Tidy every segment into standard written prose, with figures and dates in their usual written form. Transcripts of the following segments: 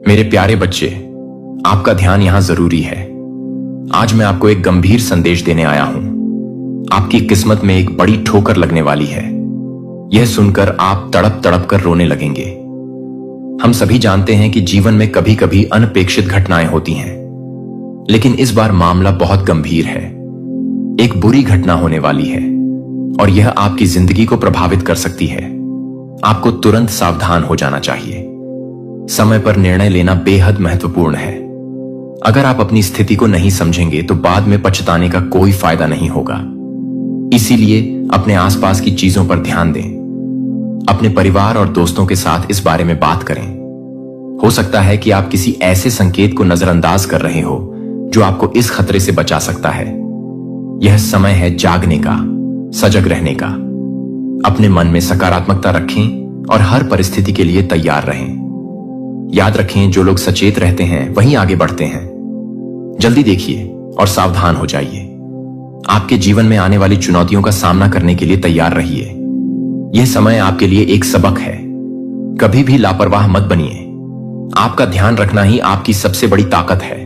मेरे प्यारे बच्चे, आपका ध्यान यहां जरूरी है। आज मैं आपको एक गंभीर संदेश देने आया हूं। आपकी किस्मत में एक बड़ी ठोकर लगने वाली है। यह सुनकर आप तड़प तड़प कर रोने लगेंगे। हम सभी जानते हैं कि जीवन में कभी कभी अनपेक्षित घटनाएं होती हैं, लेकिन इस बार मामला बहुत गंभीर है। एक बुरी घटना होने वाली है और यह आपकी जिंदगी को प्रभावित कर सकती है। आपको तुरंत सावधान हो जाना चाहिए। समय पर निर्णय लेना बेहद महत्वपूर्ण है। अगर आप अपनी स्थिति को नहीं समझेंगे तो बाद में पछताने का कोई फायदा नहीं होगा। इसीलिए अपने आसपास की चीजों पर ध्यान दें। अपने परिवार और दोस्तों के साथ इस बारे में बात करें। हो सकता है कि आप किसी ऐसे संकेत को नजरअंदाज कर रहे हो जो आपको इस खतरे से बचा सकता है। यह समय है जागने का, सजग रहने का। अपने मन में सकारात्मकता रखें और हर परिस्थिति के लिए तैयार रहें। याद रखें, जो लोग सचेत रहते हैं वहीं आगे बढ़ते हैं। जल्दी देखिए और सावधान हो जाइए। आपके जीवन में आने वाली चुनौतियों का सामना करने के लिए तैयार रहिए। यह समय आपके लिए एक सबक है। कभी भी लापरवाह मत बनिए। आपका ध्यान रखना ही आपकी सबसे बड़ी ताकत है।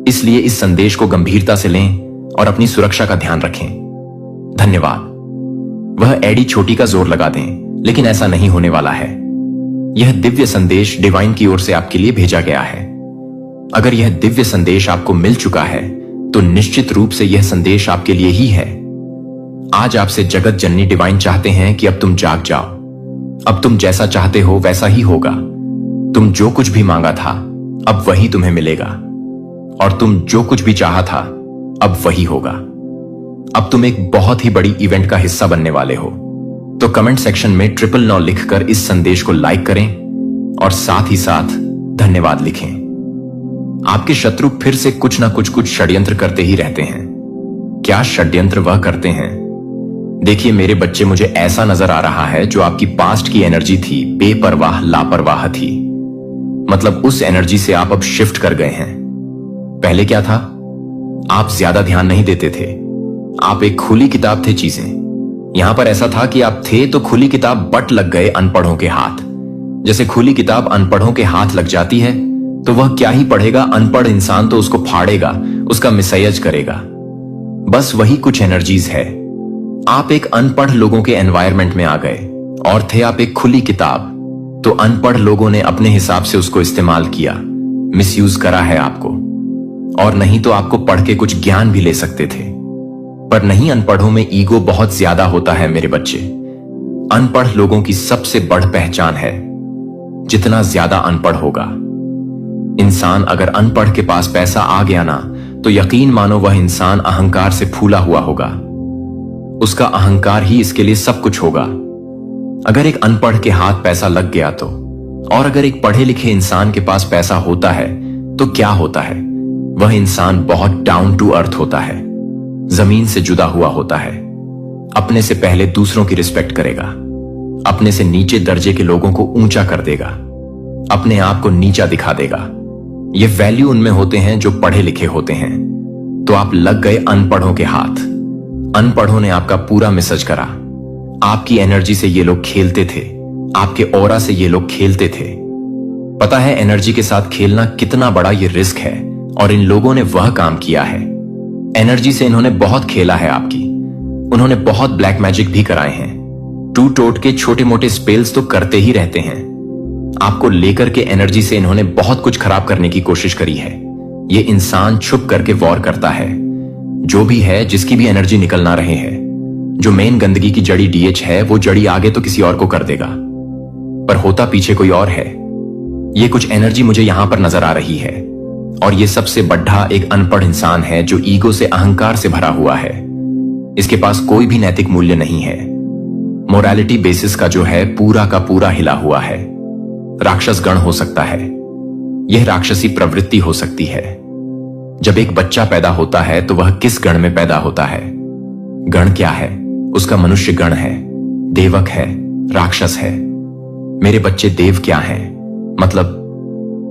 इसलिए इस संदेश को गंभीरता से लें और अपनी सुरक्षा का ध्यान रखें। धन्यवाद। वह एडी छोटी का जोर लगा दें, लेकिन ऐसा नहीं होने वाला है। यह दिव्य संदेश डिवाइन की ओर से आपके लिए भेजा गया है। अगर यह दिव्य संदेश आपको मिल चुका है तो निश्चित रूप से यह संदेश आपके लिए ही है। आज आपसे जगत जननी डिवाइन चाहते हैं कि अब तुम जाग जाओ। अब तुम जैसा चाहते हो वैसा ही होगा। तुम जो कुछ भी मांगा था अब वही तुम्हें मिलेगा, और तुम जो कुछ भी चाहा था अब वही होगा। अब तुम एक बहुत ही बड़ी इवेंट का हिस्सा बनने वाले हो। तो कमेंट सेक्शन में 999 लिखकर इस संदेश को लाइक करें और साथ ही साथ धन्यवाद लिखें। आपके शत्रु फिर से कुछ ना कुछ षड्यंत्र करते ही रहते हैं। क्या षड्यंत्र वह करते हैं? देखिए मेरे बच्चे, मुझे ऐसा नजर आ रहा है जो आपकी पास्ट की एनर्जी थी, बेपरवाह लापरवाह थी। मतलब उस एनर्जी से आप अब शिफ्ट कर गए हैं। पहले क्या था? आप ज्यादा ध्यान नहीं देते थे। आप एक खुली किताब थे चीजें। यहां पर ऐसा था कि आप थे तो खुली किताब बट लग गए अनपढ़ों के हाथ। जैसे खुली किताब अनपढ़ों के हाथ लग जाती है तो वह क्या ही पढ़ेगा। अनपढ़ इंसान तो उसको फाड़ेगा, उसका मिसयूज करेगा। बस वही कुछ एनर्जीज है। आप एक अनपढ़ लोगों के एनवायरनमेंट में आ गए और थे आप एक खुली किताब, तो अनपढ़ लोगों ने अपने हिसाब से उसको इस्तेमाल किया, मिसयूज करा है आपको। और नहीं तो आपको पढ़ के कुछ ज्ञान भी ले सकते थे, पर नहीं। अनपढ़ों में ईगो बहुत ज्यादा होता है मेरे बच्चे। अनपढ़ लोगों की सबसे बड़ पहचान है जितना ज्यादा अनपढ़ होगा इंसान। अगर अनपढ़ के पास पैसा आ गया ना, तो यकीन मानो वह इंसान अहंकार से फूला हुआ होगा। उसका अहंकार ही इसके लिए सब कुछ होगा। अगर एक अनपढ़ के हाथ पैसा लग गया तो, और अगर एक पढ़े लिखे इंसान के पास पैसा होता है तो क्या होता है? वह इंसान बहुत डाउन टू अर्थ होता है, जमीन से जुदा हुआ होता है। अपने से पहले दूसरों की रिस्पेक्ट करेगा, अपने से नीचे दर्जे के लोगों को ऊंचा कर देगा, अपने आप को नीचा दिखा देगा। ये वैल्यू उनमें होते हैं जो पढ़े लिखे होते हैं। तो आप लग गए अनपढ़ों के हाथ। अनपढ़ों ने आपका पूरा मिसज करा। आपकी एनर्जी से ये लोग खेलते थे, आपके ऑरा से ये लोग खेलते थे। पता है एनर्जी के साथ खेलना कितना बड़ा ये रिस्क है, और इन लोगों ने वह काम किया है। एनर्जी से इन्होंने बहुत खेला है आपकी। उन्होंने बहुत ब्लैक मैजिक भी कराए हैं। टू टोट के छोटे मोटे स्पेल्स तो करते ही रहते हैं। आपको लेकर के एनर्जी से इन्होंने बहुत कुछ खराब करने की कोशिश करी है। ये इंसान छुप करके वॉर करता है। जो भी है, जिसकी भी एनर्जी निकल ना रहे है, जो मेन गंदगी की जड़ी डीएच है, वो जड़ी आगे तो किसी और को कर देगा, पर होता पीछे कोई और है। ये कुछ एनर्जी मुझे यहां पर नजर आ रही है, और ये सबसे बड़ा एक अनपढ़ इंसान है जो ईगो से, अहंकार से भरा हुआ है। इसके पास कोई भी नैतिक मूल्य नहीं है। मोरालिटी बेसिस का जो है पूरा का पूरा हिला हुआ है। राक्षस गण हो सकता है। यह राक्षसी प्रवृत्ति हो सकती है। जब एक बच्चा पैदा होता है तो वह किस गण में पैदा होता है? गण क्या है? उसका मनुष्य गण है, देवक है, राक्षस है। मेरे बच्चे, देव क्या है? मतलब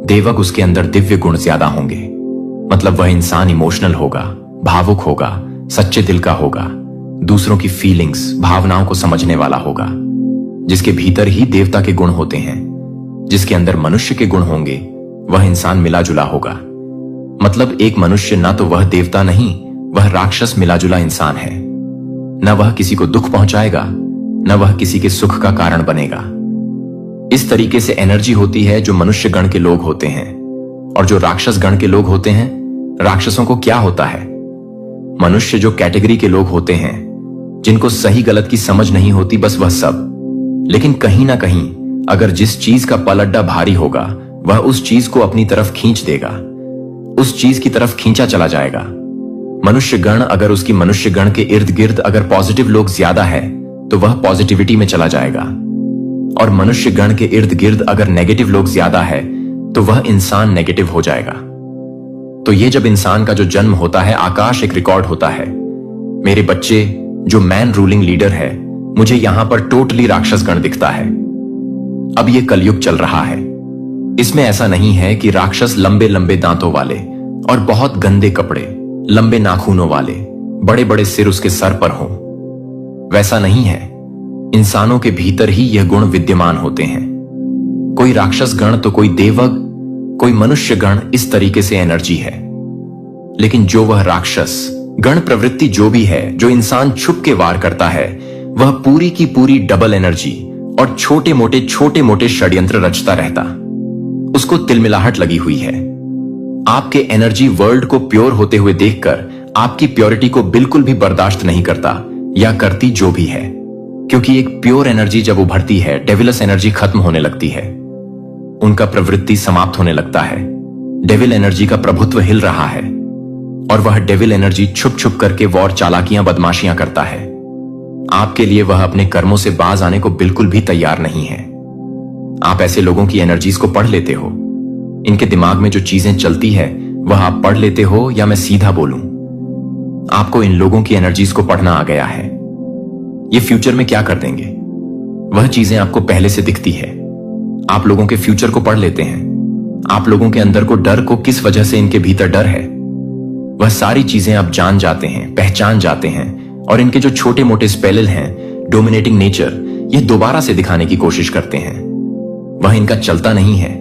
देवक, उसके अंदर दिव्य गुण ज्यादा होंगे। मतलब वह इंसान इमोशनल होगा, भावुक होगा, सच्चे दिल का होगा, दूसरों की फीलिंग्स, भावनाओं को समझने वाला होगा, जिसके भीतर ही देवता के गुण होते हैं। जिसके अंदर मनुष्य के गुण होंगे वह इंसान मिला जुला होगा। मतलब एक मनुष्य ना तो वह देवता नहीं, वह राक्षस मिला जुला इंसान है। न वह किसी को दुख पहुंचाएगा, न वह किसी के सुख का कारण बनेगा। इस तरीके से एनर्जी होती है जो मनुष्य गण के लोग होते हैं। और जो राक्षस गण के लोग होते हैं, राक्षसों को क्या होता है? मनुष्य जो कैटेगरी के लोग होते हैं, जिनको सही गलत की समझ नहीं होती, बस वह सब। लेकिन कहीं ना कहीं अगर जिस चीज का पलड़ा भारी होगा, वह उस चीज को अपनी तरफ खींच देगा, उस चीज की तरफ खींचा चला जाएगा। मनुष्य गण अगर उसकी मनुष्य गण के इर्द गिर्द अगर पॉजिटिव लोग ज्यादा है तो वह पॉजिटिविटी में चला जाएगा, और मनुष्य गण के इर्द गिर्द अगर नेगेटिव लोग ज्यादा है तो वह इंसान नेगेटिव हो जाएगा। तो ये जब इंसान का जो जन्म होता है, आकाश एक रिकॉर्ड होता है। मेरे बच्चे जो मैन रूलिंग लीडर है, मुझे यहां पर टोटली राक्षस गण दिखता है। अब ये कलयुग चल रहा है। इसमें ऐसा नहीं है कि राक्षस लंबे लंबे दांतों वाले और बहुत गंदे कपड़े, लंबे नाखूनों वाले, बड़े बड़े सिर उसके सर पर हों। वैसा नहीं है। इंसानों के भीतर ही यह गुण विद्यमान होते हैं। कोई राक्षस गण तो कोई देवग, कोई मनुष्य गण, इस तरीके से एनर्जी है। लेकिन जो वह राक्षस गण प्रवृत्ति जो भी है, जो इंसान छुप के वार करता है, वह पूरी की पूरी डबल एनर्जी और छोटे मोटे षड्यंत्र रचता रहता। उसको तिलमिलाहट लगी हुई है। आपके एनर्जी वर्ल्ड को प्योर होते हुए देखकर आपकी प्योरिटी को बिल्कुल भी बर्दाश्त नहीं करता, या करती जो भी है। क्योंकि एक प्योर एनर्जी जब उभरती है, डेविलस एनर्जी खत्म होने लगती है, उनका प्रवृत्ति समाप्त होने लगता है। डेविल एनर्जी का प्रभुत्व हिल रहा है, और वह डेविल एनर्जी छुप छुप करके वॉर, चालाकियां, बदमाशियां करता है। आपके लिए वह अपने कर्मों से बाज आने को बिल्कुल भी तैयार नहीं है। आप ऐसे लोगों की एनर्जीज को पढ़ लेते हो। इनके दिमाग में जो चीजें चलती है वह आप पढ़ लेते हो, या मैं सीधा बोलूं, आपको इन लोगों की एनर्जीज को पढ़ना आ गया है। ये फ्यूचर में क्या कर देंगे, वह चीजें आपको पहले से दिखती है। आप लोगों के फ्यूचर को पढ़ लेते हैं। आप लोगों के अंदर को डर को, किस वजह से इनके भीतर डर है, वह सारी चीजें आप जान जाते हैं, पहचान जाते हैं। और इनके जो छोटे मोटे स्पेल हैं, डोमिनेटिंग नेचर, ये दोबारा से दिखाने की कोशिश करते हैं। वह इनका चलता नहीं है।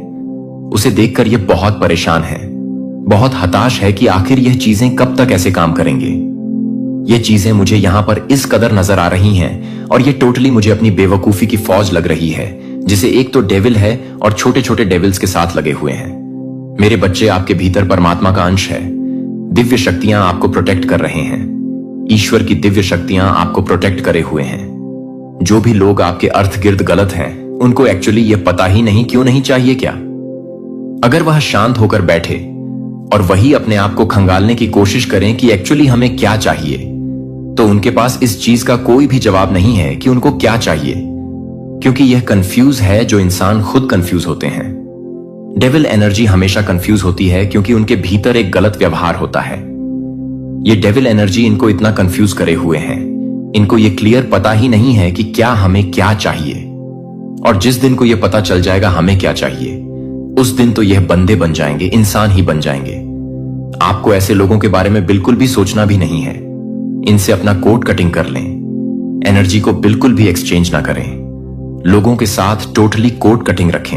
उसे देखकर ये बहुत परेशान है, बहुत हताश है कि आखिर यह चीजें कब तक ऐसे काम करेंगे। ये चीजें मुझे यहां पर इस कदर नजर आ रही हैं, और ये टोटली मुझे अपनी बेवकूफी की फौज लग रही है, जिसे एक तो डेविल है और छोटे छोटे डेविल्स के साथ लगे हुए हैं। मेरे बच्चे, आपके भीतर परमात्मा का अंश है। दिव्य शक्तियां आपको प्रोटेक्ट कर रहे हैं। ईश्वर की दिव्य शक्तियां आपको प्रोटेक्ट करे हुए हैं। जो भी लोग आपके अर्थ गिर्द गलत हैं, उनको एक्चुअली यह पता ही नहीं क्यों नहीं चाहिए क्या? अगर वह शांत होकर बैठे और वही अपने आप को खंगालने की कोशिश करें कि एक्चुअली हमें क्या चाहिए, तो उनके पास इस चीज का कोई भी जवाब नहीं है कि उनको क्या चाहिए। क्योंकि यह कंफ्यूज है जो इंसान खुद कंफ्यूज होते हैं। डेविल एनर्जी हमेशा कंफ्यूज होती है क्योंकि उनके भीतर एक गलत व्यवहार होता है। ये डेविल एनर्जी इनको इतना कंफ्यूज करे हुए हैं। इनको ये क्लियर पता ही नहीं है कि क्या हमें क्या चाहिए। और जिस दिन को यह पता चल जाएगा हमें क्या चाहिए, उस दिन तो यह बंदे बन जाएंगे, इंसान ही बन जाएंगे। आपको ऐसे लोगों के बारे में बिल्कुल भी सोचना भी नहीं है। इनसे अपना कोड कटिंग कर लें। एनर्जी को बिल्कुल भी एक्सचेंज ना करें। लोगों के साथ टोटली कोड कटिंग रखें।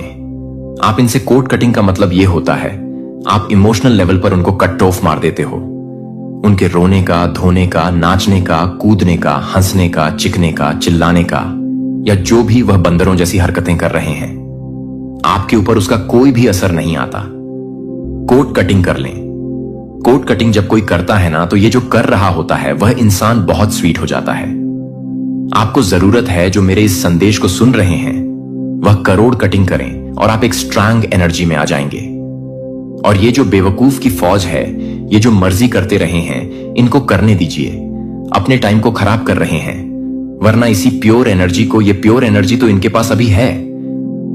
आप इनसे कोड कटिंग का मतलब यह होता है, आप इमोशनल लेवल पर उनको कट ऑफ मार देते हो। उनके रोने का, धोने का, नाचने का, कूदने का, हंसने का, चिकने का, चिल्लाने का, या जो भी वह बंदरों जैसी हरकतें कर रहे हैं, आपके ऊपर उसका कोई भी असर नहीं आता। कोड कटिंग कर लें। कोड कटिंग जब कोई करता है ना, तो ये जो कर रहा होता है वह इंसान बहुत स्वीट हो जाता है। आपको जरूरत है, जो मेरे इस संदेश को सुन रहे हैं, वह करोड़ कटिंग करें और आप एक स्ट्रांग एनर्जी में आ जाएंगे। और ये जो बेवकूफ की फौज है, ये जो मर्जी करते रहे हैं, इनको करने दीजिए। अपने टाइम को खराब कर रहे हैं। वरना इसी प्योर एनर्जी को, ये प्योर एनर्जी तो इनके पास अभी है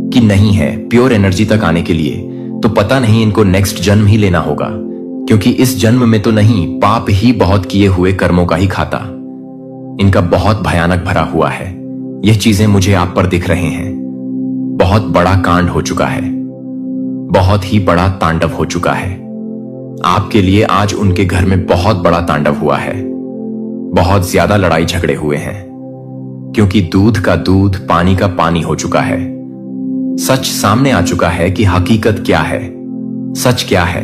कि नहीं है, प्योर एनर्जी तक आने के लिए तो पता नहीं इनको नेक्स्ट जन्म ही लेना होगा। क्योंकि इस जन्म में तो नहीं, पाप ही बहुत किए हुए कर्मों का ही खाता। इनका बहुत भयानक भरा हुआ है। यह चीजें मुझे आप पर दिख रहे हैं। बहुत बड़ा कांड हो चुका है, बहुत ही बड़ा तांडव हो चुका है। आपके लिए आज उनके घर में बहुत बड़ा तांडव हुआ है। बहुत ज्यादा लड़ाई झगड़े हुए हैं, क्योंकि दूध का दूध, पानी का पानी हो चुका है। सच सामने आ चुका है कि हकीकत क्या है। सच क्या है,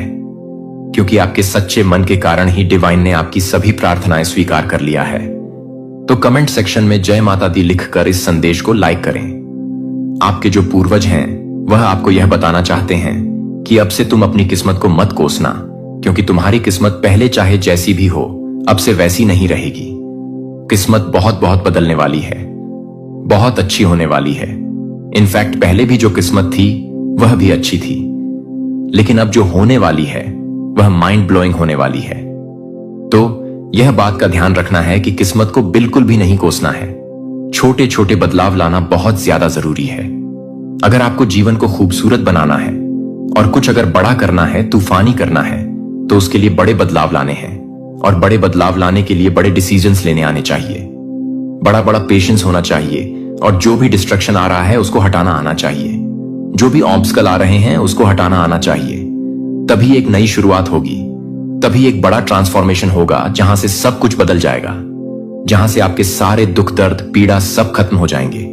क्योंकि आपके सच्चे मन के कारण ही डिवाइन ने आपकी सभी प्रार्थनाएं स्वीकार कर लिया है। तो कमेंट सेक्शन में जय माता दी लिखकर इस संदेश को लाइक करें। आपके जो पूर्वज हैं वह आपको यह बताना चाहते हैं कि अब से तुम अपनी किस्मत को मत कोसना, क्योंकि तुम्हारी किस्मत पहले चाहे जैसी भी हो अब से वैसी नहीं रहेगी। किस्मत बहुत बहुत बदलने वाली है, बहुत अच्छी होने वाली है। इनफैक्ट पहले भी जो किस्मत थी वह भी अच्छी थी, लेकिन अब जो होने वाली है वह माइंड ब्लोइंग होने वाली है। तो यह बात का ध्यान रखना है कि किस्मत को बिल्कुल भी नहीं कोसना है। छोटे छोटे बदलाव लाना बहुत ज्यादा जरूरी है। अगर आपको जीवन को खूबसूरत बनाना है और कुछ अगर बड़ा करना है, तूफानी करना है, तो उसके लिए बड़े बदलाव लाने हैं। और बड़े बदलाव लाने के लिए बड़े डिसीजंस लेने आने चाहिए, बड़ा बड़ा पेशेंस होना चाहिए, और जो भी डिस्ट्रक्शन आ रहा है उसको हटाना आना चाहिए। जो भी ऑब्स्टकल आ रहे हैं उसको हटाना आना चाहिए। तभी एक नई शुरुआत होगी, तभी एक बड़ा ट्रांसफॉर्मेशन होगा, जहां से सब कुछ बदल जाएगा, जहां से आपके सारे दुख दर्द पीड़ा सब खत्म हो जाएंगे।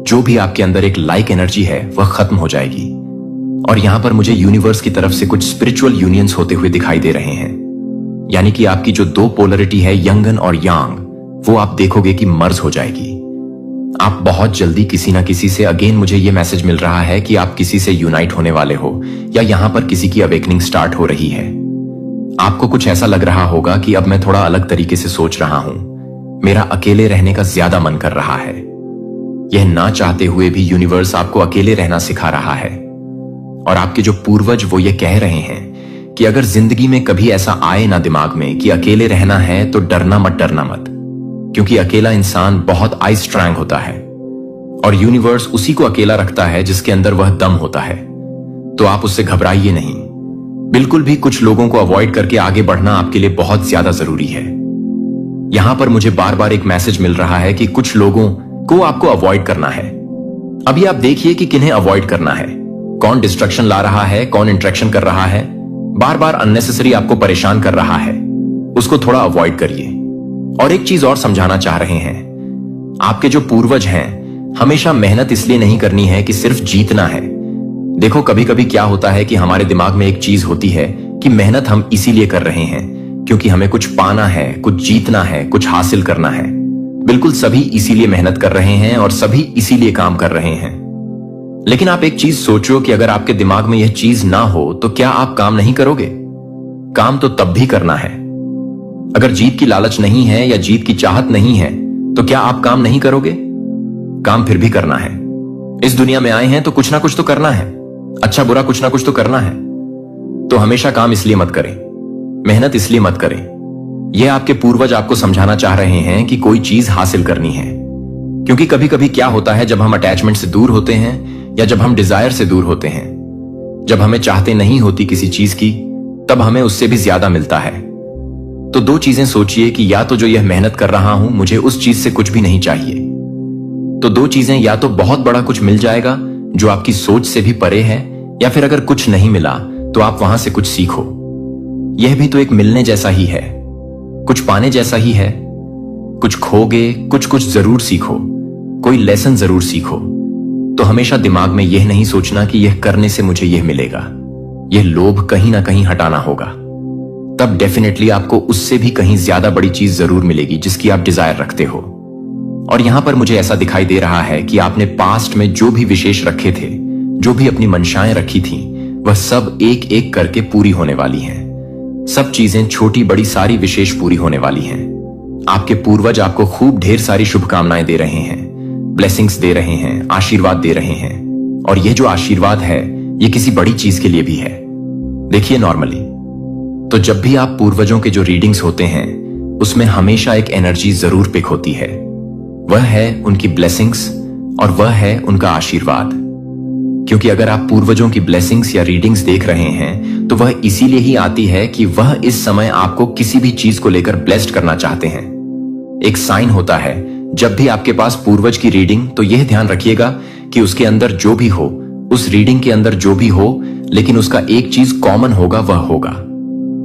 जो भी आपके अंदर एक लाइक एनर्जी है वह खत्म हो जाएगी। और यहां पर मुझे यूनिवर्स की तरफ से कुछ स्पिरिचुअल यूनियंस होते हुए दिखाई दे रहे हैं। यानी कि आपकी जो दो पोलरिटी है, यंगन और यांग, वो आप देखोगे कि मर्ज हो जाएगी। आप बहुत जल्दी किसी ना किसी से, अगेन मुझे ये मैसेज मिल रहा है कि आप किसी से यूनाइट होने वाले हो, या यहां पर किसी की अवेकनिंग स्टार्ट हो रही है। आपको कुछ ऐसा लग रहा होगा कि अब मैं थोड़ा अलग तरीके से सोच रहा हूं, मेरा अकेले रहने का ज्यादा मन कर रहा है। यह ना चाहते हुए भी यूनिवर्स आपको अकेले रहना सिखा रहा है। और आपके जो पूर्वज वो ये कह रहे हैं कि अगर जिंदगी में कभी ऐसा आए ना दिमाग में कि अकेले रहना है, तो डरना मत, क्योंकि अकेला इंसान बहुत आई स्ट्रैंग होता है, और यूनिवर्स उसी को अकेला रखता है जिसके अंदर वह दम होता है। तो आप उससे घबराइए नहीं, बिल्कुल भी। कुछ लोगों को अवॉइड करके आगे बढ़ना आपके लिए बहुत ज्यादा जरूरी है। यहां पर मुझे बार बार एक मैसेज मिल रहा है कि कुछ लोगों को आपको अवॉइड करना है। अभी आप देखिए कि किन्हें अवॉइड करना है, कौन डिस्ट्रक्शन ला रहा है, कौन इंट्रैक्शन कर रहा है, बार बार अननेसेसरी आपको परेशान कर रहा है, उसको थोड़ा अवॉइड करिए। और एक चीज और समझाना चाह रहे हैं, आपके जो पूर्वज हैं हमेशा मेहनत इसलिए नहीं करनी है कि सिर्फ जीतना है। देखो कभी कभी क्या होता है कि हमारे दिमाग में एक चीज होती है कि मेहनत हम इसीलिए कर रहे हैं क्योंकि हमें कुछ पाना है, कुछ जीतना है, कुछ हासिल करना है। बिल्कुल सभी इसीलिए मेहनत कर रहे हैं और सभी इसीलिए काम कर रहे हैं। लेकिन आप एक चीज सोचो कि अगर आपके दिमाग में यह चीज ना हो तो क्या आप काम नहीं करोगे? काम तो तब भी करना है। अगर जीत की लालच नहीं है या जीत की चाहत नहीं है तो क्या आप काम नहीं करोगे? काम फिर भी करना है। इस दुनिया में आए हैं तो कुछ ना कुछ तो करना है, अच्छा बुरा कुछ ना कुछ तो करना है। तो हमेशा काम इसलिए मत करें, मेहनत इसलिए मत करें। यह आपके पूर्वज आपको समझाना चाह रहे हैं कि कोई चीज हासिल करनी है। क्योंकि कभी कभी क्या होता है, जब हम अटैचमेंट से दूर होते हैं या जब हम डिजायर से दूर होते हैं, जब हमें चाहते नहीं होती किसी चीज की, तब हमें उससे भी ज्यादा मिलता है। तो दो चीजें सोचिए कि या तो जो यह मेहनत कर रहा हूं मुझे उस चीज से कुछ भी नहीं चाहिए। तो दो चीजें, या तो बहुत बड़ा कुछ मिल जाएगा जो आपकी सोच से भी परे है, या फिर अगर कुछ नहीं मिला तो आप वहां से कुछ सीखो। यह भी तो एक मिलने जैसा ही है, कुछ पाने जैसा ही है। कुछ खोगे, कुछ कुछ जरूर सीखो, कोई लेसन जरूर सीखो। तो हमेशा दिमाग में यह नहीं सोचना कि यह करने से मुझे यह मिलेगा। यह लोभ कहीं ना कहीं हटाना होगा, तब डेफिनेटली आपको उससे भी कहीं ज्यादा बड़ी चीज जरूर मिलेगी जिसकी आप डिजायर रखते हो। और यहां पर मुझे ऐसा दिखाई दे रहा है कि आपने पास्ट में जो भी विशेष रखे थे, जो भी अपनी मंशाएं रखी थी, वह सब एक एक करके पूरी होने वाली हैं। सब चीजें छोटी बड़ी सारी विशेष पूरी होने वाली हैं। आपके पूर्वज आपको खूब ढेर सारी शुभकामनाएं दे रहे हैं, ब्लेसिंग्स दे रहे हैं, आशीर्वाद दे रहे हैं। और यह जो आशीर्वाद है ये किसी बड़ी चीज के लिए भी है। देखिए नॉर्मली तो जब भी आप पूर्वजों के जो रीडिंग्स होते हैं उसमें हमेशा एक एनर्जी जरूर पिक होती है, वह है उनकी ब्लेसिंग्स और वह है उनका आशीर्वाद। क्योंकि अगर आप पूर्वजों की ब्लेसिंग्स या रीडिंग्स देख रहे हैं तो वह इसीलिए ही आती है कि वह इस समय आपको किसी भी चीज को लेकर ब्लेस्ड करना चाहते हैं। एक साइन होता है जब भी आपके पास पूर्वज की रीडिंग, तो यह ध्यान रखिएगा कि उसके अंदर जो भी हो, उस रीडिंग के अंदर जो भी हो, लेकिन उसका एक चीज कॉमन होगा, वह होगा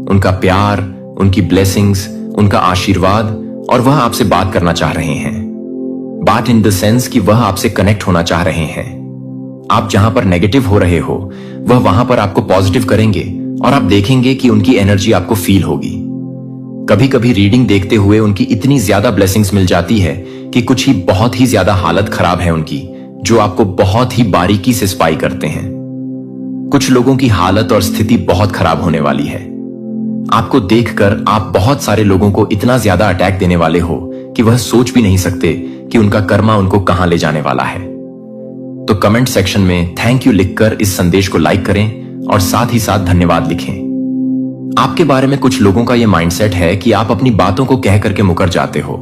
उनका प्यार, उनकी ब्लेसिंग्स, उनका आशीर्वाद। और वह आपसे बात करना चाह रहे हैं, बात इन द सेंस कि वह आपसे कनेक्ट होना चाह रहे हैं। आप जहां पर नेगेटिव हो रहे हो वह वहां पर आपको पॉजिटिव करेंगे और आप देखेंगे कि उनकी एनर्जी आपको फील होगी। कभी कभी रीडिंग देखते हुए उनकी इतनी ज्यादा ब्लेसिंग्स मिल जाती है कि कुछ ही बहुत ही ज्यादा हालत खराब है उनकी, जो आपको बहुत ही बारीकी से स्पाई करते हैं। कुछ लोगों की हालत और स्थिति बहुत खराब होने वाली है। आपको देखकर आप बहुत सारे लोगों को इतना ज्यादा अटैक देने वाले हो कि वह सोच भी नहीं सकते कि उनका कर्मा उनको कहां ले जाने वाला है। तो कमेंट सेक्शन में थैंक यू लिखकर इस संदेश को लाइक करें और साथ ही साथ धन्यवाद लिखें। आपके बारे में कुछ लोगों का यह माइंडसेट है कि आप अपनी बातों को कह करके मुकर जाते हो।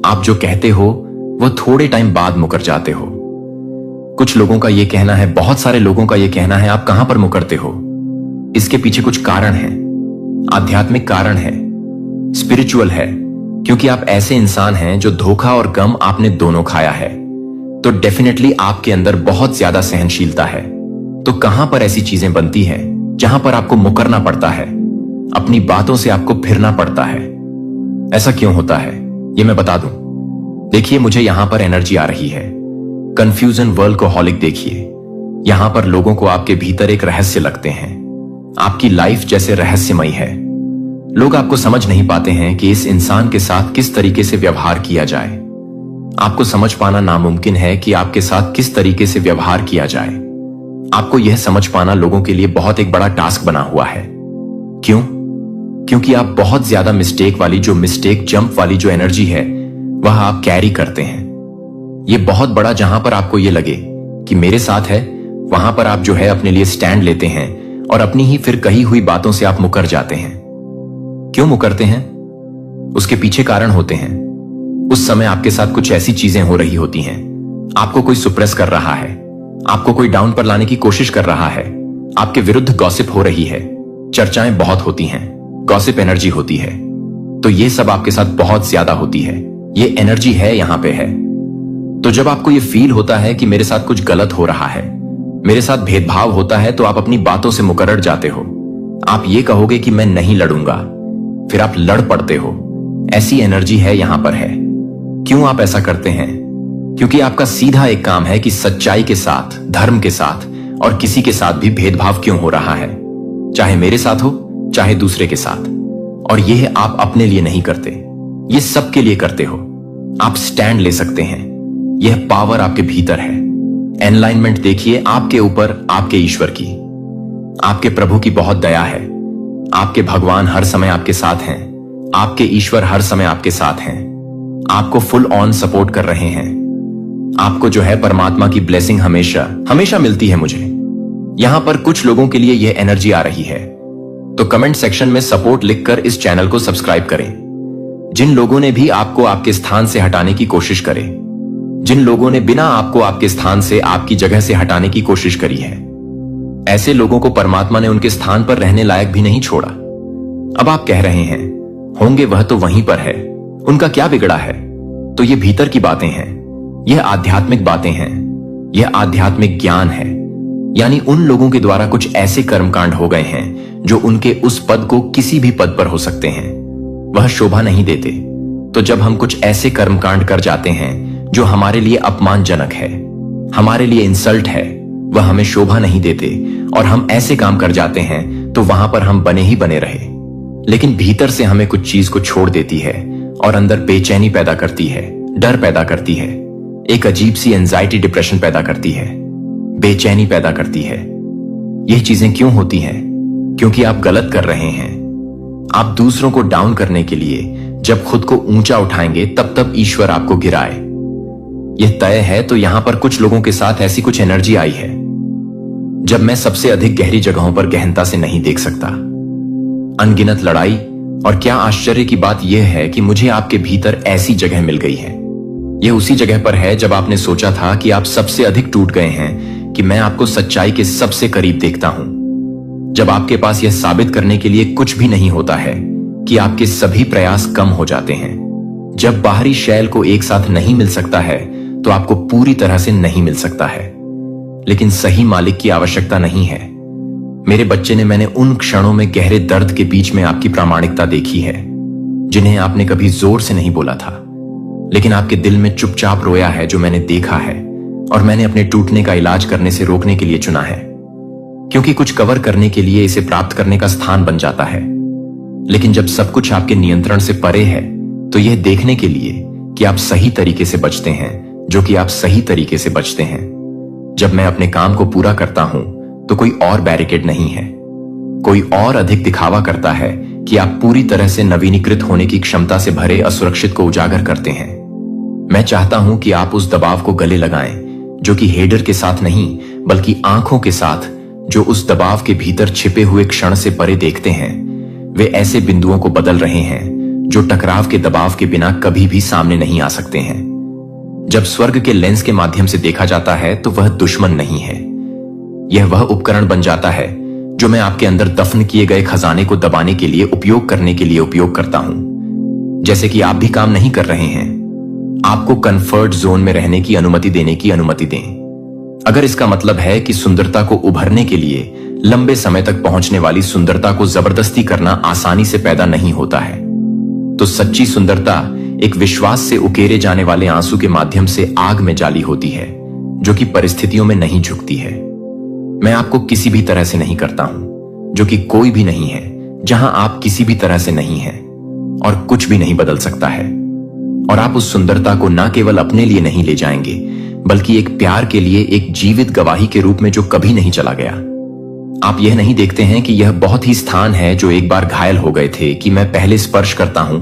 आप जो कहते हो वह थोड़े टाइम बाद मुकर जाते हो। कुछ लोगों का यह कहना है, बहुत सारे लोगों का यह कहना है, आप कहां पर मुकरते हो। इसके पीछे कुछ कारण है, आध्यात्मिक कारण है, स्पिरिचुअल है, क्योंकि आप ऐसे इंसान हैं जो धोखा और गम आपने दोनों खाया है। तो डेफिनेटली आपके अंदर बहुत ज्यादा सहनशीलता है। तो कहां पर ऐसी चीजें बनती है जहां पर आपको मुकरना पड़ता है, अपनी बातों से आपको फिरना पड़ता है। ऐसा क्यों होता है ये मैं बता दूं। देखिए, मुझे यहां पर एनर्जी आ रही है। कंफ्यूजन वर्ल्डकोहॉलिक देखिए, यहां पर लोगों को आपके भीतर एक रहस्य लगते हैं। आपकी लाइफ जैसे रहस्यमयी है। लोग आपको समझ नहीं पाते हैं कि इस इंसान के साथ किस तरीके से व्यवहार किया जाए। आपको समझ पाना नामुमकिन है कि आपके साथ किस तरीके से व्यवहार किया जाए। आपको यह समझ पाना लोगों के लिए बहुत एक बड़ा टास्क बना हुआ है। क्यों? क्योंकि आप बहुत ज्यादा मिस्टेक जंप वाली जो एनर्जी है वह आप कैरी करते हैं। यह बहुत बड़ा, जहां पर आपको यह लगे कि मेरे साथ है, वहां पर आप जो है अपने लिए स्टैंड लेते हैं और अपनी ही फिर कही हुई बातों से आप मुकर जाते हैं। क्यों मुकरते हैं? उसके पीछे कारण होते हैं। उस समय आपके साथ कुछ ऐसी चीजें हो रही होती हैं। आपको कोई सुप्रेस कर रहा है, आपको कोई डाउन पर लाने की कोशिश कर रहा है, आपके विरुद्ध गॉसिप हो रही है, चर्चाएं बहुत होती हैं, गॉसिप एनर्जी होती है। तो ये सब आपके साथ बहुत ज्यादा होती है। ये एनर्जी है, यहां पे है। तो जब आपको ये फील होता है कि मेरे साथ कुछ गलत हो रहा है, मेरे साथ भेदभाव होता है, तो आप अपनी बातों से मुकर्रर जाते हो। आप ये कहोगे कि मैं नहीं लड़ूंगा, फिर आप लड़ पड़ते हो। ऐसी एनर्जी है, यहां पर है। क्यों आप ऐसा करते हैं? क्योंकि आपका सीधा एक काम है कि सच्चाई के साथ, धर्म के साथ और किसी के साथ भी भेदभाव क्यों हो रहा है, चाहे मेरे साथ हो चाहे दूसरे के साथ। और यह आप अपने लिए नहीं करते, ये सबके लिए करते हो। आप स्टैंड ले सकते हैं। यह पावर आपके भीतर है। एनलाइनमेंट देखिए आपके ऊपर, आपके ईश्वर की, आपके प्रभु की बहुत दया है। आपके भगवान हर समय आपके साथ हैं। आपके ईश्वर हर समय आपके साथ हैं। आपको फुल ऑन सपोर्ट कर रहे हैं। आपको जो है परमात्मा की ब्लेसिंग हमेशा हमेशा मिलती है। मुझे यहां पर कुछ लोगों के लिए यह एनर्जी आ रही है। तो कमेंट सेक्शन में सपोर्ट लिखकर इस चैनल को सब्सक्राइब करें। जिन लोगों ने भी आपको आपके स्थान से हटाने की कोशिश करे, जिन लोगों ने बिना आपको आपके स्थान से, आपकी जगह से हटाने की कोशिश करी है, ऐसे लोगों को परमात्मा ने उनके स्थान पर रहने लायक भी नहीं छोड़ा। अब आप कह रहे हैं होंगे वह तो वहीं पर है, उनका क्या बिगड़ा है। तो ये भीतर की बातें हैं, यह आध्यात्मिक बातें हैं, यह आध्यात्मिक ज्ञान है। यानी उन लोगों के द्वारा कुछ ऐसे कर्मकांड हो गए हैं जो उनके उस पद को किसी भी पद पर हो सकते हैं, वह शोभा नहीं देते। तो जब हम कुछ ऐसे कर्मकांड कर जाते हैं जो हमारे लिए अपमानजनक है, हमारे लिए इंसल्ट है, वह हमें शोभा नहीं देते और हम ऐसे काम कर जाते हैं, तो वहां पर हम बने ही बने रहे। लेकिन भीतर से हमें कुछ चीज को छोड़ देती है और अंदर बेचैनी पैदा करती है, डर पैदा करती है, एक अजीब सी एंजाइटी डिप्रेशन पैदा करती है, बेचैनी पैदा करती है। यह चीजें क्यों होती हैं? क्योंकि आप गलत कर रहे हैं। आप दूसरों को डाउन करने के लिए जब खुद को ऊंचा उठाएंगे, तब तब ईश्वर आपको गिराए, यह तय है। तो यहां पर कुछ लोगों के साथ ऐसी कुछ एनर्जी आई है जब मैं सबसे अधिक गहरी जगहों पर गहनता से नहीं देख सकता। अनगिनत लड़ाई, और क्या आश्चर्य की बात यह है कि मुझे आपके भीतर ऐसी जगह मिल गई है। यह उसी जगह पर है जब आपने सोचा था कि आप सबसे अधिक टूट गए हैं, कि मैं आपको सच्चाई के सबसे करीब देखता हूं। जब आपके पास यह साबित करने के लिए कुछ भी नहीं होता है कि आपके सभी प्रयास कम हो जाते हैं। जब बाहरी शैल को एक साथ नहीं मिल सकता है, तो आपको पूरी तरह से नहीं मिल सकता है। लेकिन सही मालिक की आवश्यकता नहीं है। मेरे बच्चे ने, मैंने उन क्षणों में गहरे दर्द के बीच में आपकी प्रामाणिकता देखी है, जिन्हें आपने कभी जोर से नहीं बोला था, लेकिन आपके दिल में चुपचाप रोया है, जो मैंने देखा है और मैंने अपने टूटने का इलाज करने से रोकने के लिए चुना है। क्योंकि कुछ कवर करने के लिए इसे प्राप्त करने का स्थान बन जाता है। लेकिन जब सब कुछ आपके नियंत्रण से परे है, तो यह देखने के लिए कि आप सही तरीके से बचते हैं, जो कि आप सही तरीके से बचते हैं। जब मैं अपने काम को पूरा करता हूं, तो कोई और बैरिकेड नहीं है, कोई और अधिक दिखावा करता है कि आप पूरी तरह से नवीनीकृत होने की क्षमता से भरे असुरक्षित को उजागर करते हैं। मैं चाहता हूं कि आप उस दबाव को गले लगाएं, जो कि हेडर के साथ नहीं बल्कि आंखों के साथ, जो उस दबाव के भीतर छिपे हुए क्षण से परे देखते हैं, वे ऐसे बिंदुओं को बदल रहे हैं जो टकराव के दबाव के बिना कभी भी सामने नहीं आ सकते हैं। जब स्वर्ग के लेंस के माध्यम से देखा जाता है, तो वह दुश्मन नहीं है, यह वह उपकरण बन जाता है जो मैं आपके अंदर दफन किए गए खजाने को दबाने के लिए उपयोग करने के लिए उपयोग करता हूं। जैसे कि आप भी काम नहीं कर रहे हैं, आपको कंफर्ट जोन में रहने की अनुमति देने की अनुमति दें। अगर इसका मतलब है कि सुंदरता को उभरने के लिए लंबे समय तक पहुंचने वाली सुंदरता को जबरदस्ती करना आसानी से पैदा नहीं होता है, तो सच्ची सुंदरता एक विश्वास से उकेरे जाने वाले आंसू के माध्यम से आग में जाली होती है, जो कि परिस्थितियों में नहीं झुकती है। मैं आपको किसी भी तरह से नहीं करता हूं, जो कि कोई भी नहीं है, जहां आप किसी भी तरह से नहीं हैं और कुछ भी नहीं बदल सकता है। और आप उस सुंदरता को न केवल अपने लिए नहीं ले जाएंगे, बल्कि एक प्यार के लिए एक जीवित गवाही के रूप में जो कभी नहीं चला गया। आप यह नहीं देखते हैं कि यह बहुत ही स्थान है जो एक बार घायल हो गए थे कि मैं पहले स्पर्श करता हूं,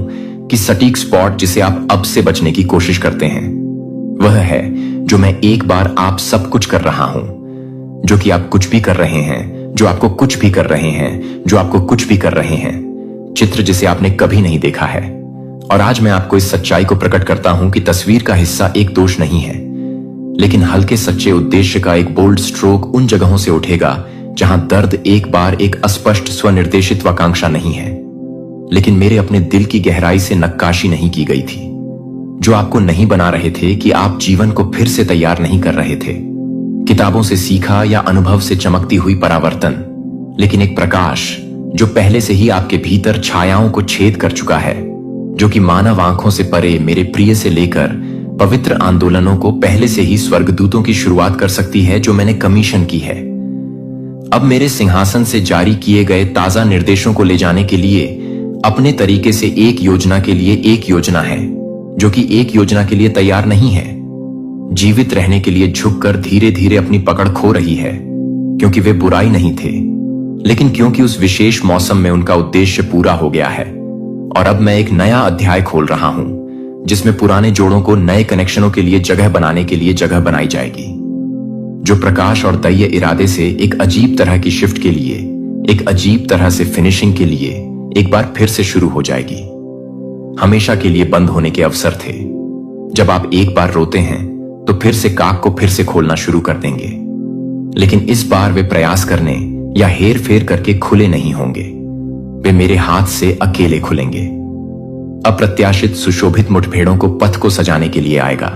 कि सटीक स्पॉट जिसे आप अब से बचने की कोशिश करते हैं, वह है जो मैं एक बार आप सब कुछ कर रहा हूं, जो कि आप कुछ भी कर रहे हैं, जो आपको कुछ भी कर रहे हैं, जो आपको कुछ भी कर रहे हैं, चित्र जिसे आपने कभी नहीं देखा है। और आज मैं आपको इस सच्चाई को प्रकट करता हूं कि तस्वीर का हिस्सा एक दोष नहीं है, लेकिन हल्के सच्चे उद्देश्य का एक बोल्ड स्ट्रोक उन जगहों से उठेगा जहां दर्द एक बार एक अस्पष्ट स्वनिर्देशित वाकांक्षा नहीं है, लेकिन मेरे अपने दिल की गहराई से नक्काशी नहीं की गई थी, जो आपको नहीं बना रहे थे कि आप जीवन को फिर से तैयार नहीं कर रहे थे, किताबों से सीखा या अनुभव से चमकती हुई परावर्तन, लेकिन एक प्रकाश जो पहले से ही आपके भीतर छायाओं को छेद कर चुका है, जो कि मानव आंखों से परे मेरे प्रिय से लेकर पवित्र आंदोलनों को पहले से ही स्वर्गदूतों की शुरुआत कर सकती है, जो मैंने कमीशन की है। अब मेरे सिंहासन से जारी किए गए ताजा निर्देशों को ले जाने के लिए अपने तरीके से एक योजना के लिए एक योजना है, जो कि एक योजना के लिए तैयार नहीं है, जीवित रहने के लिए झुककर धीरे धीरे अपनी पकड़ खो रही है, क्योंकि वे बुराई नहीं थे, लेकिन क्योंकि उस विशेष मौसम में उनका उद्देश्य पूरा हो गया है। और अब मैं एक नया अध्याय खोल रहा हूं, जिसमें पुराने जोड़ों को नए कनेक्शनों के लिए जगह बनाने के लिए जगह बनाई जाएगी, जो प्रकाश और दह्य इरादे से एक अजीब तरह की शिफ्ट के लिए, एक अजीब तरह से फिनिशिंग के लिए एक बार फिर से शुरू हो जाएगी। हमेशा के लिए बंद होने के अवसर थे। जब आप एक बार रोते हैं, तो फिर से काक को फिर से खोलना शुरू कर देंगे, लेकिन इस बार वे प्रयास करने या हेर फेर करके खुले नहीं होंगे, वे मेरे हाथ से अकेले खुलेंगे। अप्रत्याशित सुशोभित मुठभेड़ों को पथ को सजाने के लिए आएगा,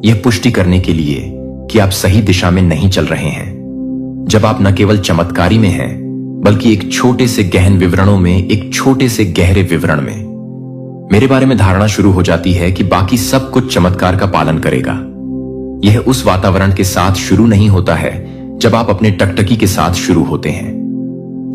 यह पुष्टि करने के लिए कि आप सही दिशा में नहीं चल रहे हैं। जब आप न केवल चमत्कारी में हैं, बल्कि एक छोटे से गहन विवरणों में, एक छोटे से गहरे विवरण में मेरे बारे में धारणा शुरू हो जाती है कि बाकी सब कुछ चमत्कार का पालन करेगा। यह उस वातावरण के साथ शुरू नहीं होता है जब आप अपने टकटकी के साथ शुरू होते हैं,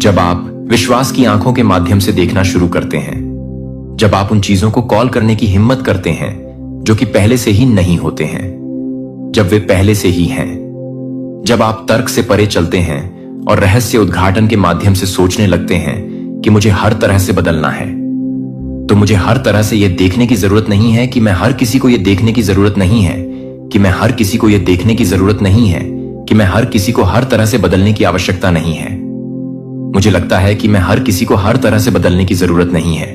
जब आप विश्वास की आंखों के माध्यम से देखना शुरू करते हैं, जब आप उन चीजों को कॉल करने की हिम्मत करते हैं जो कि पहले से ही नहीं होते हैं, जब वे पहले से ही हैं, जब आप तर्क से परे चलते हैं और रहस्य उद्घाटन के माध्यम से सोचने लगते हैं कि मुझे हर तरह से बदलना है, तो मुझे हर तरह से यह देखने की जरूरत नहीं है कि मैं हर किसी को यह देखने की जरूरत नहीं है कि मैं हर किसी को यह देखने की जरूरत नहीं है कि मैं हर किसी को हर तरह से बदलने की आवश्यकता नहीं है। मुझे लगता है कि मैं हर किसी को हर तरह से बदलने की जरूरत नहीं है।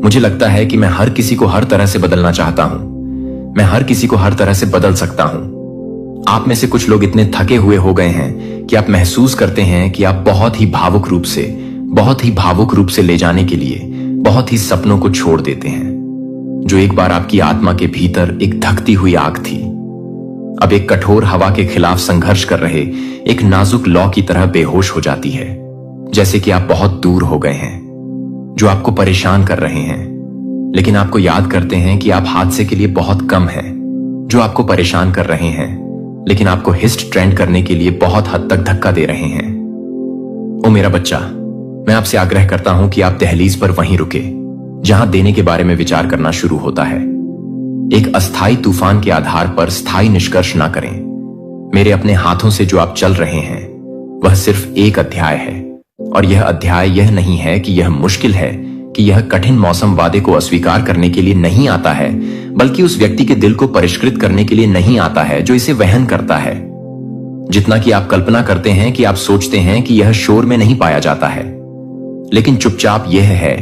मुझे लगता है कि मैं हर किसी को हर तरह से बदलना चाहता हूं। मैं हर किसी को हर तरह से बदल सकता हूं। आप में से कुछ लोग इतने थके हुए हो गए हैं कि आप महसूस करते हैं कि आप बहुत ही भावुक रूप से ले जाने के लिए बहुत ही सपनों को छोड़ देते हैं, जो एक बार आपकी आत्मा के भीतर एक धकती हुई आग थी, अब एक कठोर हवा के खिलाफ संघर्ष कर रहे एक नाजुक लौ की तरह बेहोश हो जाती है, जैसे कि आप बहुत दूर हो गए हैं, जो आपको परेशान कर रहे हैं, लेकिन आपको याद करते हैं कि आप हादसे के लिए बहुत कम हैं, जो आपको परेशान कर रहे हैं, लेकिन आपको हिस्ट ट्रेंड करने के लिए बहुत हद तक धक्का दे रहे हैं। ओ मेरा बच्चा, मैं आपसे आग्रह करता हूं कि आप दहलीज पर वहीं रुके जहां देने के बारे में विचार करना शुरू होता है। एक अस्थाई तूफान के आधार पर स्थायी निष्कर्ष ना करें। मेरे अपने हाथों से जो आप चल रहे हैं वह सिर्फ एक अध्याय है, और यह अध्याय यह नहीं है कि यह मुश्किल है, कि यह कठिन मौसम वादे को अस्वीकार करने के लिए नहीं आता है, बल्कि उस व्यक्ति के दिल को परिष्कृत करने के लिए नहीं आता है जो इसे वहन करता है। जितना कि आप कल्पना करते हैं कि आप सोचते हैं कि यह शोर में नहीं पाया जाता है, लेकिन चुपचाप यह है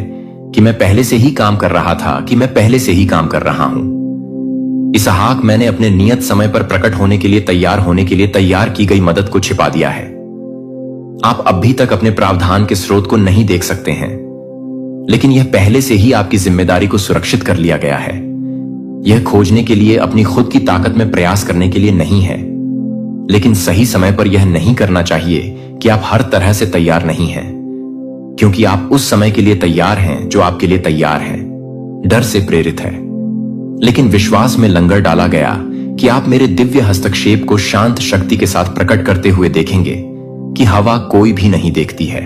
कि मैं पहले से ही काम कर रहा था, कि मैं पहले से ही काम कर रहा हूं। इसहाक, मैंने अपने नियत समय पर प्रकट होने के लिए तैयार की गई मदद को छिपा दिया है। आप अभी तक अपने प्रावधान के स्रोत को नहीं देख सकते हैं, लेकिन यह पहले से ही आपकी जिम्मेदारी को सुरक्षित कर लिया गया है। यह खोजने के लिए अपनी खुद की ताकत में प्रयास करने के लिए नहीं है, लेकिन सही समय पर यह नहीं करना चाहिए कि आप हर तरह से तैयार नहीं हैं, क्योंकि आप उस समय के लिए तैयार हैं जो आपके लिए तैयार है, डर से प्रेरित है, लेकिन विश्वास में लंगर डाला गया कि आप मेरे दिव्य हस्तक्षेप को शांत शक्ति के साथ प्रकट करते हुए देखेंगे कि हवा कोई भी नहीं देखती है,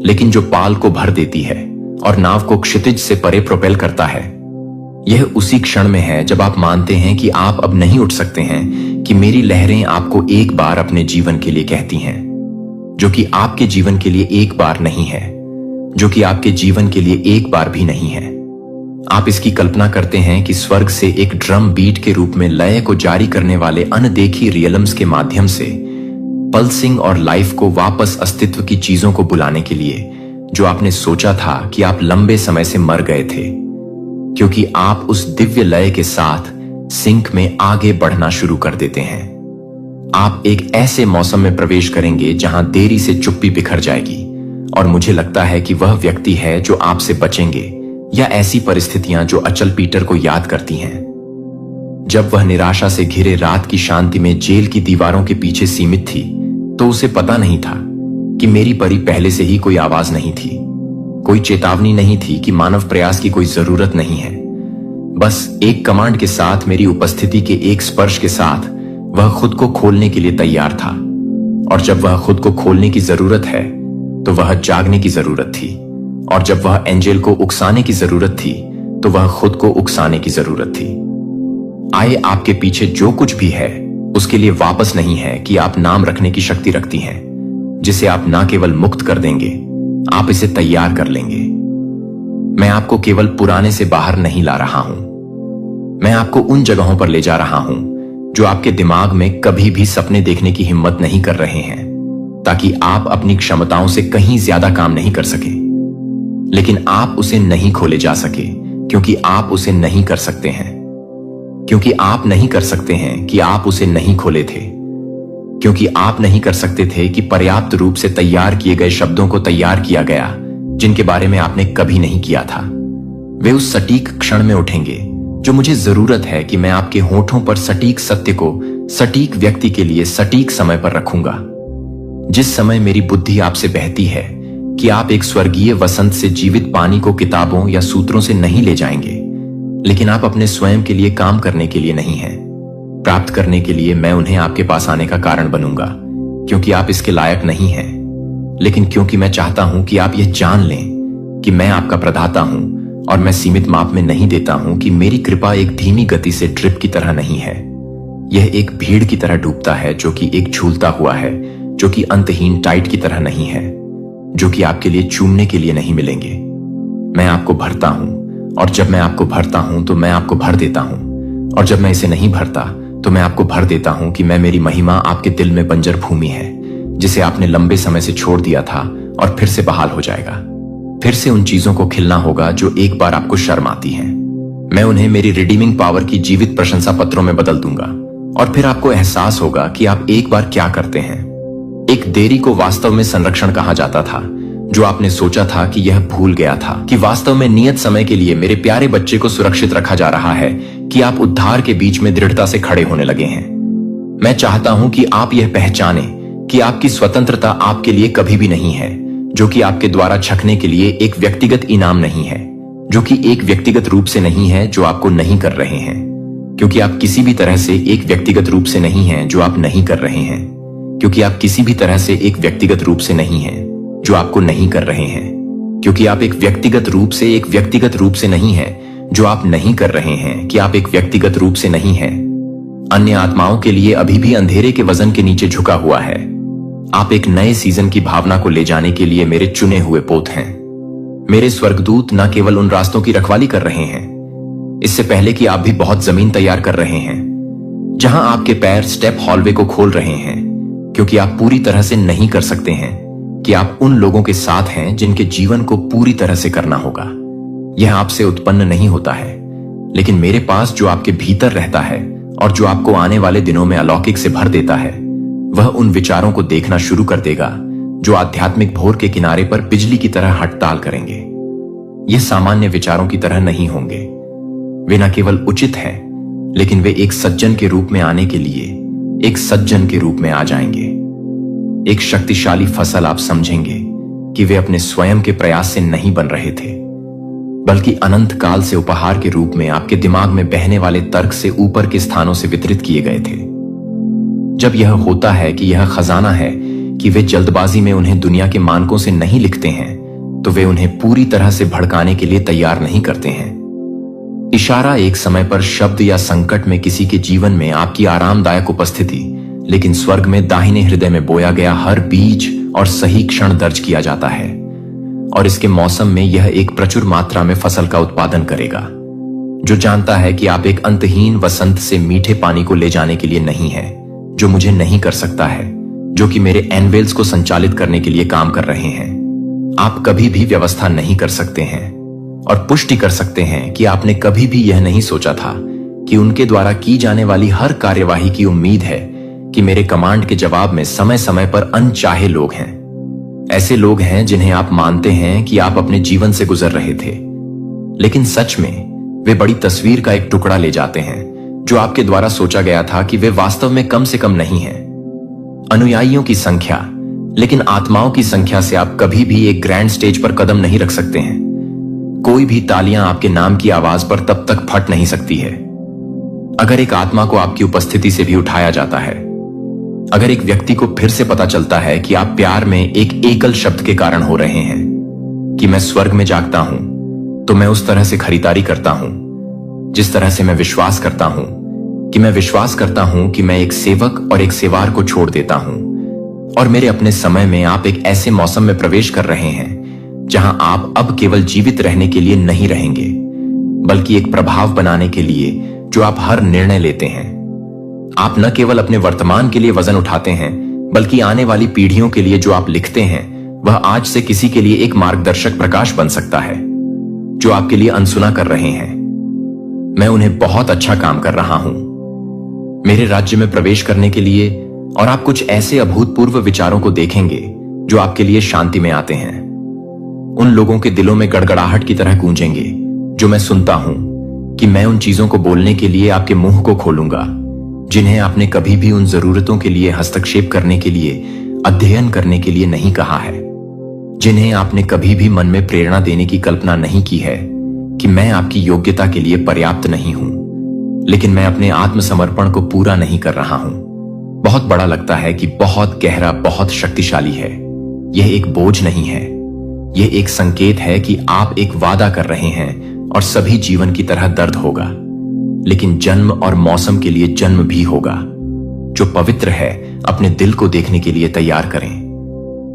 लेकिन जो पाल को भर देती है और नाव को क्षितिज से परे प्रोपेल करता है। यह उसी क्षण में है जब आप मानते हैं कि आप अब नहीं उठ सकते हैं, कि मेरी लहरें आपको एक बार अपने जीवन के लिए कहती हैं, जो कि आपके जीवन के लिए एक बार नहीं है, जो कि आपके जीवन के लिए एक बार भी नहीं है। आप इसकी कल्पना करते हैं कि स्वर्ग से एक ड्रम बीट के रूप में लय को जारी करने वाले अनदेखी रियलम्स के माध्यम से पल्सिंग और लाइफ को वापस अस्तित्व की चीजों को बुलाने के लिए, जो आपने सोचा था कि आप लंबे समय से मर गए थे, क्योंकि आप उस दिव्य लय के साथ सिंक में आगे बढ़ना शुरू कर देते हैं। आप एक ऐसे मौसम में प्रवेश करेंगे जहां देरी से चुप्पी बिखर जाएगी, और मुझे लगता है कि वह व्यक्ति है जो आपसे बचेंगे, या ऐसी परिस्थितियां जो अचल पीटर को याद करती हैं। जब वह निराशा से घिरे रात की शांति में जेल की दीवारों के पीछे सीमित थी, तो उसे पता नहीं था कि मेरी परी पहले से ही कोई आवाज नहीं थी, कोई चेतावनी नहीं थी कि मानव प्रयास की कोई जरूरत नहीं है। बस एक कमांड के साथ, मेरी उपस्थिति के एक स्पर्श के साथ वह खुद को खोलने के लिए तैयार था, और जब वह खुद को खोलने की जरूरत है तो वह जागने की जरूरत थी, और जब वह एंजेल को उकसाने की जरूरत थी तो वह खुद को उकसाने की जरूरत थी। आए, आपके पीछे जो कुछ भी है उसके लिए वापस नहीं है कि आप नाम रखने की शक्ति रखती हैं, जिसे आप ना केवल मुक्त कर देंगे, आप इसे तैयार कर लेंगे। मैं आपको केवल पुराने से बाहर नहीं ला रहा हूं, मैं आपको उन जगहों पर ले जा रहा हूं जो आपके दिमाग में कभी भी सपने देखने की हिम्मत नहीं कर रहे हैं, ताकि आप अपनी क्षमताओं से कहीं ज्यादा काम नहीं कर सके। लेकिन आप उसे नहीं खोले जा सके, क्योंकि आप उसे नहीं कर सकते हैं, क्योंकि आप नहीं कर सकते हैं कि आप उसे नहीं खोले थे, क्योंकि आप नहीं कर सकते थे कि पर्याप्त रूप से तैयार किए गए शब्दों को तैयार किया गया जिनके बारे में आपने कभी नहीं किया था। वे उस सटीक क्षण में उठेंगे जो मुझे जरूरत है कि मैं आपके होठों पर सटीक सत्य को सटीक व्यक्ति के लिए सटीक समय पर रखूंगा। जिस समय मेरी बुद्धि आपसे बहती है कि आप एक स्वर्गीय वसंत से जीवित पानी को किताबों या सूत्रों से नहीं ले जाएंगे, लेकिन आप अपने स्वयं के लिए काम करने के लिए नहीं हैं, प्राप्त करने के लिए मैं उन्हें आपके पास आने का कारण बनूंगा, क्योंकि आप इसके लायक नहीं हैं, लेकिन क्योंकि मैं चाहता हूं कि आप यह जान लें कि मैं आपका प्रदाता हूं, और मैं सीमित माप में नहीं देता हूं कि मेरी कृपा एक धीमी गति से ड्रिप की तरह नहीं है। यह एक भीड़ की तरह डूबता है, जो कि एक झूलता हुआ है, जो कि अंतहीन टाइट की तरह नहीं है, जो कि आपके लिए चूमने के लिए नहीं मिलेंगे। मैं आपको भरता हूं, और जब मैं आपको भरता हूं तो मैं आपको भर देता हूं, और जब मैं इसे नहीं भरता तो मैं आपको भर देता हूं कि मैं मेरी महिमा आपके दिल में बंजर भूमि है, जिसे आपने लंबे समय से छोड़ दिया था और फिर से बहाल हो जाएगा। फिर से उन चीजों को खिलना होगा जो एक बार आपको शर्म आती हैं। मैं उन्हें मेरी रिडीमिंग पावर की जीवित प्रशंसा पत्रों में बदल दूंगा, और फिर आपको एहसास होगा कि आप एक बार क्या करते हैं। एक देरी को वास्तव में संरक्षण कहा जाता था, जो आपने सोचा था कि यह भूल गया था कि वास्तव में नियत समय के लिए मेरे प्यारे बच्चे को सुरक्षित रखा जा रहा है, कि आप उद्धार के बीच में दृढ़ता से खड़े होने लगे हैं। मैं चाहता हूं कि आप यह पहचाने कि आपकी स्वतंत्रता आपके लिए कभी भी नहीं है, जो कि आपके द्वारा छकने के लिए एक व्यक्तिगत इनाम नहीं है, जो कि एक व्यक्तिगत रूप से नहीं है जो आपको नहीं कर रहे हैं, क्योंकि आप किसी भी तरह से एक व्यक्तिगत रूप से नहीं हैं जो आप नहीं कर रहे हैं, क्योंकि आप किसी भी तरह से एक व्यक्तिगत रूप से नहीं हैं जो आपको नहीं कर रहे हैं, क्योंकि आप एक व्यक्तिगत रूप से नहीं है। जो आप नहीं कर रहे हैं कि आप एक व्यक्तिगत रूप से नहीं है, अन्य आत्माओं के लिए अभी भी अंधेरे के वजन के नीचे झुका हुआ है। आप एक नए सीजन की भावना को ले जाने के लिए मेरे चुने हुए पोत हैं। मेरे स्वर्गदूत न केवल उन रास्तों की रखवाली कर रहे हैं, इससे पहले कि आप भी बहुत जमीन तैयार कर रहे हैं जहां आपके पैर स्टेप हॉलवे को खोल रहे हैं, क्योंकि आप पूरी तरह से नहीं कर सकते हैं कि आप उन लोगों के साथ हैं जिनके जीवन को पूरी तरह से करना होगा। यह आपसे उत्पन्न नहीं होता है, लेकिन मेरे पास जो आपके भीतर रहता है और जो आपको आने वाले दिनों में अलौकिक से भर देता है, वह उन विचारों को देखना शुरू कर देगा जो आध्यात्मिक भोर के किनारे पर बिजली की तरह हड़ताल करेंगे। ये सामान्य विचारों की तरह नहीं होंगे। वे न केवल उचित हैं, लेकिन वे एक सज्जन के रूप में आने के लिए एक सज्जन के रूप में आ जाएंगे। एक शक्तिशाली फसल आप समझेंगे कि वे अपने स्वयं के प्रयास से नहीं बन रहे थे, बल्कि अनंत काल से उपहार के रूप में आपके दिमाग में बहने वाले तर्क से ऊपर के स्थानों से वितरित किए गए थे। जब यह होता है कि यह खजाना है कि वे जल्दबाजी में उन्हें दुनिया के मानकों से नहीं लिखते हैं, तो वे उन्हें पूरी तरह से भड़काने के लिए तैयार नहीं करते हैं। इशारा एक समय पर शब्द या संकट में किसी के जीवन में आपकी आरामदायक उपस्थिति, लेकिन स्वर्ग में दाहिने हृदय में बोया गया हर बीज और सही क्षण दर्ज किया जाता है, और इसके मौसम में यह एक प्रचुर मात्रा में फसल का उत्पादन करेगा, जो जानता है कि आप एक अंतहीन वसंत से मीठे पानी को ले जाने के लिए नहीं है, जो मुझे नहीं कर सकता है, जो कि मेरे एनवेल्स को संचालित करने के लिए काम कर रहे हैं। आप कभी भी व्यवस्था नहीं कर सकते हैं और पुष्टि कर सकते हैं कि आपने कभी भी यह नहीं सोचा था कि उनके द्वारा की जाने वाली हर कार्यवाही की उम्मीद है कि मेरे कमांड के जवाब में समय समय पर अनचाहे लोग हैं। ऐसे लोग हैं जिन्हें आप मानते हैं कि आप अपने जीवन से गुजर रहे थे, लेकिन सच में वे बड़ी तस्वीर का एक टुकड़ा ले जाते हैं जो आपके द्वारा सोचा गया था कि वे वास्तव में कम से कम नहीं हैं। अनुयायियों की संख्या, लेकिन आत्माओं की संख्या से आप कभी भी एक ग्रैंड स्टेज पर कदम नहीं रख सकते हैं। कोई भी तालियां आपके नाम की आवाज पर तब तक फट नहीं सकती है अगर एक आत्मा को आपकी उपस्थिति से भी उठाया जाता है। अगर एक व्यक्ति को फिर से पता चलता है कि आप प्यार में एक एकल शब्द के कारण हो रहे हैं कि मैं स्वर्ग में जागता हूं, तो मैं उस तरह से खरीदारी करता हूं जिस तरह से मैं विश्वास करता हूं कि मैं एक सेवक और एक सेवार को छोड़ देता हूं, और मेरे अपने समय में आप एक ऐसे मौसम में प्रवेश कर रहे हैं जहां आप अब केवल जीवित रहने के लिए नहीं रहेंगे, बल्कि एक प्रभाव बनाने के लिए जो आप हर निर्णय लेते हैं। आप न केवल अपने वर्तमान के लिए वजन उठाते हैं, बल्कि आने वाली पीढ़ियों के लिए जो आप लिखते हैं वह आज से किसी के लिए एक मार्गदर्शक प्रकाश बन सकता है जो आपके लिए अनसुना कर रहे हैं। मैं उन्हें बहुत अच्छा काम कर रहा हूं मेरे राज्य में प्रवेश करने के लिए, और आप कुछ ऐसे अभूतपूर्व विचारों को देखेंगे जो आपके लिए शांति में आते हैं। उन लोगों के दिलों में गड़गड़ाहट की तरह गूंजेंगे जो मैं सुनता हूं कि मैं उन चीजों को बोलने के लिए आपके मुंह को खोलूंगा जिन्हें आपने कभी भी उन जरूरतों के लिए हस्तक्षेप करने के लिए, अध्ययन करने के लिए नहीं कहा है, जिन्हें आपने कभी भी मन में प्रेरणा देने की कल्पना नहीं की है कि मैं आपकी योग्यता के लिए पर्याप्त नहीं हूं, लेकिन मैं अपने आत्मसमर्पण को पूरा नहीं कर रहा हूं। बहुत बड़ा लगता है कि बहुत गहरा, बहुत शक्तिशाली है। यह एक बोझ नहीं है, यह एक संकेत है कि आप एक वादा कर रहे हैं और सभी जीवन की तरह दर्द होगा, लेकिन जन्म और मौसम के लिए जन्म भी होगा। जो पवित्र है अपने दिल को देखने के लिए तैयार करें।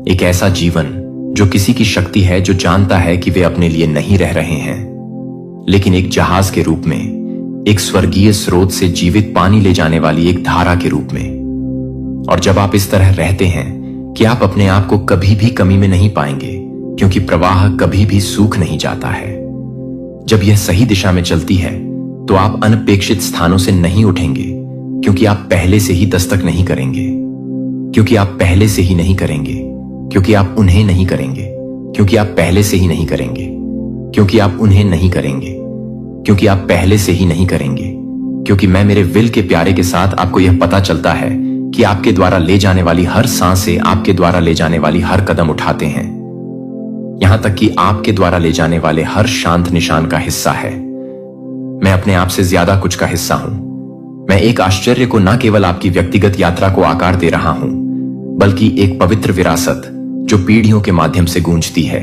एक ऐसा जीवन जो किसी की शक्ति है, जो जानता है कि वे अपने लिए नहीं रह रहे हैं, लेकिन एक जहाज के रूप में, एक स्वर्गीय स्रोत से जीवित पानी ले जाने वाली एक धारा के रूप में। और जब आप इस तरह रहते हैं कि आप अपने आप को कभी भी कमी में नहीं पाएंगे, क्योंकि प्रवाह कभी भी सूख नहीं जाता है। जब यह सही दिशा में चलती है तो आप अनपेक्षित स्थानों से नहीं उठेंगे, क्योंकि आप पहले से ही दस्तक नहीं करेंगे, क्योंकि आप पहले से ही नहीं करेंगे, क्योंकि आप उन्हें नहीं करेंगे, क्योंकि आप पहले से ही नहीं करेंगे, क्योंकि आप उन्हें नहीं करेंगे, क्योंकि आप पहले से ही नहीं करेंगे, क्योंकि मैं मेरे विल के प्यारे के साथ आपको यह पता चलता है कि आपके द्वारा ले जाने वाली हर सांसें आपके द्वारा ले जाने वाली हर कदम उठाते हैं, यहां तक कि आपके द्वारा ले जाने वाले हर शांत निशान का हिस्सा है। मैं अपने आप से ज्यादा कुछ का हिस्सा हूं। मैं एक आश्चर्य को न केवल आपकी व्यक्तिगत यात्रा को आकार दे रहा हूं, बल्कि एक पवित्र विरासत जो पीढ़ियों के माध्यम से गूंजती है।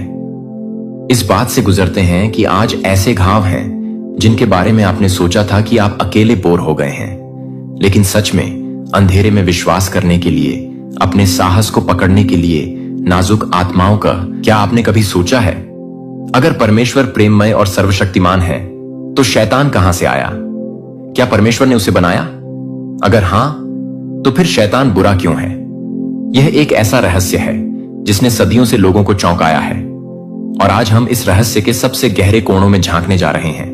इस बात से गुजरते हैं कि आज ऐसे घाव हैं जिनके बारे में आपने सोचा था कि आप अकेले बोर हो गए हैं, लेकिन सच में अंधेरे में विश्वास करने के लिए, अपने साहस को पकड़ने के लिए नाजुक आत्माओं का क्या आपने कभी सोचा है? अगर परमेश्वर प्रेममय और सर्वशक्तिमान है तो शैतान कहां से आया? क्या परमेश्वर ने उसे बनाया? अगर हां, तो फिर शैतान बुरा क्यों है? यह एक ऐसा रहस्य है जिसने सदियों से लोगों को चौंकाया है, और आज हम इस रहस्य के सबसे गहरे कोणों में झांकने जा रहे हैं।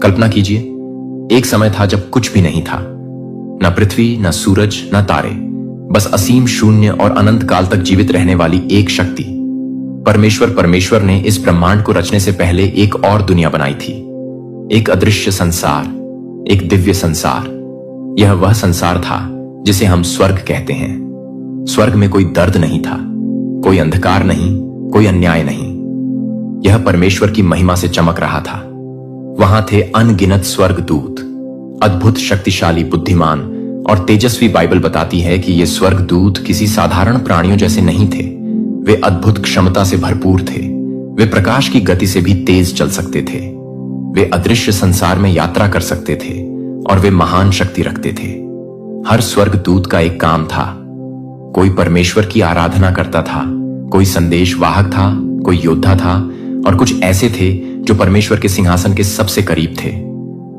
कल्पना कीजिए, एक समय था जब कुछ भी नहीं था, न पृथ्वी, न सूरज, न तारे, बस असीम शून्य और अनंत काल तक जीवित रहने वाली एक शक्ति। परमेश्वर ने इस ब्रह्मांड को रचने से पहले एक और दुनिया बनाई थी, एक अदृश्य संसार, एक दिव्य संसार। यह वह संसार था जिसे हम स्वर्ग कहते हैं। स्वर्ग में कोई दर्द नहीं था, कोई अंधकार नहीं, कोई अन्याय नहीं। यह परमेश्वर की महिमा से चमक रहा था। वहां थे अनगिनत स्वर्ग दूत, अद्भुत, शक्तिशाली, बुद्धिमान और तेजस्वी। बाइबल बताती है कि ये स्वर्ग दूत किसी साधारण प्राणियों जैसे नहीं थे। वे अद्भुत क्षमता से भरपूर थे। वे प्रकाश की गति से भी तेज चल सकते थे। वे अदृश्य संसार में यात्रा कर सकते थे और वे महान शक्ति रखते थे। हर स्वर्ग दूत का एक काम था। कोई परमेश्वर की आराधना करता था, कोई संदेश वाहक था, कोई योद्धा था, और कुछ ऐसे थे जो परमेश्वर के सिंहासन के सबसे करीब थे।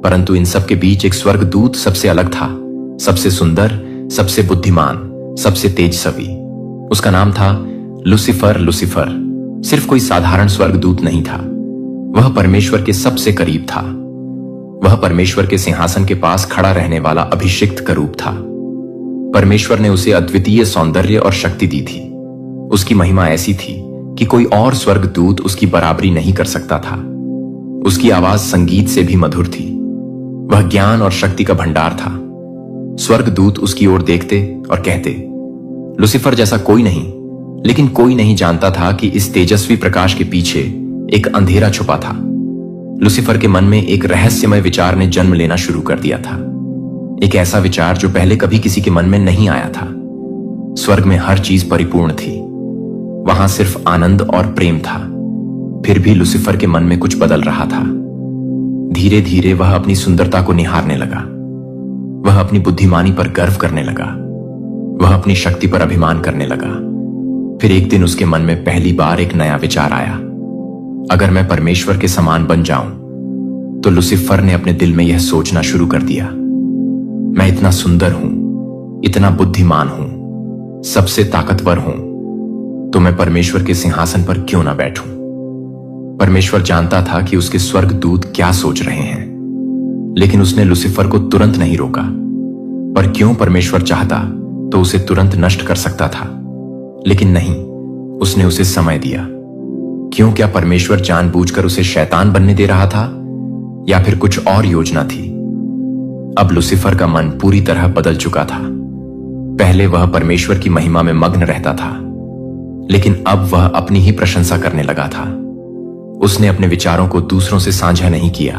परंतु इन सब के बीच एक स्वर्गदूत सबसे अलग था, सबसे सुंदर, सबसे बुद्धिमान, सबसे तेजस्वी। उसका नाम था लूसीफर। लूसीफर सिर्फ कोई साधारण स्वर्गदूत नहीं था, वह परमेश्वर के सबसे करीब था। वह परमेश्वर के सिंहासन के पास खड़ा रहने वाला अभिषिक्त का रूप था। परमेश्वर ने उसे अद्वितीय सौंदर्य और शक्ति दी थी। उसकी महिमा ऐसी थी कि कोई और स्वर्गदूत उसकी बराबरी नहीं कर सकता था। उसकी आवाज संगीत से भी मधुर थी। वह ज्ञान और शक्ति का भंडार था। स्वर्गदूत उसकी ओर देखते और कहते, लूसीफर जैसा कोई नहीं। लेकिन कोई नहीं जानता था कि इस तेजस्वी प्रकाश के पीछे एक अंधेरा छुपा था। लूसीफर के मन में एक रहस्यमय विचार ने जन्म लेना शुरू कर दिया था। एक ऐसा विचार जो पहले कभी किसी के मन में नहीं आया था। स्वर्ग में हर चीज परिपूर्ण थी, वहां सिर्फ आनंद और प्रेम था। फिर भी लूसीफर के मन में कुछ बदल रहा था। धीरे धीरे वह अपनी सुंदरता को निहारने लगा। वह अपनी बुद्धिमानी पर गर्व करने लगा। वह अपनी शक्ति पर अभिमान करने लगा। फिर एक दिन उसके मन में पहली बार एक नया विचार आया। अगर मैं परमेश्वर के समान बन जाऊं, तो लूसीफर ने अपने दिल में यह सोचना शुरू कर दिया, मैं इतना सुंदर हूं, इतना बुद्धिमान हूं, सबसे ताकतवर हूं, तो मैं परमेश्वर के सिंहासन पर क्यों ना बैठूं? परमेश्वर जानता था कि उसके स्वर्गदूत क्या सोच रहे हैं, लेकिन उसने लूसीफर को तुरंत नहीं रोका। पर क्यों? परमेश्वर चाहता तो उसे तुरंत नष्ट कर सकता था, लेकिन नहीं, उसने उसे समय दिया। क्यों? क्या परमेश्वर जानबूझकर उसे शैतान बनने दे रहा था, या फिर कुछ और योजना थी? अब लूसीफर का मन पूरी तरह बदल चुका था। पहले वह परमेश्वर की महिमा में मग्न रहता था, लेकिन अब वह अपनी ही प्रशंसा करने लगा था। उसने अपने विचारों को दूसरों से साझा नहीं किया,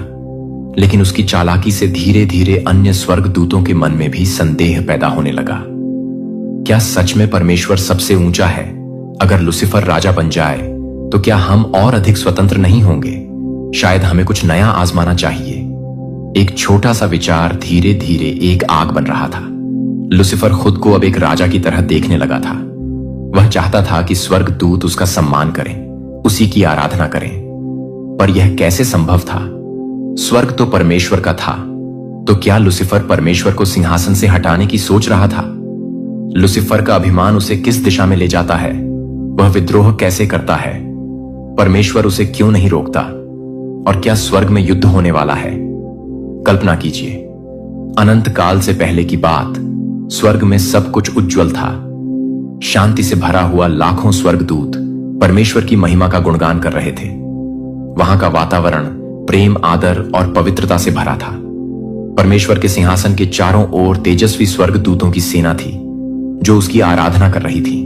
लेकिन उसकी चालाकी से धीरे धीरे अन्य स्वर्गदूतों के मन में भी संदेह पैदा होने लगा। क्या सच में परमेश्वर सबसे ऊंचा है? अगर लूसीफर राजा बन जाए तो क्या हम और अधिक स्वतंत्र नहीं होंगे? शायद हमें कुछ नया आजमाना चाहिए। एक छोटा सा विचार धीरे धीरे एक आग बन रहा था। लूसीफर खुद को अब एक राजा की तरह देखने लगा था। वह चाहता था कि स्वर्गदूत उसका सम्मान करें, उसी की आराधना करें। पर यह कैसे संभव था? स्वर्ग तो परमेश्वर का था, तो क्या लूसीफर परमेश्वर को सिंहासन से हटाने की सोच रहा था? लूसीफर का अभिमान उसे किस दिशा में ले जाता है? वह विद्रोह कैसे करता है? परमेश्वर उसे क्यों नहीं रोकता? और क्या स्वर्ग में युद्ध होने वाला है? कल्पना कीजिए, अनंत काल से पहले की बात। स्वर्ग में सब कुछ उज्जवल था। शांति से भरा हुआ लाखों स्वर्गदूत परमेश्वर की महिमा का गुणगान कर रहे थे। वहां का वातावरण प्रेम, आदर और पवित्रता से भरा था। परमेश्वर के सिंहासन के चारों ओर तेजस्वी स्वर्गदूतों की सेना थी जो उसकी आराधना कर रही थी।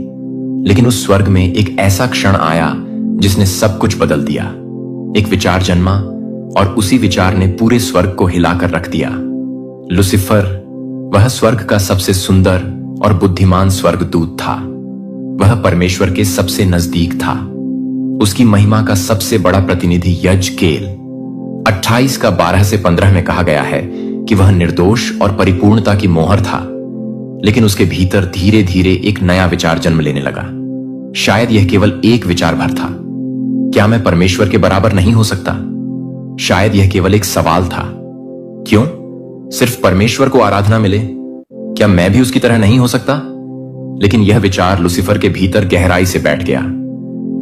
लेकिन उस स्वर्ग में एक ऐसा क्षण आया जिसने सब कुछ बदल दिया। एक विचार जन्मा और उसी विचार ने पूरे स्वर्ग को हिलाकर रख दिया। लूसीफर वह स्वर्ग का सबसे सुंदर और बुद्धिमान स्वर्गदूत था। वह परमेश्वर के सबसे नजदीक था। उसकी महिमा का सबसे बड़ा प्रतिनिधि यजकेल 28 का 12 से 15 में कहा गया है कि वह निर्दोष और परिपूर्णता की मोहर था, लेकिन उसके भीतर धीरे धीरे एक नया विचार जन्म लेने लगा। शायद यह केवल एक विचार भर था, क्या मैं परमेश्वर के बराबर नहीं हो सकता? शायद यह केवल एक सवाल था, क्यों सिर्फ परमेश्वर को आराधना मिले, क्या मैं भी उसकी तरह नहीं हो सकता? लेकिन यह विचार लूसीफर के भीतर गहराई से बैठ गया।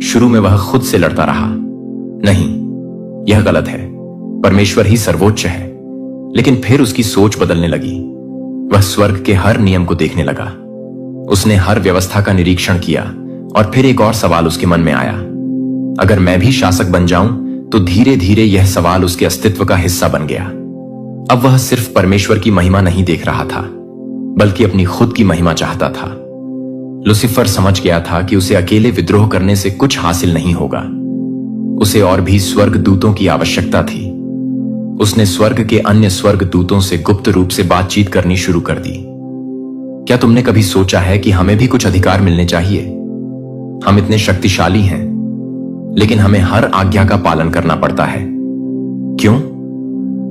शुरू में वह खुद से लड़ता रहा, नहीं यह गलत है, परमेश्वर ही सर्वोच्च है। लेकिन फिर उसकी सोच बदलने लगी। वह स्वर्ग के हर नियम को देखने लगा। उसने हर व्यवस्था का निरीक्षण किया और फिर एक और सवाल उसके मन में आया, अगर मैं भी शासक बन जाऊं तो धीरे धीरे यह सवाल उसके अस्तित्व का हिस्सा बन गया। अब वह सिर्फ परमेश्वर की महिमा नहीं देख रहा था, बल्कि अपनी खुद की महिमा चाहता था। लूसीफर समझ गया था कि उसे अकेले विद्रोह करने से कुछ हासिल नहीं होगा। उसे और भी स्वर्ग दूतों की आवश्यकता थी। उसने स्वर्ग के अन्य स्वर्ग दूतों से गुप्त रूप से बातचीत करनी शुरू कर दी। क्या तुमने कभी सोचा है कि हमें भी कुछ अधिकार मिलने चाहिए? हम इतने शक्तिशाली हैं, लेकिन हमें हर आज्ञा का पालन करना पड़ता है। क्यों?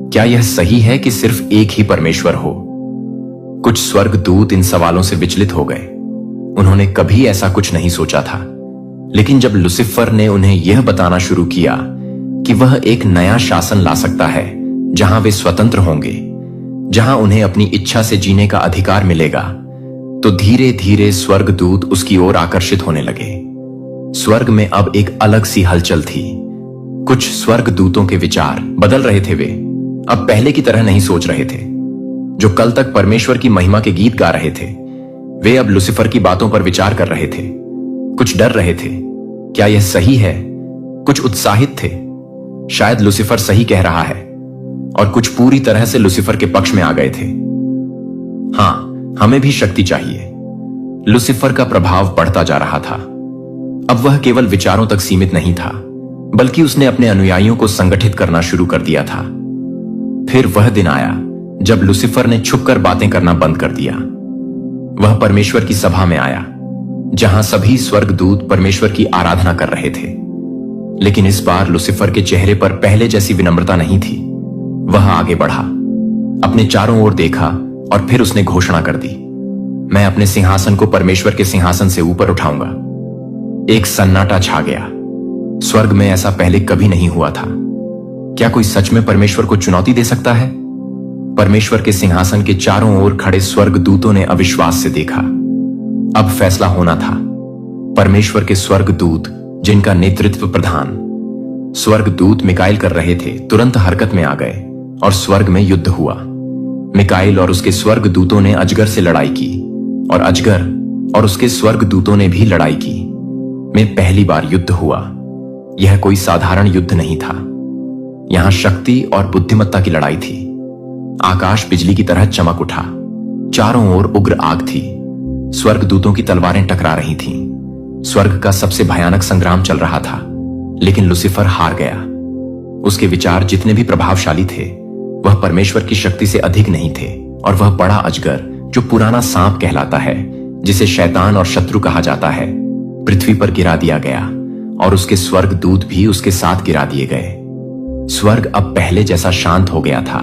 क्या यह सही है कि सिर्फ एक ही परमेश्वर हो? कुछ स्वर्ग दूत इन सवालों से विचलित हो गए। उन्होंने कभी ऐसा कुछ नहीं सोचा था, लेकिन जब लूसीफर ने उन्हें यह बताना शुरू किया कि वह एक नया शासन ला सकता है जहां वे स्वतंत्र होंगे, जहां उन्हें अपनी इच्छा से जीने का अधिकार मिलेगा, तो धीरे धीरे स्वर्गदूत उसकी ओर आकर्षित होने लगे। स्वर्ग में अब एक अलग सी हलचल थी। कुछ स्वर्गदूतों के विचार बदल रहे थे। वे अब पहले की तरह नहीं सोच रहे थे। जो कल तक परमेश्वर की महिमा के गीत गा रहे थे, वे अब लूसीफर की बातों पर विचार कर रहे थे। कुछ डर रहे थे, क्या यह सही है? कुछ उत्साहित थे, शायद लूसीफर सही कह रहा है, और कुछ पूरी तरह से लूसीफर के पक्ष में आ गए थे। हां, हमें भी शक्ति चाहिए। लूसीफर का प्रभाव बढ़ता जा रहा था। अब वह केवल विचारों तक सीमित नहीं था, बल्कि उसने अपने अनुयायियों को संगठित करना शुरू कर दिया था। फिर वह दिन आया जब लूसीफर ने छुपकर बातें करना बंद कर दिया। वह परमेश्वर की सभा में आया, जहां सभी स्वर्गदूत परमेश्वर की आराधना कर रहे थे। लेकिन इस बार लूसीफर के चेहरे पर पहले जैसी विनम्रता नहीं थी। वह आगे बढ़ा, अपने चारों ओर देखा और फिर उसने घोषणा कर दी, मैं अपने सिंहासन को परमेश्वर के सिंहासन से ऊपर उठाऊंगा। एक सन्नाटा छा गया। स्वर्ग में ऐसा पहले कभी नहीं हुआ था। क्या कोई सच में परमेश्वर को चुनौती दे सकता है? परमेश्वर के सिंहासन के चारों ओर खड़े स्वर्गदूतों ने अविश्वास से देखा। अब फैसला होना था। परमेश्वर के स्वर्गदूत, जिनका नेतृत्व प्रधान स्वर्गदूत मिकाइल कर रहे थे, तुरंत हरकत में आ गए और स्वर्ग में युद्ध हुआ। मिकाइल और उसके स्वर्गदूतों ने अजगर से लड़ाई की, और अजगर और उसके स्वर्गदूतों ने भी लड़ाई की। में पहली बार युद्ध हुआ। यह कोई साधारण युद्ध नहीं था। यहां शक्ति और बुद्धिमत्ता की लड़ाई थी। आकाश बिजली की तरह चमक उठा। चारों ओर उग्र आग थी। स्वर्गदूतों की तलवारें टकरा रही थीं। स्वर्ग का सबसे भयानक संग्राम चल रहा था, लेकिन लूसीफर हार गया। उसके विचार जितने भी प्रभावशाली थे, वह परमेश्वर की शक्ति से अधिक नहीं थे, और वह बड़ा अजगर, जो पुराना सांप कहलाता है, जिसे शैतान और शत्रु कहा जाता है, पृथ्वी पर गिरा दिया गया, और उसके स्वर्गदूत भी उसके साथ गिरा दिए गए। स्वर्ग अब पहले जैसा शांत हो गया था,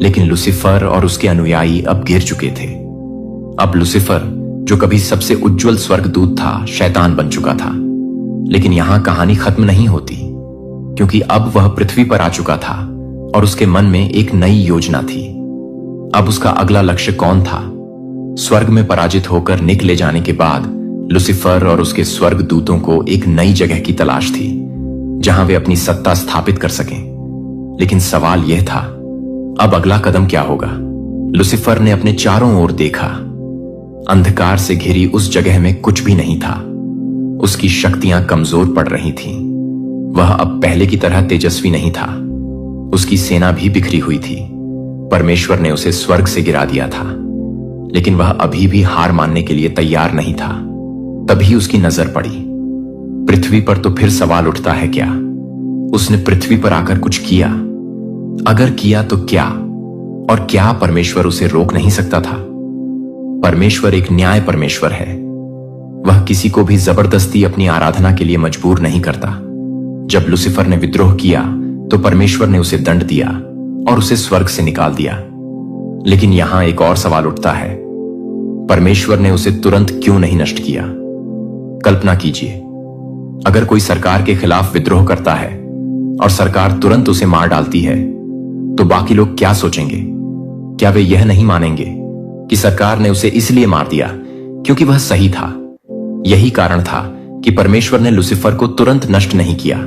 लेकिन लूसीफर और उसके अनुयायी अब गिर चुके थे। अब लूसीफर, जो कभी सबसे उज्जवल स्वर्गदूत था, शैतान बन चुका था। लेकिन यहां कहानी खत्म नहीं होती, क्योंकि अब वह पृथ्वी पर आ चुका था और उसके मन में एक नई योजना थी। अब उसका अगला लक्ष्य कौन था? स्वर्ग में पराजित होकर निकले जाने के बाद लूसीफर और उसके स्वर्गदूतों को एक नई जगह की तलाश थी, जहां वे अपनी सत्ता स्थापित कर सकें। लेकिन सवाल यह था, अब अगला कदम क्या होगा? लूसीफर ने अपने चारों ओर देखा। अंधकार से घिरी उस जगह में कुछ भी नहीं था। उसकी शक्तियां कमजोर पड़ रही थीं। वह अब पहले की तरह तेजस्वी नहीं था। उसकी सेना भी बिखरी हुई थी। परमेश्वर ने उसे स्वर्ग से गिरा दिया था, लेकिन वह अभी भी हार मानने के लिए तैयार नहीं था। तभी उसकी नजर पड़ी पृथ्वी पर। तो फिर सवाल उठता है, क्या उसने पृथ्वी पर आकर कुछ किया? अगर किया तो क्या? और क्या परमेश्वर उसे रोक नहीं सकता था? परमेश्वर एक न्याय परमेश्वर है। वह किसी को भी जबरदस्ती अपनी आराधना के लिए मजबूर नहीं करता। जब लूसीफर ने विद्रोह किया तो परमेश्वर ने उसे दंड दिया और उसे स्वर्ग से निकाल दिया। लेकिन यहां एक और सवाल उठता है, परमेश्वर ने उसे तुरंत क्यों नहीं नष्ट किया? कल्पना कीजिए, अगर कोई सरकार के खिलाफ विद्रोह करता है और सरकार तुरंत उसे मार डालती है तो बाकी लोग क्या सोचेंगे? क्या वे यह नहीं मानेंगे कि सरकार ने उसे इसलिए मार दिया क्योंकि वह सही था? यही कारण था कि परमेश्वर ने लूसीफर को तुरंत नष्ट नहीं किया।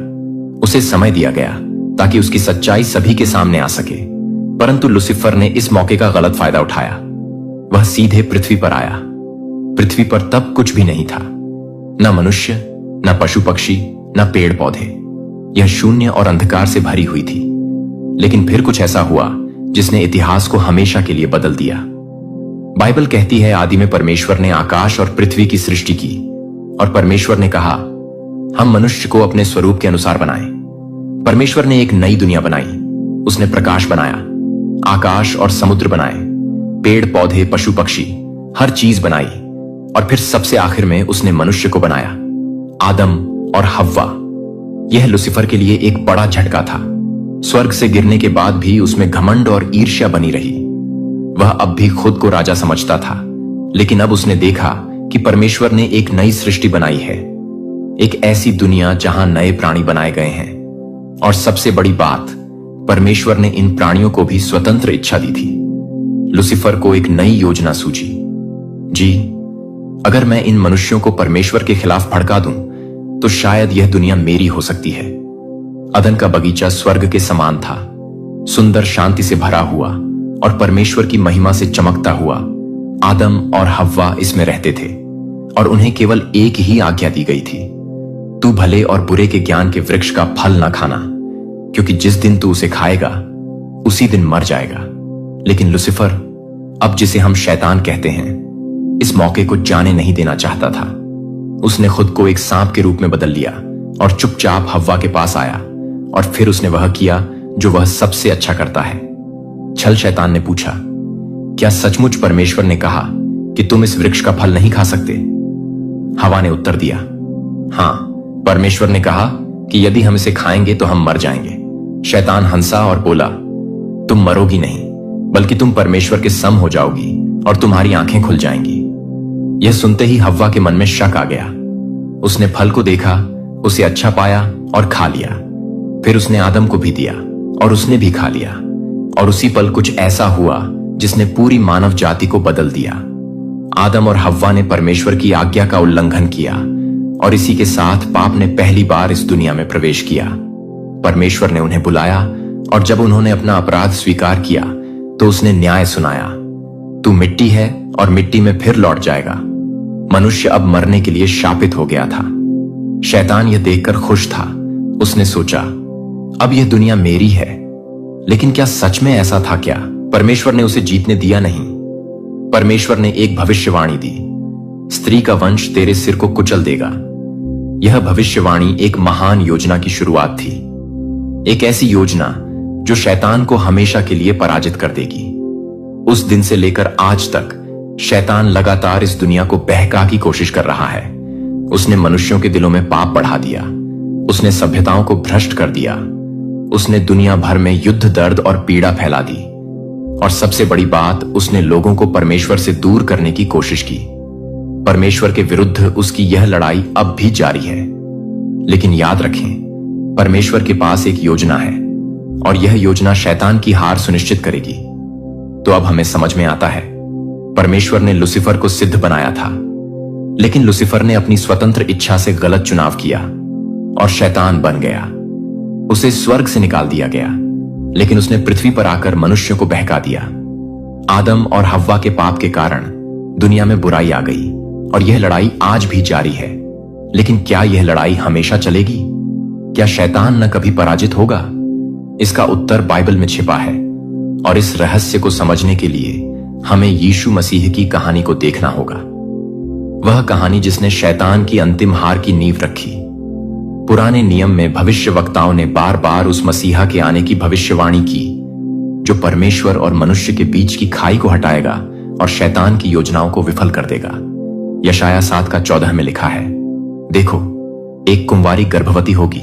उसे समय दिया गया ताकि उसकी सच्चाई सभी के सामने आ सके। परंतु लूसीफर ने इस मौके का गलत फायदा उठाया। वह सीधे पृथ्वी पर आया। पृथ्वी पर तब कुछ भी नहीं था, न मनुष्य, न पशु पक्षी, न पेड़ पौधे। यह शून्य और अंधकार से भरी हुई थी। लेकिन फिर कुछ ऐसा हुआ जिसने इतिहास को हमेशा के लिए बदल दिया। बाइबल कहती है, आदि में परमेश्वर ने आकाश और पृथ्वी की सृष्टि की और परमेश्वर ने कहा, हम मनुष्य को अपने स्वरूप के अनुसार बनाएं। परमेश्वर ने एक नई दुनिया बनाई। उसने प्रकाश बनाया, आकाश और समुद्र बनाए, पेड़ पौधे, पशु पक्षी, हर चीज बनाई। और फिर सबसे आखिर में उसने मनुष्य को बनाया, आदम और हव्वा। यह लूसीफर के लिए एक बड़ा झटका था। स्वर्ग से गिरने के बाद भी उसमें घमंड और ईर्ष्या बनी रही। वह अब भी खुद को राजा समझता था, लेकिन अब उसने देखा कि परमेश्वर ने एक नई सृष्टि बनाई है, एक ऐसी दुनिया जहां नए प्राणी बनाए गए हैं। और सबसे बड़ी बात, परमेश्वर ने इन प्राणियों को भी स्वतंत्र इच्छा दी थी। लूसीफर को एक नई योजना सूझी। जी, अगर मैं इन मनुष्यों को परमेश्वर के खिलाफ भड़का दूं तो शायद यह दुनिया मेरी हो सकती है। अदन का बगीचा स्वर्ग के समान था, सुंदर, शांति से भरा हुआ और परमेश्वर की महिमा से चमकता हुआ। आदम और हव्वा इसमें रहते थे और उन्हें केवल एक ही आज्ञा दी गई थी, तू भले और बुरे के ज्ञान के वृक्ष का फल ना खाना, क्योंकि जिस दिन तू उसे खाएगा उसी दिन मर जाएगा। लेकिन लूसीफर, अब जिसे हम शैतान कहते हैं, इस मौके को जाने नहीं देना चाहता था। उसने खुद को एक सांप के रूप में बदल लिया और चुपचाप हव्वा के पास आया और फिर उसने वह किया जो वह सबसे अच्छा करता है। छल शैतान ने पूछा, क्या सचमुच परमेश्वर ने कहा कि तुम इस वृक्ष का फल नहीं खा सकते? हवा ने उत्तर दिया, हां, परमेश्वर ने कहा कि यदि हम इसे खाएंगे तो हम मर जाएंगे। शैतान हंसा और बोला, तुम मरोगी नहीं, बल्कि तुम परमेश्वर के सम हो जाओगी और तुम्हारी आंखें खुल जाएंगी। यह सुनते ही हव्वा के मन में शक आ गया। उसने फल को देखा, उसे अच्छा पाया और खा लिया। फिर उसने आदम को भी दिया और उसने भी खा लिया। और उसी पल कुछ ऐसा हुआ जिसने पूरी मानव जाति को बदल दिया। आदम और हव्वा ने परमेश्वर की आज्ञा का उल्लंघन किया और इसी के साथ पाप ने पहली बार इस दुनिया में प्रवेश किया। परमेश्वर ने उन्हें बुलाया और जब उन्होंने अपना अपराध स्वीकार किया तो उसने न्याय सुनाया, तू मिट्टी है और मिट्टी में फिर लौट जाएगा। मनुष्य अब मरने के लिए शापित हो गया था। शैतान यह देखकर खुश था। उसने सोचा, अब यह दुनिया मेरी है। लेकिन क्या सच में ऐसा था क्या? परमेश्वर ने उसे जीतने दिया नहीं। परमेश्वर ने एक भविष्यवाणी दी, स्त्री का वंश तेरे सिर को कुचल देगा। यह भविष्यवाणी एक महान योजना की शुरुआत थी, एक ऐसी योजना जो शैतान को हमेशा के लिए पराजित कर देगी। उस दिन से लेकर आज तक शैतान लगातार इस दुनिया को बहका की कोशिश कर रहा है। उसने मनुष्यों के दिलों में पाप बढ़ा दिया, उसने सभ्यताओं को भ्रष्ट कर दिया, उसने दुनिया भर में युद्ध, दर्द और पीड़ा फैला दी और सबसे बड़ी बात, उसने लोगों को परमेश्वर से दूर करने की कोशिश की। परमेश्वर के विरुद्ध उसकी यह लड़ाई अब भी जारी है। लेकिन याद रखें, परमेश्वर के पास एक योजना है और यह योजना शैतान की हार सुनिश्चित करेगी। तो अब हमें समझ में आता है, परमेश्वर ने लूसीफर को सिद्ध बनाया था, लेकिन लूसीफर ने अपनी स्वतंत्र इच्छा से गलत चुनाव किया और शैतान बन गया। उसे स्वर्ग से निकाल दिया गया, लेकिन उसने पृथ्वी पर आकर मनुष्यों को बहका दिया। आदम और हव्वा के पाप के कारण दुनिया में बुराई आ गई और यह लड़ाई आज भी जारी है। लेकिन क्या यह लड़ाई हमेशा चलेगी? क्या शैतान न कभी पराजित होगा? इसका उत्तर बाइबल में छिपा है और इस रहस्य को समझने के लिए हमें यीशु मसीह की कहानी को देखना होगा। वह कहानी जिसने शैतान की अंतिम हार की नींव रखी। पुराने नियम में भविष्यवक्ताओं ने बार बार उस मसीहा के आने की भविष्यवाणी की जो परमेश्वर और मनुष्य के बीच की खाई को हटाएगा और शैतान की योजनाओं को विफल कर देगा। यशाया 7:14 में लिखा है, देखो, एक कुंवारी गर्भवती होगी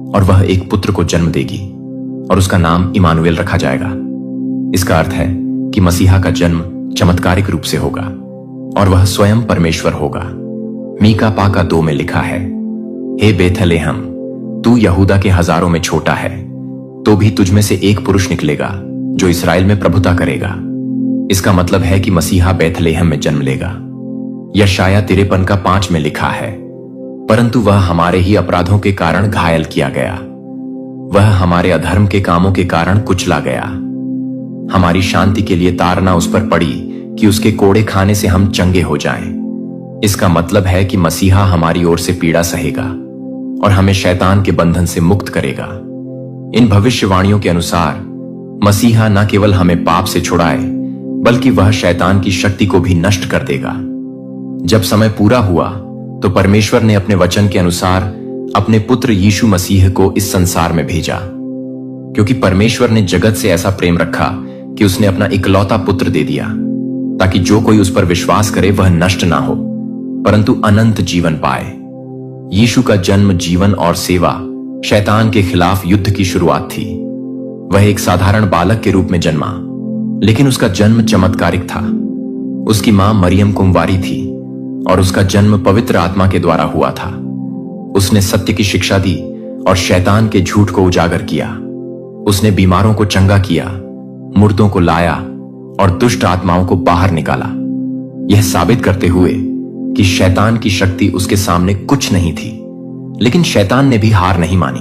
और वह एक पुत्र को जन्म देगी और उसका नाम इमानुएल रखा जाएगा। इसका अर्थ है कि मसीहा का जन्म चमत्कारिक रूप से होगा और वह स्वयं परमेश्वर होगा। मीका 5:2 में लिखा है, हे बेथलेहम, तू यहूदा के हजारों में छोटा है, तो भी तुझमें से एक पुरुष निकलेगा जो इस्राएल में प्रभुता करेगा। इसका मतलब है कि मसीहा बेथलेहम में जन्म लेगा। यशाया 53:5 में लिखा है, परंतु वह हमारे ही अपराधों के कारण घायल किया गया, वह हमारे अधर्म के कामों के कारण कुचला गया। हमारी शांति के लिए ताड़ना उस पर पड़ी कि उसके कोड़े खाने से हम चंगे हो जाएं। इसका मतलब है कि मसीहा हमारी ओर से पीड़ा सहेगा और हमें शैतान के बंधन से मुक्त करेगा। इन भविष्यवाणियों के अनुसार मसीहा न केवल हमें पाप से छुड़ाए, बल्कि वह शैतान की शक्ति को भी नष्ट कर देगा। जब समय पूरा हुआ तो परमेश्वर ने अपने वचन के अनुसार अपने पुत्र यीशु मसीह को इस संसार में भेजा, क्योंकि परमेश्वर ने जगत से ऐसा प्रेम रखा कि उसने अपना इकलौता पुत्र दे दिया, ताकि जो कोई उस पर विश्वास करे वह नष्ट ना हो, परंतु अनंत जीवन पाए। यीशु का जन्म, जीवन और सेवा शैतान के खिलाफ युद्ध की शुरुआत थी। वह एक साधारण बालक के रूप में जन्मा, लेकिन उसका जन्म चमत्कारिक था। उसकी मां मरियम कुंवारी थी और उसका जन्म पवित्र आत्मा के द्वारा हुआ था। उसने सत्य की शिक्षा दी और शैतान के झूठ को उजागर किया। उसने बीमारों को चंगा किया, मुर्दों को लाया और दुष्ट आत्माओं को बाहर निकाला, यह साबित करते हुए कि शैतान की शक्ति उसके सामने कुछ नहीं थी। लेकिन शैतान ने भी हार नहीं मानी।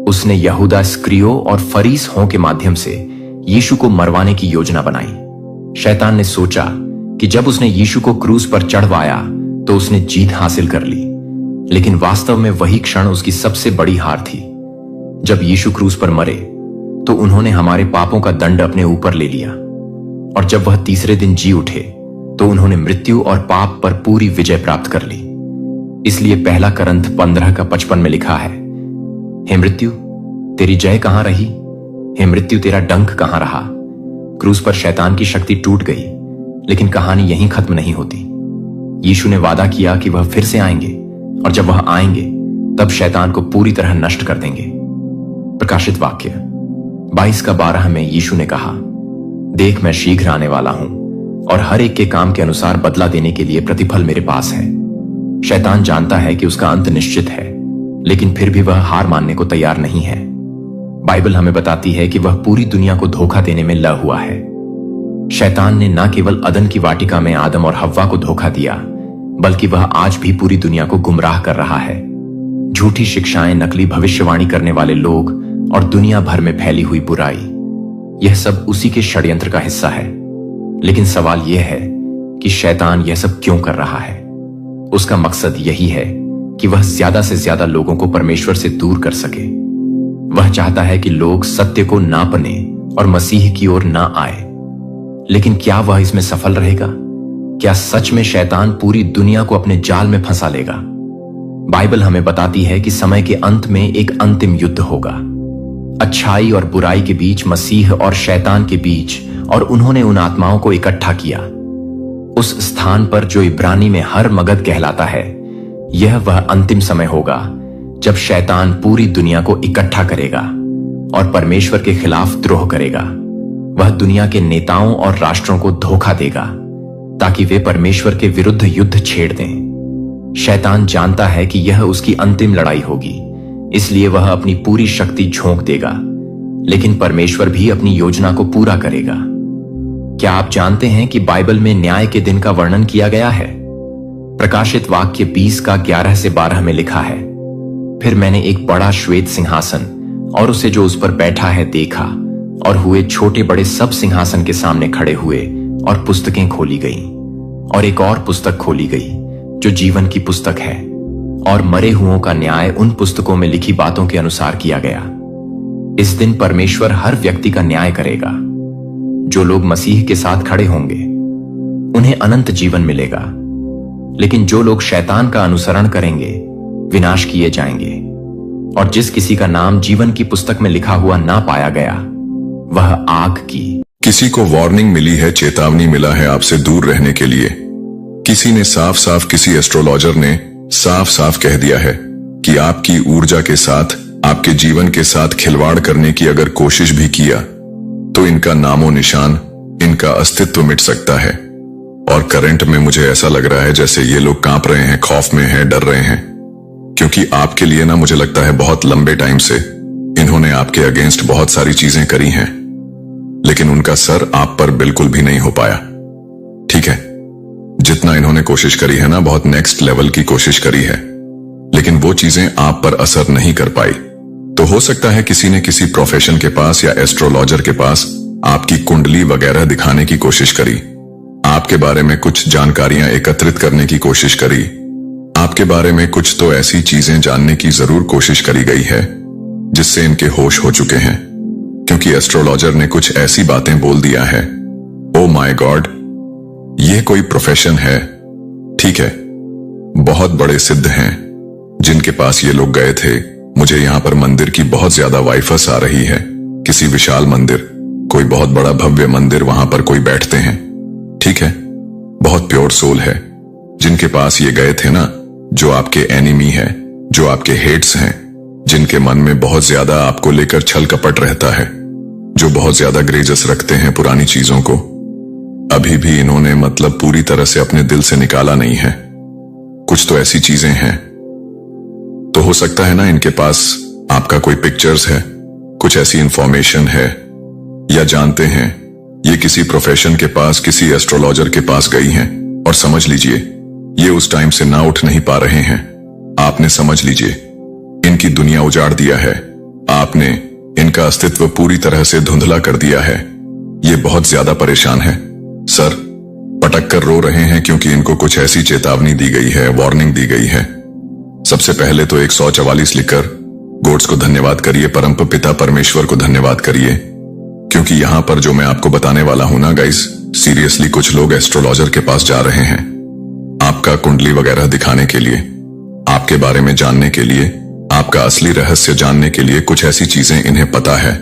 उसने यहूदा स्क्रियो और फरीसों के माध्यम से यीशु को मरवाने की योजना बनाई। शैतान ने सोचा कि जब उसने यीशु को क्रूस पर चढ़वाया तो उसने जीत हासिल कर ली, लेकिन वास्तव में वही क्षण उसकी सबसे बड़ी हार थी। जब यीशु क्रूस पर मरे तो उन्होंने हमारे पापों का दंड अपने ऊपर ले लिया, और जब वह तीसरे दिन जी उठे तो उन्होंने मृत्यु और पाप पर पूरी विजय प्राप्त कर ली। इसलिए पहला करंथ 15:55 में लिखा है, हे मृत्यु, तेरी जय कहां रही? हे मृत्यु, तेरा डंक कहां रहा? क्रूस पर शैतान की शक्ति टूट गई, लेकिन कहानी यहीं खत्म नहीं होती। यीशु ने वादा किया कि वह फिर से आएंगे, और जब वह आएंगे तब शैतान को पूरी तरह नष्ट कर देंगे। प्रकाशित वाक्य 22:12 में यीशु ने कहा, देख, मैं शीघ्र आने वाला हूं और हर एक के काम के अनुसार बदला देने के लिए प्रतिफल मेरे पास है। शैतान जानता है कि उसका अंत निश्चित है, लेकिन फिर भी वह हार मानने को तैयार नहीं है। बाइबल हमें बताती है कि वह पूरी दुनिया को धोखा देने में लगा हुआ है। शैतान ने न केवल अदन की वाटिका में आदम और हव्वा को धोखा दिया, बल्कि वह आज भी पूरी दुनिया को गुमराह कर रहा है। झूठी शिक्षाएं, नकली भविष्यवाणी करने वाले लोग और दुनिया भर में फैली हुई बुराई, यह सब उसी के षड्यंत्र का हिस्सा है। लेकिन सवाल यह है कि शैतान यह सब क्यों कर रहा है? उसका मकसद यही है कि वह ज्यादा से ज्यादा लोगों को परमेश्वर से दूर कर सके। वह चाहता है कि लोग सत्य को ना पने और मसीह की ओर ना आए। लेकिन क्या वह इसमें सफल रहेगा? क्या सच में शैतान पूरी दुनिया को अपने जाल में फंसा लेगा? बाइबल हमें बताती है कि समय के अंत में एक अंतिम युद्ध होगा, अच्छाई और बुराई के बीच, मसीह और शैतान के बीच, और उन्होंने उन आत्माओं को इकट्ठा किया उस स्थान पर जो इब्रानी में हर मगद कहलाता है। यह वह अंतिम समय होगा जब शैतान पूरी दुनिया को इकट्ठा करेगा और परमेश्वर के खिलाफ द्रोह करेगा। वह दुनिया के नेताओं और राष्ट्रों को धोखा देगा ताकि वे परमेश्वर के विरुद्ध युद्ध छेड़ दें। शैतान जानता है कि यह उसकी अंतिम लड़ाई होगी, इसलिए वह अपनी पूरी शक्ति झोंक देगा, लेकिन परमेश्वर भी अपनी योजना को पूरा करेगा। क्या आप जानते हैं कि बाइबल में न्याय के दिन का वर्णन किया गया है? प्रकाशित वाक्य 20:11-12 में लिखा है, फिर मैंने एक बड़ा श्वेत सिंहासन और उसे जो उस पर बैठा है देखा, और हुए छोटे बड़े सब सिंहासन के सामने खड़े हुए, और पुस्तकें खोली गईं, और एक और पुस्तक खोली गई जो जीवन की पुस्तक है, और मरे हुओं का न्याय उन पुस्तकों में लिखी बातों के अनुसार किया गया। इस दिन परमेश्वर हर व्यक्ति का न्याय करेगा। जो लोग मसीह के साथ खड़े होंगे उन्हें अनंत जीवन मिलेगा, लेकिन जो लोग शैतान का अनुसरण करेंगे विनाश किए जाएंगे। और जिस किसी का नाम जीवन की पुस्तक में लिखा हुआ ना पाया गया, वह आग की। किसी को वार्निंग मिली है, चेतावनी मिला है आपसे दूर रहने के लिए, किसी ने साफ साफ, किसी एस्ट्रोलॉजर ने साफ साफ कह दिया है कि आपकी ऊर्जा के साथ, आपके जीवन के साथ खिलवाड़ करने की अगर कोशिश भी किया तो इनका नामो निशान, इनका अस्तित्व मिट सकता है। और करंट में मुझे ऐसा लग रहा है जैसे ये लोग कांप रहे हैं, खौफ में हैं, डर रहे हैं, क्योंकि आपके लिए ना मुझे लगता है बहुत लंबे टाइम से इन्होंने आपके अगेंस्ट बहुत सारी चीजें करी हैं, लेकिन उनका सर आप पर बिल्कुल भी नहीं हो पाया। ठीक है, जितना इन्होंने कोशिश करी है ना, बहुत नेक्स्ट लेवल की कोशिश करी है, लेकिन वो चीजें आप पर असर नहीं कर पाई। तो हो सकता है किसी ने किसी प्रोफेशन के पास या एस्ट्रोलॉजर के पास आपकी कुंडली वगैरह दिखाने की कोशिश करी, आपके बारे में कुछ जानकारियां एकत्रित करने की कोशिश करी, आपके बारे में कुछ तो ऐसी चीजें जानने की जरूर कोशिश करी गई है जिससे इनके होश हो चुके हैं, क्योंकि एस्ट्रोलॉजर ने कुछ ऐसी बातें बोल दिया है। ओ माय गॉड, ये कोई प्रोफेशन है, ठीक है, बहुत बड़े सिद्ध हैं जिनके पास ये लोग गए थे। मुझे यहां पर मंदिर की बहुत ज्यादा वाइफस आ रही है, किसी विशाल मंदिर, कोई बहुत बड़ा भव्य मंदिर, वहां पर कोई बैठते हैं, ठीक है, बहुत प्योर सोल है, जिनके पास ये गए थे ना, जो आपके एनिमी है, जो आपके हेट्स हैं, जिनके मन में बहुत ज्यादा आपको लेकर छल कपट रहता है, जो बहुत ज्यादा ग्रेजस रखते हैं पुरानी चीजों को, अभी भी इन्होंने मतलब पूरी तरह से अपने दिल से निकाला नहीं है। कुछ तो ऐसी चीजें हैं, तो हो सकता है ना इनके पास आपका कोई पिक्चर्स है, कुछ ऐसी इंफॉर्मेशन है, या जानते हैं ये किसी प्रोफेशन के पास, किसी एस्ट्रोलॉजर के पास गई हैं और समझ लीजिए ये उस टाइम से ना उठ नहीं पा रहे हैं। आपने समझ लीजिए इनकी दुनिया उजाड़ दिया है, आपने इनका अस्तित्व पूरी तरह से धुंधला कर दिया है। ये बहुत ज्यादा परेशान है सर, पटक कर रो रहे हैं क्योंकि इनको कुछ ऐसी चेतावनी दी गई है, वार्निंग दी गई है। सबसे पहले तो 144 लिखकर गॉड्स को धन्यवाद करिए, परम पिता परमेश्वर को धन्यवाद करिए, क्योंकि यहां पर जो मैं आपको बताने वाला हूं ना गाइस, सीरियसली कुछ लोग एस्ट्रोलॉजर के पास जा रहे हैं आपका कुंडली वगैरह दिखाने के लिए, आपके बारे में जानने के लिए, आपका असली रहस्य जानने के लिए। कुछ ऐसी चीजें इन्हें पता है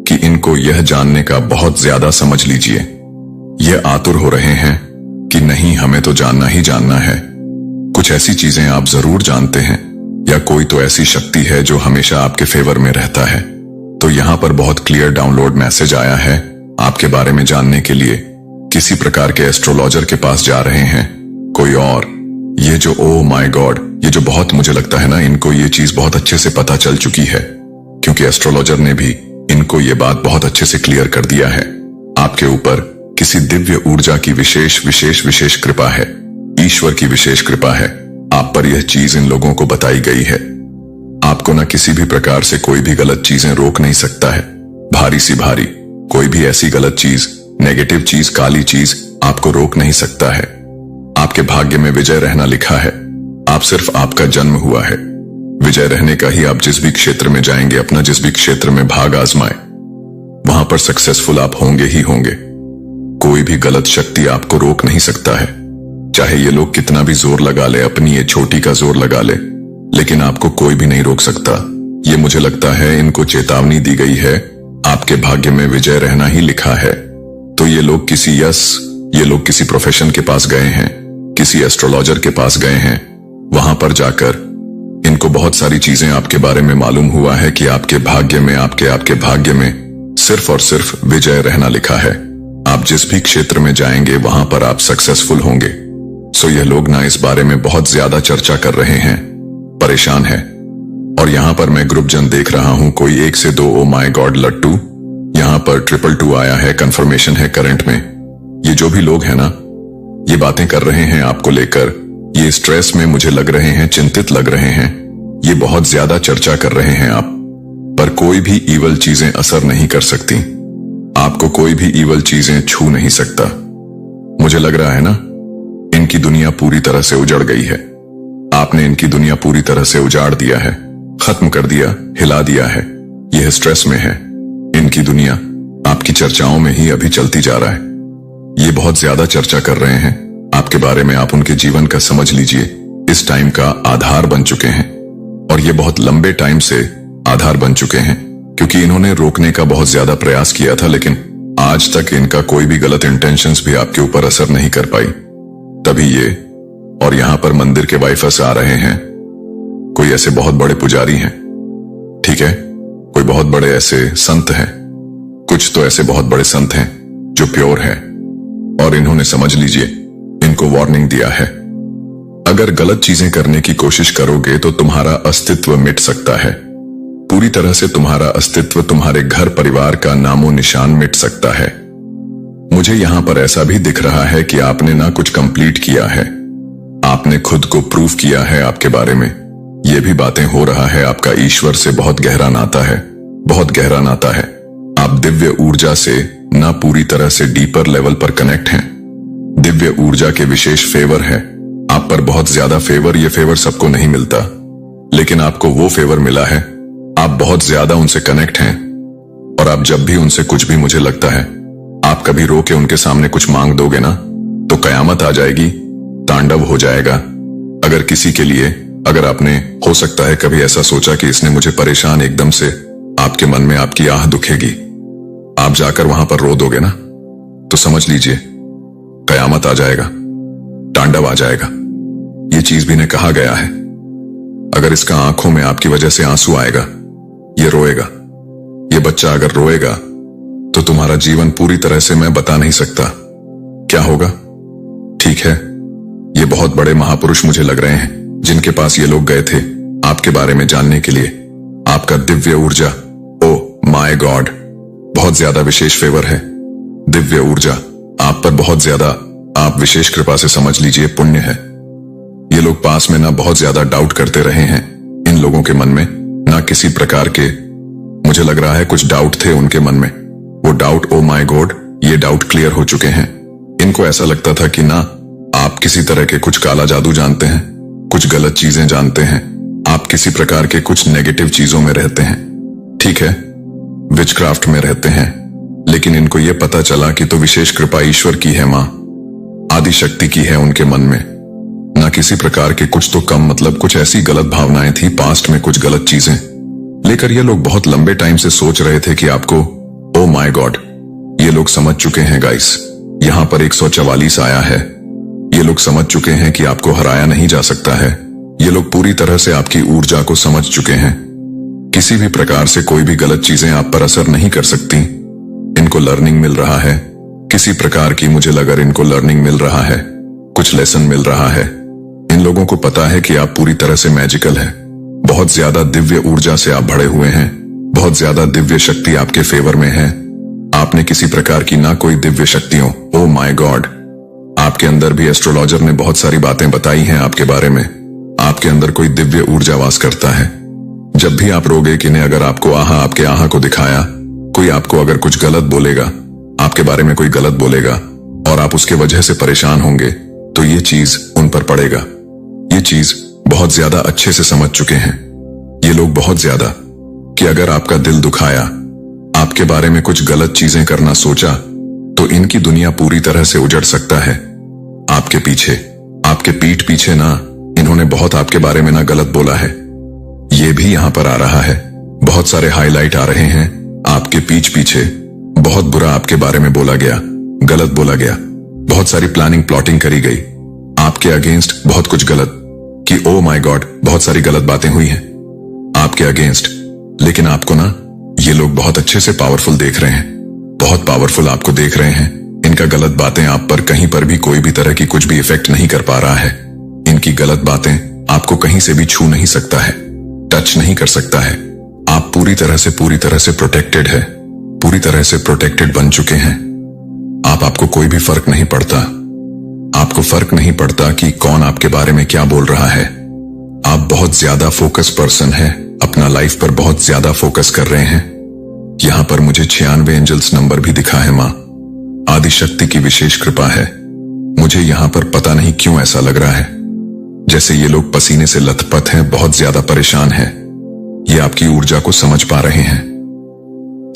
कि इनको यह जानने का बहुत ज्यादा, समझ लीजिए, ये आतुर हो रहे हैं कि नहीं हमें तो जानना ही जानना है। कुछ ऐसी चीजें आप जरूर जानते हैं, या कोई तो ऐसी शक्ति है जो हमेशा आपके फेवर में रहता है। तो यहां पर बहुत क्लियर डाउनलोड मैसेज आया है आपके बारे में जानने के लिए। किसी प्रकार के एस्ट्रोलॉजर के पास जा रहे हैं कोई और, ये जो ओ माय गॉड, ये जो बहुत मुझे लगता है ना इनको ये चीज बहुत अच्छे से पता चल चुकी है, क्योंकि एस्ट्रोलॉजर ने भी इनको ये बात बहुत अच्छे से क्लियर कर दिया है। आपके ऊपर किसी दिव्य ऊर्जा की विशेष विशेष विशेष कृपा है, ईश्वर की विशेष कृपा है। आप पर यह चीज इन लोगों को बताई गई है। आपको ना किसी भी प्रकार से कोई भी गलत चीजें रोक नहीं सकता है, भारी सी भारी कोई भी ऐसी गलत चीज, नेगेटिव चीज, काली चीज आपको रोक नहीं सकता है। आपके भाग्य में विजय रहना लिखा है। आप सिर्फ, आपका जन्म हुआ है विजय रहने का ही। आप जिस भी क्षेत्र में जाएंगे, अपना जिस भी क्षेत्र में भाग आजमाए, वहां पर सक्सेसफुल आप होंगे ही होंगे। कोई भी गलत शक्ति आपको रोक नहीं सकता है, चाहे ये लोग कितना भी जोर लगा ले, अपनी ये छोटी का जोर लगा ले, लेकिन आपको कोई भी नहीं रोक सकता। ये मुझे लगता है इनको चेतावनी दी गई है, आपके भाग्य में विजय रहना ही लिखा है। तो ये लोग किसी प्रोफेशन के पास गए हैं, किसी एस्ट्रोलॉजर के पास गए हैं, वहां पर जाकर इनको बहुत सारी चीजें आपके बारे में मालूम हुआ है कि आपके भाग्य में, आपके भाग्य में सिर्फ और सिर्फ विजय रहना लिखा है। आप जिस भी क्षेत्र में जाएंगे वहां पर आप सक्सेसफुल होंगे। सो ये लोग ना इस बारे में बहुत ज्यादा चर्चा कर रहे हैं, परेशान है। और यहां पर मैं ग्रुप जन देख रहा हूं, कोई 1 से 2, ओ माय गॉड लट्टू, यहां पर 222 आया है, कंफर्मेशन है करंट में। ये जो भी लोग हैं ना, ये बातें कर रहे हैं आपको लेकर, ये स्ट्रेस में मुझे लग रहे हैं, चिंतित लग रहे हैं, ये बहुत ज्यादा चर्चा कर रहे हैं आप पर। कोई भी ईवल चीजें असर नहीं कर सकती, आपको कोई भी ईवल चीजें छू नहीं सकता। मुझे लग रहा है ना इनकी दुनिया पूरी तरह से उजड़ गई है। आपने इनकी दुनिया पूरी तरह से उजाड़ दिया है, खत्म कर दिया, हिला दिया है। यह स्ट्रेस में है, इनकी दुनिया आपकी चर्चाओं में ही अभी चलती जा रहा है। ये बहुत ज्यादा चर्चा कर रहे हैं आपके बारे में। आप उनके जीवन का समझ लीजिए इस टाइम का आधार बन चुके हैं, और ये बहुत लंबे टाइम से आधार बन चुके हैं, क्योंकि इन्होंने रोकने का बहुत ज्यादा प्रयास किया था, लेकिन आज तक इनका कोई भी गलत इंटेंशंस भी आपके ऊपर असर नहीं कर पाई। तभी ये और यहाँ पर मंदिर के वाइफस आ रहे हैं। कोई ऐसे बहुत बड़े पुजारी हैं, ठीक है, कोई बहुत बड़े ऐसे संत हैं, कुछ तो ऐसे बहुत बड़े संत हैं जो प्योर हैं, और इन्होंने, समझ लीजिए, इनको वार्निंग दिया है, अगर गलत चीजें करने की कोशिश करोगे तो तुम्हारा अस्तित्व मिट सकता है। पूरी तरह से तुम्हारा अस्तित्व, तुम्हारे घर परिवार का नामो निशान मिट सकता है। मुझे यहां पर ऐसा भी दिख रहा है कि आपने ना कुछ कंप्लीट किया है, आपने खुद को प्रूव किया है आपके बारे में। ये भी बातें हो रहा है आपका ईश्वर से बहुत गहरा नाता है, बहुत गहरा नाता है। आप दिव्य ऊर्जा से ना पूरी तरह से डीपर लेवल पर कनेक्ट हैं। दिव्य ऊर्जा के विशेष फेवर है आप पर, बहुत ज्यादा फेवर। ये फेवर सबको नहीं मिलता, लेकिन आपको वो फेवर मिला है। आप बहुत ज्यादा उनसे कनेक्ट हैं, और आप जब भी उनसे कुछ भी, मुझे लगता है, आप कभी रो के उनके सामने कुछ मांग दोगे ना, तो कयामत आ जाएगी, तांडव हो जाएगा। अगर किसी के लिए, अगर आपने, हो सकता है कभी ऐसा सोचा कि इसने मुझे परेशान, एकदम से आपके मन में आपकी आह दुखेगी, आप जाकर वहां पर रो दोगे ना, तो समझ लीजिए कयामत आ जाएगा, तांडव आ जाएगा। ये चीज भी ने कहा गया है, अगर इसका आंखों में आपकी वजह से आंसू आएगा, ये रोएगा, ये बच्चा अगर रोएगा, तो तुम्हारा जीवन पूरी तरह से मैं बता नहीं सकता क्या होगा। ठीक है, ये बहुत बड़े महापुरुष मुझे लग रहे हैं जिनके पास ये लोग गए थे आपके बारे में जानने के लिए। आपका दिव्य ऊर्जा, ओ माय गॉड, बहुत ज्यादा विशेष फेवर है। दिव्य ऊर्जा आप पर बहुत ज्यादा, आप विशेष कृपा से समझ लीजिए पुण्य है। ये लोग पास में ना बहुत ज्यादा डाउट करते रहे हैं, इन लोगों के मन में ना किसी प्रकार के, मुझे लग रहा है कुछ डाउट थे उनके मन में। वो डाउट, ओ माय गॉड, ये डाउट क्लियर हो चुके हैं। इनको ऐसा लगता था कि ना आप किसी तरह के कुछ काला जादू जानते हैं, कुछ गलत चीजें जानते हैं, आप किसी प्रकार के कुछ नेगेटिव चीजों में रहते हैं, ठीक है, विचक्राफ्ट में रहते हैं। लेकिन इनको यह पता चला कि तो विशेष कृपा ईश्वर की है, मां आदि शक्ति की है उनके मन में, ना किसी प्रकार के कुछ तो कम, मतलब कुछ ऐसी गलत भावनाएं थी पास्ट में, कुछ गलत चीजें लेकर ये लोग बहुत लंबे टाइम से सोच रहे थे कि आपको, ओ माय गॉड, ये लोग समझ चुके हैं गाइस। यहां पर 144 आया है। ये लोग समझ चुके हैं कि आपको हराया नहीं जा सकता है। ये लोग पूरी तरह से आपकी ऊर्जा को समझ चुके हैं। किसी भी प्रकार से कोई भी गलत चीजें आप पर असर नहीं कर सकती। इनको लर्निंग मिल रहा है किसी प्रकार की, मुझे लगा इनको लर्निंग मिल रहा है, कुछ लेसन मिल रहा है। इन लोगों को पता है कि आप पूरी तरह से मैजिकल हैं। बहुत ज्यादा दिव्य ऊर्जा से आप भरे हुए हैं, बहुत ज्यादा दिव्य शक्ति आपके फेवर में है। आपने किसी प्रकार की ना कोई दिव्य शक्तियों, ओ माय गॉड, आपके अंदर भी एस्ट्रोलॉजर ने बहुत सारी बातें बताई हैं आपके बारे में। आपके अंदर कोई दिव्य ऊर्जा वास करता है। जब भी आप रोगे कि ने अगर आपको आहा, आपके आहा को दिखाया, कोई आपको अगर कुछ गलत बोलेगा, आपके बारे में कोई गलत बोलेगा और आप उसके वजह से परेशान होंगे, तो ये चीज उन पर पड़ेगा। ये चीज बहुत ज्यादा अच्छे से समझ चुके हैं ये लोग, बहुत ज्यादा, कि अगर आपका दिल दुखाया, आपके बारे में कुछ गलत चीजें करना सोचा, तो इनकी दुनिया पूरी तरह से उजड़ सकता है। आपके पीछे, आपके पीठ पीछे ना इन्होंने बहुत आपके बारे में ना गलत बोला है। ये भी यहां पर आ रहा है, बहुत सारे हाईलाइट आ रहे हैं। आपके पीठ पीछे बहुत बुरा आपके बारे में बोला गया, गलत बोला गया, बहुत सारी प्लानिंग प्लॉटिंग करी गई आपके अगेंस्ट, बहुत कुछ गलत, कि ओ माय गॉड, बहुत सारी गलत बातें हुई हैं आपके अगेंस्ट। लेकिन आपको ना ये लोग बहुत अच्छे से पावरफुल देख रहे हैं, बहुत पावरफुल आपको देख रहे हैं। इनका गलत बातें आप पर कहीं पर भी कोई भी तरह की कुछ भी इफेक्ट नहीं कर पा रहा है। इनकी गलत बातें आपको कहीं से भी छू नहीं सकता है, टच नहीं कर सकता है। आप पूरी तरह से प्रोटेक्टेड है, पूरी तरह से प्रोटेक्टेड बन चुके हैं। आपको कोई भी फर्क नहीं पड़ता, आपको फर्क नहीं पड़ता कि कौन आपके बारे में क्या बोल रहा है। आप बहुत ज्यादा फोकस पर्सन है, अपना लाइफ पर बहुत ज्यादा फोकस कर रहे हैं। यहां पर मुझे 96 एंजल्स नंबर भी दिखा है। मां आदि शक्ति की विशेष कृपा है। मुझे यहां पर पता नहीं क्यों ऐसा लग रहा है जैसे ये लोग पसीने से लथपथ हैं, बहुत ज्यादा परेशान हैं। ये आपकी ऊर्जा को समझ पा रहे हैं।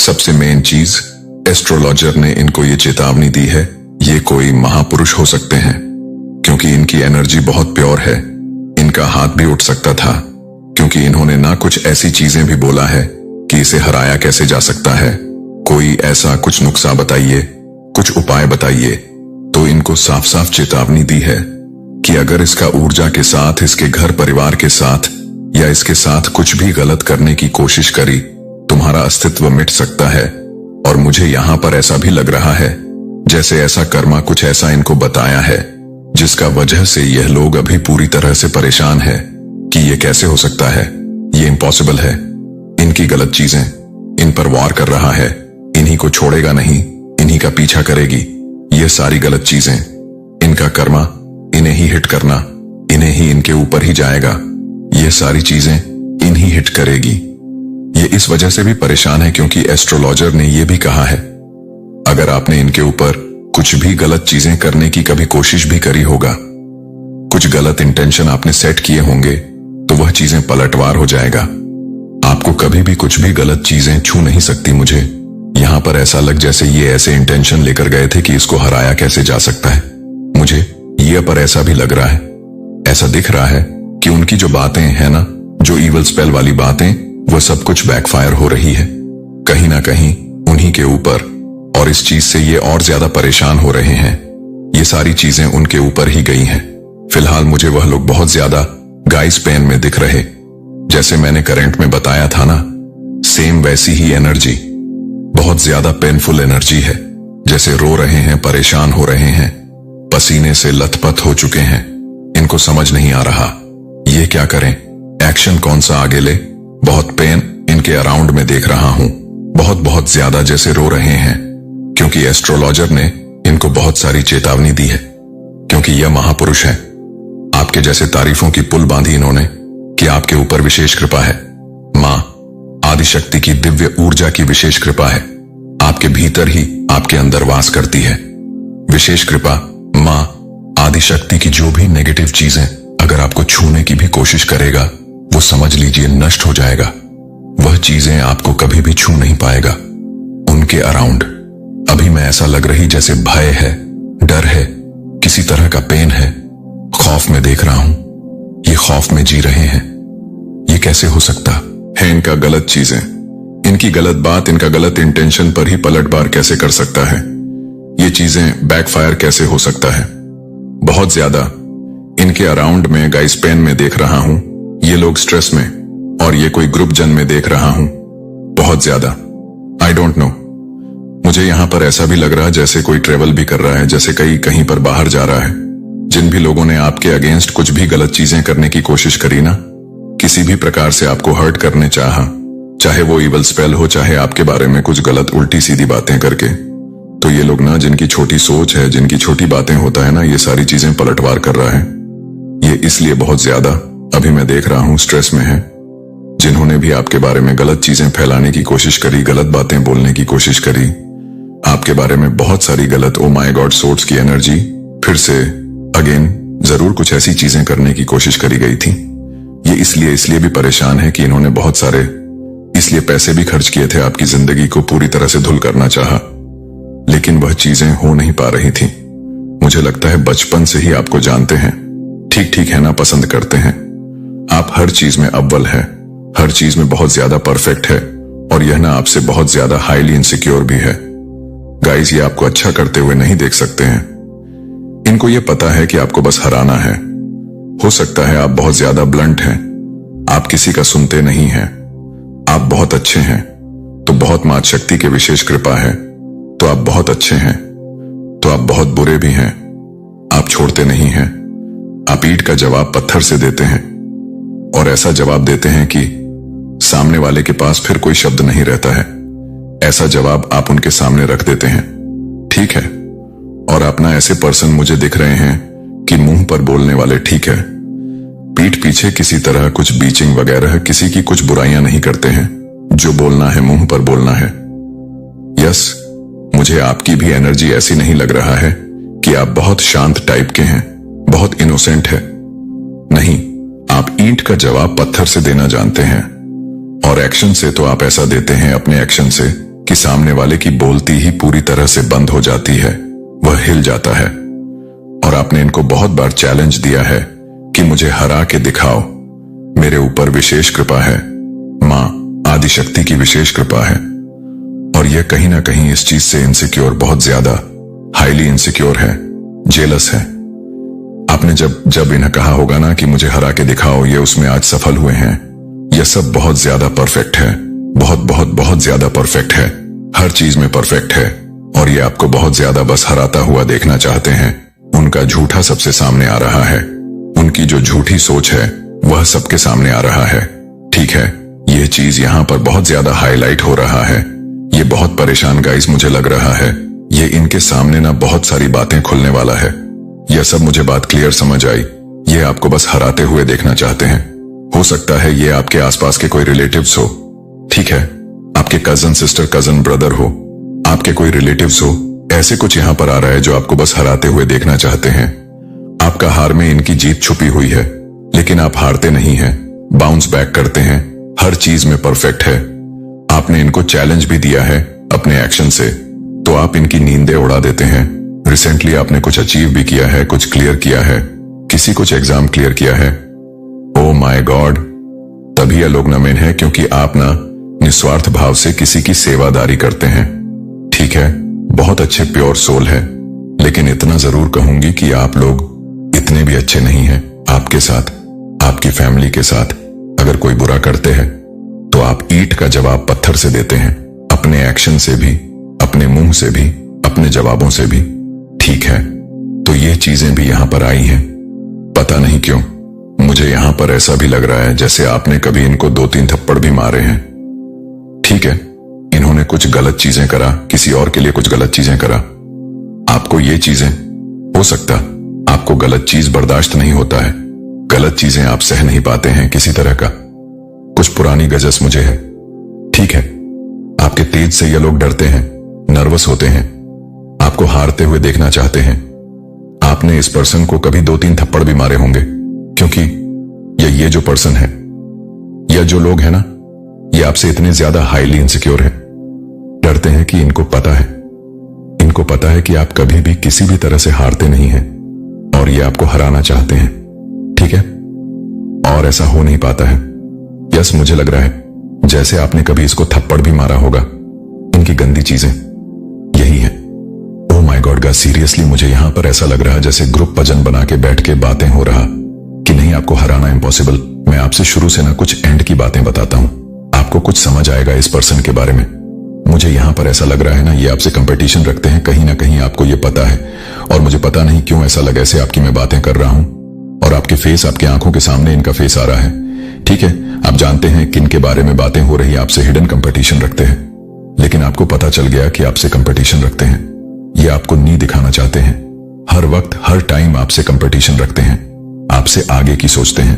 सबसे मेन चीज, एस्ट्रोलॉजर ने इनको ये चेतावनी दी है, ये कोई महापुरुष हो सकते हैं क्योंकि इनकी एनर्जी बहुत प्योर है। इनका हाथ भी उठ सकता था क्योंकि इन्होंने ना कुछ ऐसी चीजें भी बोला है कि इसे हराया कैसे जा सकता है। कोई ऐसा कुछ नुस्खा बताइए, कुछ उपाय बताइए। तो इनको साफ साफ चेतावनी दी है, कि अगर इसका ऊर्जा के साथ, इसके घर परिवार के साथ या इसके साथ कुछ भी गलत करने की कोशिश करी, तुम्हारा अस्तित्व मिट सकता है। और मुझे यहां पर ऐसा भी लग रहा है जैसे ऐसा कर्मा कुछ ऐसा इनको बताया है जिसका वजह से यह लोग अभी पूरी तरह से परेशान है कि यह कैसे हो सकता है, ये इम्पॉसिबल है। इनकी गलत चीजें इन पर वार कर रहा है, इन्हीं को छोड़ेगा नहीं, इन्हीं का पीछा करेगी। ये सारी गलत चीजें, इनका कर्मा इन्हें ही हिट करना, इन्हें ही इनके ऊपर ही जाएगा। ये सारी चीजें इन्हीं हिट करेगी। ये इस वजह से भी परेशान है क्योंकि एस्ट्रोलॉजर ने यह भी कहा है अगर आपने इनके ऊपर कुछ भी गलत चीजें करने की कभी कोशिश भी करी होगा, कुछ गलत इंटेंशन आपने सेट किए होंगे, तो वह चीजें पलटवार हो जाएगा। आपको कभी भी कुछ भी गलत चीजें छू नहीं सकती। मुझे यहां पर ऐसा लग जैसे ये ऐसे इंटेंशन लेकर गए थे कि इसको हराया कैसे जा सकता है। मुझे ये पर ऐसा भी लग रहा है, ऐसा दिख रहा है कि उनकी जो बातें हैं ना, जो इवल स्पेल वाली बातें, वो सब कुछ बैकफायर हो रही है कहीं ना कहीं उन्हीं के ऊपर, और इस चीज से ये और ज्यादा परेशान हो रहे हैं। ये सारी चीजें उनके ऊपर ही गई हैं। फिलहाल मुझे वह लोग बहुत ज्यादा गाइस पेन में दिख रहे, जैसे मैंने करंट में बताया था ना, सेम वैसी ही एनर्जी, बहुत ज्यादा पेनफुल एनर्जी है। जैसे रो रहे हैं, परेशान हो रहे हैं, पसीने से लथपथ हो चुके हैं। इनको समझ नहीं आ रहा ये क्या करें, एक्शन कौन सा आगे ले। बहुत पेन इनके अराउंड में देख रहा हूं, बहुत बहुत ज्यादा जैसे रो रहे हैं, क्योंकि एस्ट्रोलॉजर ने इनको बहुत सारी चेतावनी दी है। क्योंकि यह महापुरुष है, आपके जैसे तारीफों की पुल बांधी इन्होंने कि आपके ऊपर विशेष कृपा है। मां आदिशक्ति की दिव्य ऊर्जा की विशेष कृपा है, आपके भीतर ही आपके अंदर वास करती है। विशेष कृपा मां आदिशक्ति की जो भी नेगेटिव चीजें अगर आपको छूने की भी कोशिश करेगा, वो समझ लीजिए नष्ट हो जाएगा। वह चीजें आपको कभी भी छू नहीं पाएगा। उनके अराउंड अभी मैं ऐसा लग रही जैसे भय है, डर है, किसी तरह का पेन है, खौफ में देख रहा हूं। ये खौफ में जी रहे हैं। ये कैसे हो सकता है? इनका गलत चीजें, इनकी गलत बात, इनका गलत इंटेंशन पर ही पलटवार कैसे कर सकता है? ये चीजें बैकफायर कैसे हो सकता है? बहुत ज्यादा इनके अराउंड में गाइस पेन में देख रहा हूं, ये लोग स्ट्रेस में, और ये कोई ग्रुप जन में देख रहा हूं बहुत ज्यादा। आई डोंट नो, मुझे यहां पर ऐसा भी लग रहा है जैसे कोई ट्रेवल भी कर रहा है, जैसे कहीं पर बाहर जा रहा है। जिन भी लोगों ने आपके अगेंस्ट कुछ भी गलत चीजें करने की कोशिश करी ना, किसी भी प्रकार से आपको हर्ट करने चाहा, चाहे वो इवल स्पेल हो, चाहे आपके बारे में कुछ गलत उल्टी सीधी बातें करके, तो ये लोग ना, जिनकी छोटी सोच है, जिनकी छोटी बातें होता है ना, ये सारी चीजें पलटवार कर रहा है। ये इसलिए बहुत ज्यादा अभी मैं देख रहा हूं स्ट्रेस में है। जिन्होंने भी आपके बारे में गलत चीजें फैलाने की कोशिश करी, गलत बातें बोलने की कोशिश करी, आपके बारे में बहुत सारी गलत ओ माय गॉड सोर्स की एनर्जी फिर से अगेन जरूर कुछ ऐसी चीजें करने की कोशिश करी गई थी। ये इसलिए भी परेशान है कि इन्होंने बहुत सारे इसलिए पैसे भी खर्च किए थे, आपकी जिंदगी को पूरी तरह से धुल करना चाहा, लेकिन वह चीजें हो नहीं पा रही थी। मुझे लगता है बचपन से ही आपको जानते हैं, ठीक ठीक है ना, पसंद करते हैं। आप हर चीज में अव्वल है, हर चीज में बहुत ज्यादा परफेक्ट है, और यह ना आपसे बहुत ज्यादा हाईली इनसिक्योर भी है। गाइस, ये आपको अच्छा करते हुए नहीं देख सकते हैं। इनको ये पता है कि आपको बस हराना है। हो सकता है आप बहुत ज्यादा ब्लंट हैं, आप किसी का सुनते नहीं हैं, आप बहुत अच्छे हैं तो बहुत मात शक्ति की विशेष कृपा है, तो आप बहुत अच्छे हैं, तो आप बहुत बुरे भी हैं। आप छोड़ते नहीं हैं, आप ईंट का जवाब पत्थर से देते हैं, और ऐसा जवाब देते हैं कि सामने वाले के पास फिर कोई शब्द नहीं रहता है। ऐसा जवाब आप उनके सामने रख देते हैं, ठीक है। और आप ना ऐसे पर्सन मुझे दिख रहे हैं कि मुंह पर बोलने वाले, ठीक है, पीठ पीछे किसी तरह कुछ बीचिंग वगैरह किसी की कुछ बुराइयां नहीं करते हैं। जो बोलना है मुंह पर बोलना है। यस, मुझे आपकी भी एनर्जी ऐसी नहीं लग रहा है कि आप बहुत शांत टाइप के हैं, बहुत इनोसेंट है। नहीं, आप ईंट का जवाब पत्थर से देना जानते हैं, और एक्शन से तो आप ऐसा देते हैं अपने एक्शन से कि सामने वाले की बोलती ही पूरी तरह से बंद हो जाती है, वह हिल जाता है। और आपने इनको बहुत बार चैलेंज दिया है कि मुझे हरा के दिखाओ, मेरे ऊपर विशेष कृपा है, मां आदिशक्ति की विशेष कृपा है। और यह कहीं ना कहीं इस चीज से इनसिक्योर, बहुत ज्यादा हाईली इनसिक्योर है, जेलस है। आपने जब इन्हें कहा होगा ना कि मुझे हरा के दिखाओ, ये उसमें आज सफल हुए हैं। यह सब बहुत ज्यादा परफेक्ट है, बहुत बहुत बहुत ज्यादा परफेक्ट है, हर चीज में परफेक्ट है। और ये आपको बहुत ज्यादा बस हराता हुआ देखना चाहते हैं। उनका झूठा सबसे सामने आ रहा है, उनकी जो झूठी सोच है वह सबके सामने आ रहा है। ठीक है, यह चीज यहाँ पर बहुत ज्यादा हाईलाइट हो रहा है। ये बहुत परेशान गाइस मुझे लग रहा है। ये इनके सामने ना बहुत सारी बातें खुलने वाला है। यह सब मुझे बात क्लियर समझ आई। ये आपको बस हराते हुए देखना चाहते हैं। हो सकता है ये आपके आसपास के कोई रिलेटिव्स हो, ठीक है, आपके कजन सिस्टर, कजन ब्रदर हो, आपके कोई रिलेटिव्स हो। ऐसे कुछ यहाँ पर आ रहा है जो आपको बस हराते हुए देखना चाहते हैं। आपका हार में इनकी जीत छुपी हुई है, लेकिन आप हारते नहीं हैं, बाउंस बैक करते हैं, हर चीज में परफेक्ट है। आपने इनको चैलेंज भी दिया है अपने एक्शन से, तो आप इनकी नींदें उड़ा देते हैं। रिसेंटली आपने कुछ अचीव भी किया है, कुछ क्लियर किया है, किसी कुछ एग्जाम क्लियर किया है। ओ माय गॉड, तभी ये लोग नमेन है क्योंकि आप ना निस्वार्थ भाव से किसी की सेवादारी करते हैं। ठीक है, बहुत अच्छे प्योर सोल है, लेकिन इतना जरूर कहूंगी कि आप लोग इतने भी अच्छे नहीं हैं। आपके साथ, आपकी फैमिली के साथ अगर कोई बुरा करते हैं तो आप ईंट का जवाब पत्थर से देते हैं, अपने एक्शन से भी, अपने मुंह से भी, अपने जवाबों से भी। ठीक है, तो ये चीजें भी यहां पर आई हैं। पता नहीं क्यों मुझे यहां पर ऐसा भी लग रहा है जैसे आपने कभी इनको 2-3 थप्पड़ भी मारे हैं। ठीक है, इन्होंने कुछ गलत चीजें करा, किसी और के लिए कुछ गलत चीजें करा। आपको ये चीजें, हो सकता आपको गलत चीज बर्दाश्त नहीं होता है, गलत चीजें आप सह नहीं पाते हैं किसी तरह का। कुछ पुरानी गजस मुझे है। ठीक है, आपके तेज से ये लोग डरते हैं, नर्वस होते हैं, आपको हारते हुए देखना चाहते हैं। आपने इस पर्सन को कभी 2-3 थप्पड़ भी मारे होंगे, क्योंकि ये जो पर्सन है, या जो लोग हैं ना, ये आपसे इतने ज्यादा हाईली इनसिक्योर है, डरते हैं कि इनको पता है कि आप कभी भी किसी भी तरह से हारते नहीं हैं और ये आपको हराना चाहते हैं। ठीक है, और ऐसा हो नहीं पाता है। यस, मुझे लग रहा है जैसे आपने कभी इसको थप्पड़ भी मारा होगा। इनकी गंदी चीजें यही है। Oh my God guys, seriously मुझे यहां पर ऐसा लग रहा है जैसे ग्रुप भजन बना के बैठ के बातें हो रहा कि नहीं, आपको हराना इम्पॉसिबल। मैं आपसे शुरू से ना कुछ एंड की बातें बताता हूं, आपको कुछ समझ आएगा इस पर्सन के बारे में। मुझे यहां पर ऐसा लग रहा है ना, ये आपसे कंपटीशन रखते हैं, कहीं ना कहीं आपको ये पता है। और मुझे पता नहीं क्यों ऐसा लगा ऐसे आपकी मैं बातें कर रहा हूं और आपके फेस, आपकी आंखों के सामने इनका फेस आ रहा है। ठीक है, आप जानते हैं किन के बारे में बातें हो रही, आपसे हिडन कंपटीशन रखते हैं, लेकिन आपको पता चल गया कि आपसे कंपटीशन रखते हैं। ये आपको नहीं दिखाना चाहते हैं, हर वक्त हर टाइम आपसे कंपटीशन रखते हैं, आपसे आगे की सोचते हैं।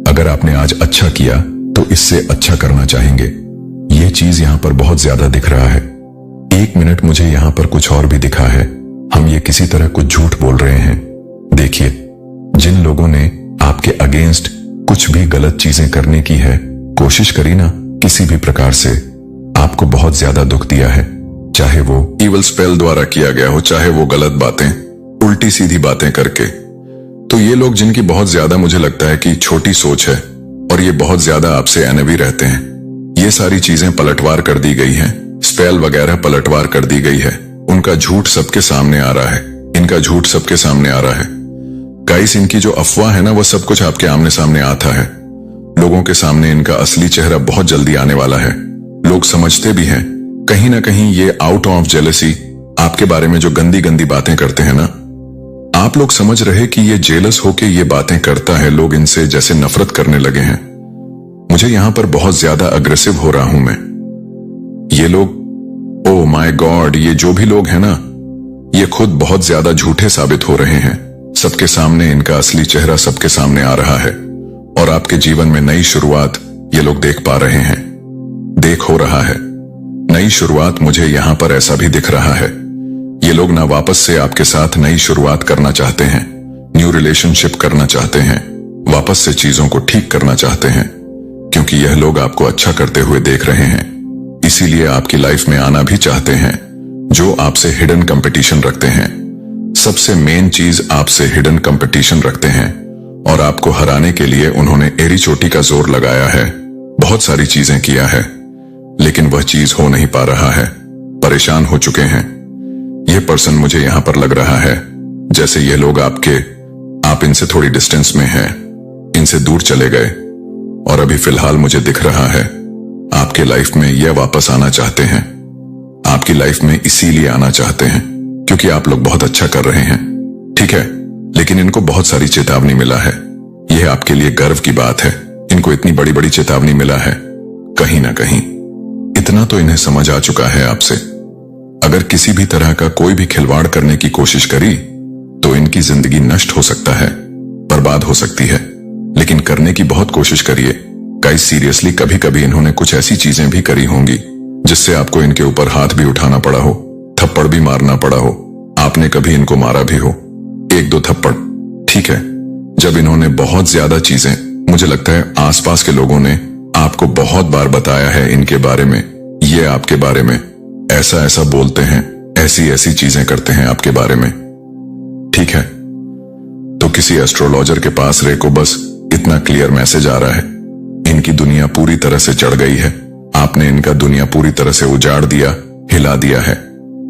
अगर आपने आज अच्छा किया तो इससे अच्छा करना चाहेंगे। ये चीज यहां पर बहुत ज्यादा दिख रहा है। एक मिनट, मुझे यहां पर कुछ और भी दिखा है। हम ये किसी तरह कुछ झूठ बोल रहे हैं। देखिए, जिन लोगों ने आपके अगेंस्ट कुछ भी गलत चीजें करने की है, कोशिश करी ना किसी भी प्रकार से, आपको बहुत ज्यादा दुख दिया है, चाहे वो इवल स्पेल द्वारा किया गया हो, चाहे वो गलत बातें, उल्टी सीधी बातें करके। तो ये लोग जिनकी बहुत ज्यादा मुझे लगता है कि छोटी सोच है और ये बहुत ज्यादा आपसे एनवी रहते हैं, ये सारी चीजें पलटवार कर दी गई हैं, स्पेल वगैरह पलटवार कर दी गई है। उनका झूठ सबके सामने आ रहा है, इनका झूठ सबके सामने आ रहा है। गाइस, इनकी जो अफवाह है ना, वो सब कुछ आपके आमने सामने आता है। लोगों के सामने इनका असली चेहरा बहुत जल्दी आने वाला है। लोग समझते भी हैं, कहीं ना कहीं ये आउट ऑफ जेलसी आपके बारे में जो गंदी गंदी बातें करते हैं ना, आप लोग समझ रहे कि ये जेलस होके ये बातें करता है, लोग इनसे जैसे नफरत करने लगे हैं। मुझे यहां पर बहुत ज्यादा अग्रेसिव हो रहा हूं मैं। ये लोग, ओ माय गॉड, ये जो भी लोग हैं ना, ये खुद बहुत ज्यादा झूठे साबित हो रहे हैं। सबके सामने इनका असली चेहरा सबके सामने आ रहा है और आपके जीवन में नई शुरुआत ये लोग देख पा रहे हैं, देख हो रहा है नई शुरुआत। मुझे यहां पर ऐसा भी दिख रहा है, ये लोग ना वापस से आपके साथ नई शुरुआत करना चाहते हैं, न्यू रिलेशनशिप करना चाहते हैं, वापस से चीजों को ठीक करना चाहते हैं, क्योंकि यह लोग आपको अच्छा करते हुए देख रहे हैं, इसीलिए आपकी लाइफ में आना भी चाहते हैं। जो आपसे हिडन कंपटीशन रखते हैं, सबसे मेन चीज आपसे हिडन कंपटीशन रखते हैं और आपको हराने के लिए उन्होंने एड़ी चोटी का जोर लगाया है, बहुत सारी चीजें किया है, लेकिन वह चीज हो नहीं पा रहा है, परेशान हो चुके हैं। यह पर्सन मुझे यहां पर लग रहा है जैसे ये लोग आपके आप इनसे थोड़ी डिस्टेंस में हैं, इनसे दूर चले गए, और अभी फिलहाल मुझे दिख रहा है आपके लाइफ में यह वापस आना चाहते हैं। आपकी लाइफ में इसीलिए आना चाहते हैं क्योंकि आप लोग बहुत अच्छा कर रहे हैं, ठीक है। लेकिन इनको बहुत सारी चेतावनी मिला है। यह आपके लिए गर्व की बात है। इनको इतनी बड़ी बड़ी चेतावनी मिला है, कहीं ना कहीं इतना तो इन्हें समझ आ चुका है आपसे। अगर किसी भी तरह का कोई भी खिलवाड़ करने की कोशिश करी तो इनकी जिंदगी नष्ट हो सकता है, बर्बाद हो सकती है। लेकिन करने की बहुत कोशिश करिए। गाइस सीरियसली, कभी कभी इन्होंने कुछ ऐसी चीजें भी करी होंगी जिससे आपको इनके ऊपर हाथ भी उठाना पड़ा हो, थप्पड़ भी मारना पड़ा हो। आपने कभी इनको मारा भी हो, 1-2 थप्पड़, ठीक है। जब इन्होंने बहुत ज्यादा चीजें, मुझे लगता है आसपास के लोगों ने आपको बहुत बार बताया है इनके बारे में, ये आपके बारे में ऐसा ऐसा बोलते हैं, ऐसी ऐसी चीजें करते हैं आपके बारे में, ठीक है। तो किसी एस्ट्रोलॉजर के पास रे को बस इतना क्लियर मैसेज आ रहा है, इनकी दुनिया पूरी तरह से चढ़ गई है। आपने इनका दुनिया पूरी तरह से उजाड़ दिया, हिला दिया है।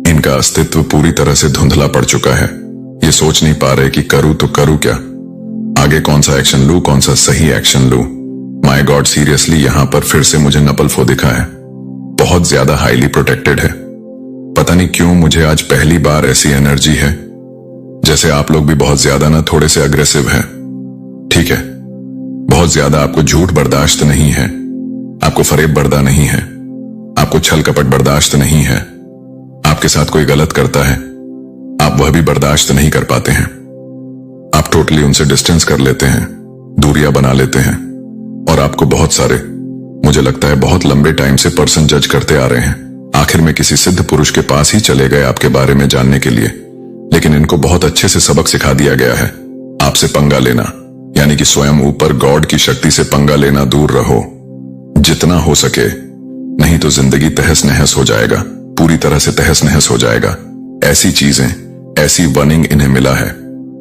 इनका अस्तित्व पूरी तरह से धुंधला पड़ चुका है। ये सोच नहीं पा रहे कि करूं तो करूं क्या, आगे कौन सा एक्शन लूं, कौन सा सही एक्शन लूं। माय गॉड, सीरियसली यहां पर फिर से मुझे नपलफो दिखा है। बहुत ज्यादा हाईली प्रोटेक्टेड है। पता नहीं क्यों मुझे आज पहली बार ऐसी एनर्जी है जैसे आप लोग भी बहुत ज्यादा ना थोड़े से अग्रेसिव हैं, ठीक है। बहुत ज्यादा आपको झूठ बर्दाश्त नहीं है, आपको फरेब बर्दा नहीं है, आपको छल कपट बर्दाश्त नहीं है। आपके साथ कोई गलत करता है, आप वह भी बर्दाश्त नहीं कर पाते हैं। आप टोटली उनसे डिस्टेंस कर लेते हैं, दूरियां बना लेते हैं। और आपको बहुत सारे, मुझे लगता है बहुत लंबे टाइम से पर्सन जज करते आ रहे हैं। आखिर में किसी सिद्ध पुरुष के पास ही चले गए आपके बारे में जानने के लिए। लेकिन इनको बहुत अच्छे से सबक सिखा दिया गया है, आपसे पंगा लेना, यानी कि स्वयं ऊपर गॉड की शक्ति से पंगा लेना दूर रहो जितना हो सके, नहीं तो जिंदगी तहस नहस हो जाएगा, पूरी तरह से तहस नहस हो जाएगा। ऐसी चीजें, ऐसी वर्निंग इन्हें मिला है।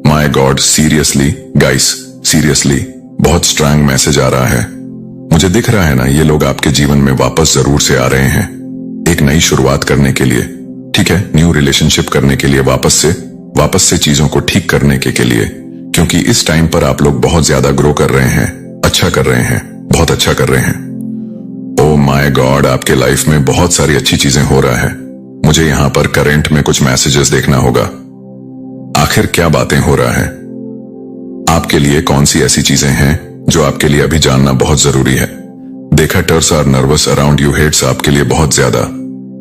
My God, seriously guys, seriously बहुत स्ट्रांग मैसेज आ रहा है। मुझे दिख रहा है ना, ये लोग आपके जीवन में वापस जरूर से आ रहे हैं, एक नई शुरुआत करने के लिए, ठीक है। न्यू रिलेशनशिप करने के लिए, वापस से चीजों को ठीक करने के लिए। क्योंकि इस टाइम पर आप लोग बहुत ज्यादा ग्रो कर रहे हैं, अच्छा कर रहे हैं, बहुत अच्छा कर रहे हैं। ओ माय गॉड, आपके लाइफ में बहुत सारी अच्छी चीजें हो रहा है। मुझे यहाँ पर करंट में कुछ मैसेजेस देखना होगा, आखिर क्या बातें हो रहा है। आपके लिए कौन सी ऐसी चीजें हैं जो आपके लिए अभी जानना बहुत जरूरी है। देखा, टर्स आर नर्वस अराउंड यू, हेट्स आपके लिए बहुत ज्यादा।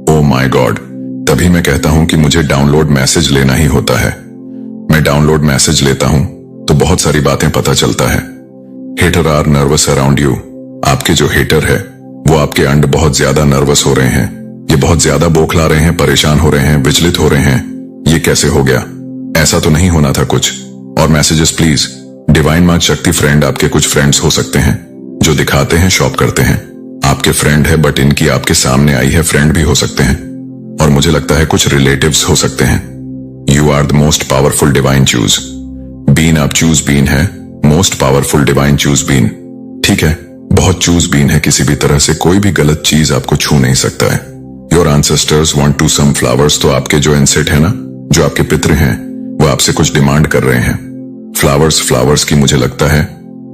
ओ माय गॉड, तभी मैं कहता हूं कि मुझे डाउनलोड मैसेज लेना ही होता है। मैं डाउनलोड मैसेज लेता हूं तो बहुत सारी बातें पता चलता है। Hater are nervous around you, आपके जो हेटर है वो आपके अंड बहुत ज्यादा नर्वस हो रहे हैं। ये बहुत ज्यादा बौखला रहे हैं, परेशान हो रहे हैं, विचलित हो रहे हैं। ये कैसे हो गया, ऐसा तो नहीं होना था कुछ। और मैसेजेस प्लीज, डिवाइन माँ शक्ति फ्रेंड, आपके कुछ फ्रेंड्स हो सकते हैं जो दिखाते हैं, शॉप करते हैं। आपके फ्रेंड है बट इनकी आपके सामने आई है, फ्रेंड भी हो सकते हैं। और मुझे लगता है कुछ रिलेटिव्स हो सकते हैं। You are the most powerful divine chosen being, आप चूज बीन है, most powerful divine chosen being, ठीक है। बहुत चूज बीन है, किसी भी तरह से कोई भी गलत चीज आपको छू नहीं सकता है। Your ancestors want to some flowers, तो आपके जो एंसेट है ना, जो आपके पितृ हैं, वो आपसे कुछ डिमांड कर रहे हैं। फ्लावर्स की, मुझे लगता है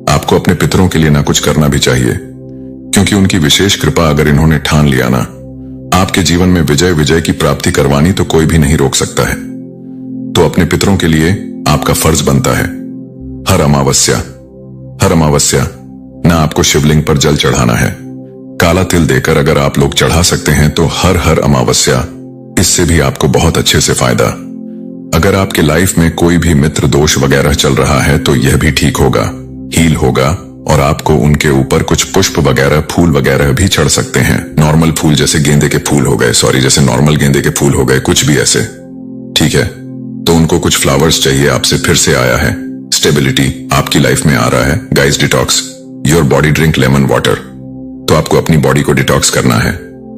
आपको अपने पितरों के लिए ना कुछ करना भी चाहिए, क्योंकि उनकी विशेष कृपा अगर इन्होंने ठान लिया ना, आपके जीवन में विजय की प्राप्ति करवानी, तो कोई भी नहीं रोक सकता है। तो अपने पितरों के लिए आपका फर्ज बनता है हर अमावस्या ना आपको शिवलिंग पर जल चढ़ाना है। काला तिल देकर अगर आप लोग चढ़ा सकते हैं तो हर अमावस्या, इससे भी आपको बहुत अच्छे से फायदा। अगर आपके लाइफ में कोई भी मित्र दोष वगैरह चल रहा है तो यह भी ठीक होगा, हील होगा, और आपको उनके ऊपर कुछ पुष्प वगैरह, फूल वगैरह भी चढ़ सकते हैं। नॉर्मल फूल, जैसे गेंदे के फूल हो गए, जैसे नॉर्मल गेंदे के फूल हो गए, कुछ भी ऐसे, ठीक है। तो उनको कुछ फ्लावर्स चाहिए आपसे, फिर से आया है। स्टेबिलिटी आपकी लाइफ में आ रहा है। Guys, detox your body, drink lemon water. तो आपको अपनी बॉडी को डिटॉक्स करना है,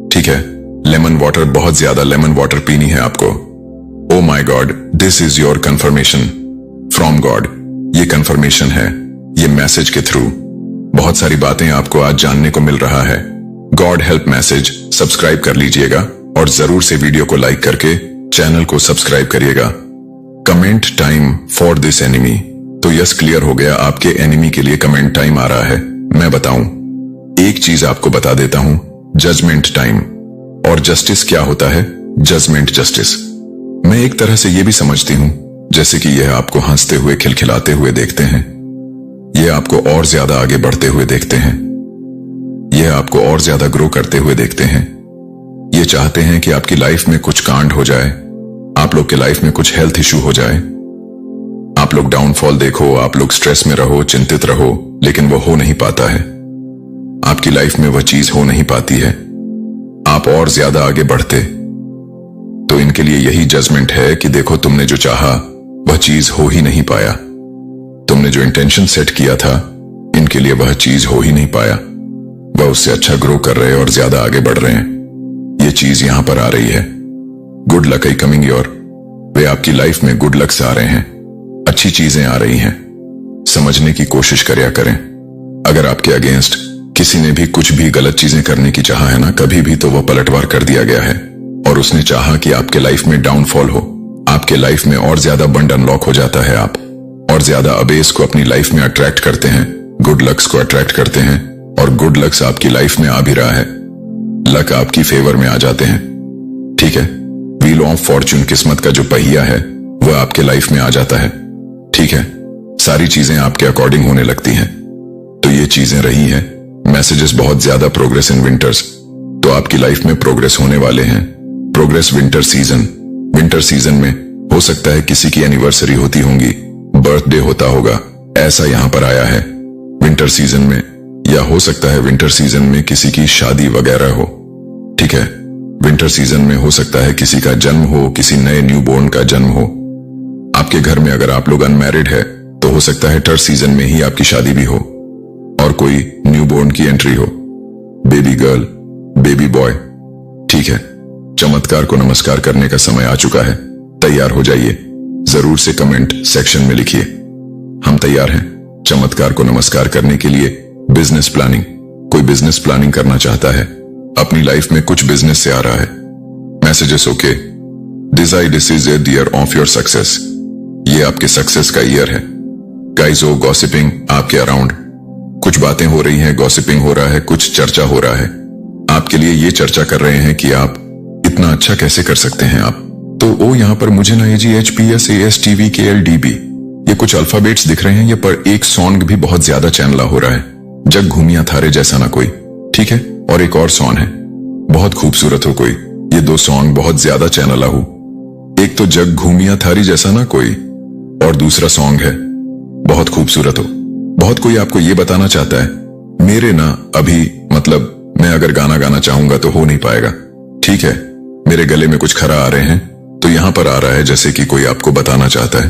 ठीक है। लेमन वाटर, बहुत ज्यादा लेमन वाटर पीनी है आपको। Oh my God, this is your confirmation from God. ये कंफर्मेशन है, ये मैसेज के थ्रू बहुत सारी बातें आपको आज जानने को मिल रहा है। गॉड हेल्प मैसेज सब्सक्राइब कर लीजिएगा और जरूर से वीडियो को लाइक करके चैनल को सब्सक्राइब करिएगा। Comment time for this enemy, तो यस, क्लियर हो गया। आपके एनिमी के लिए कमेंट टाइम आ रहा है। मैं बताऊं, एक चीज आपको बता देता हूं, जजमेंट टाइम। और जस्टिस क्या होता है? Judgement justice. मैं एक तरह से यह भी समझती हूं जैसे कि यह आपको हंसते हुए खिलखिलाते हुए देखते हैं, यह आपको और ज्यादा आगे बढ़ते हुए देखते हैं, यह आपको और ज्यादा ग्रो करते हुए देखते हैं। ये चाहते हैं कि आपकी लाइफ में कुछ कांड हो जाए, आप लोग के लाइफ में कुछ हेल्थ इशू हो जाए, आप लोग डाउनफॉल देखो, आप लोग स्ट्रेस में रहो, चिंतित रहो, लेकिन वो हो नहीं पाता है। आपकी लाइफ में वह चीज हो नहीं पाती है, आप और ज्यादा आगे बढ़ते। तो इनके लिए यही जजमेंट है कि देखो, तुमने जो चाहा वह चीज हो ही नहीं पाया, तुमने जो इंटेंशन सेट किया था, इनके लिए वह चीज हो ही नहीं पाया। वह उससे अच्छा ग्रो कर रहे और ज्यादा आगे बढ़ रहे हैं। ये चीज यहां पर आ रही है, good luck I coming your. Way आपकी लाइफ में गुड लक से आ रहे हैं, अच्छी चीजें आ रही हैं। समझने की कोशिश करया करें। अगर आपके अगेंस्ट किसी ने भी कुछ भी गलत चीजें करने की चाहा है ना कभी भी, तो वह पलटवार कर दिया गया है। और उसने चाहा कि आपके लाइफ में डाउनफॉल हो, आपके लाइफ में और ज्यादा बंड अनलॉक हो जाता है, आप और ज्यादा अबेस को अपनी लाइफ में अट्रैक्ट करते हैं, गुड लक्स को अट्रैक्ट करते हैं, और गुड लक्स आपकी लाइफ में आ भी रहा है। लक आपकी फेवर में आ जाते हैं। ठीक है, व्हील ऑफ फॉर्चून, किस्मत का जो पहिया है वह आपके लाइफ में आ जाता है। ठीक है, सारी चीजें आपके अकॉर्डिंग होने लगती हैं। तो ये चीजें रही हैं मैसेजेस, बहुत ज्यादा प्रोग्रेस इन विंटर्स। तो आपकी लाइफ में प्रोग्रेस होने वाले हैं। Progress winter season. Winter season में हो सकता है किसी की एनिवर्सरी होती होंगी, बर्थडे होता होगा, ऐसा यहां पर आया है विंटर सीजन में। या हो सकता है विंटर सीजन में किसी की शादी वगैरह हो। ठीक है, विंटर सीजन में हो सकता है किसी का जन्म हो, किसी नए न्यूबॉर्न का जन्म हो। आपके घर में अगर आप लोग अनमैरिड है तो हो सकता है टर्ट सीजन में ही आपकी शादी भी हो और कोई न्यूबॉर्न की एंट्री हो, बेबी गर्ल, बेबी बॉय। ठीक है, चमत्कार को नमस्कार करने का समय आ चुका है। तैयार हो जाइए, जरूर से कमेंट सेक्शन में लिखिए, हम तैयार हैं चमत्कार को नमस्कार करने के लिए। बिजनेस प्लानिंग, कोई बिजनेस प्लानिंग करना चाहता है, अपनी लाइफ में कुछ बिजनेस से आ रहा है। Messages okay, decide this is the year of your success. ये आपके सक्सेस का ईयर है। गाइस, ओ गॉसिपिंग आपके अराउंड कुछ बातें हो रही हैं, गॉसिपिंग हो रहा है, कुछ चर्चा हो रहा है। आपके लिए ये चर्चा कर रहे हैं कि आप इतना अच्छा कैसे कर सकते हैं आप। तो ओ यहाँ पर मुझे ना AGHPSASTVKLDB ये कुछ अल्फाबेट्स दिख रहे हैं। ये पर एक सॉन्ग भी बहुत ज्यादा चैनला हो रहा है, जग घूमिया थारे जैसा ना कोई। ठीक है, और एक और सॉन्ग है, बहुत खूबसूरत हो कोई। ये दो सॉन्ग बहुत ज्यादा चैनला हो। एक तो जग घूमिया थारी जैसा ना कोई, और दूसरा सॉन्ग है बहुत खूबसूरत हो। बहुत कोई आपको ये बताना चाहता है मेरे ना अभी, मतलब मैं अगर गाना गाना चाहूंगा तो हो नहीं पाएगा। ठीक है, मेरे गले में कुछ खरा आ रहे हैं, तो यहां पर आ रहा है जैसे कि कोई आपको बताना चाहता है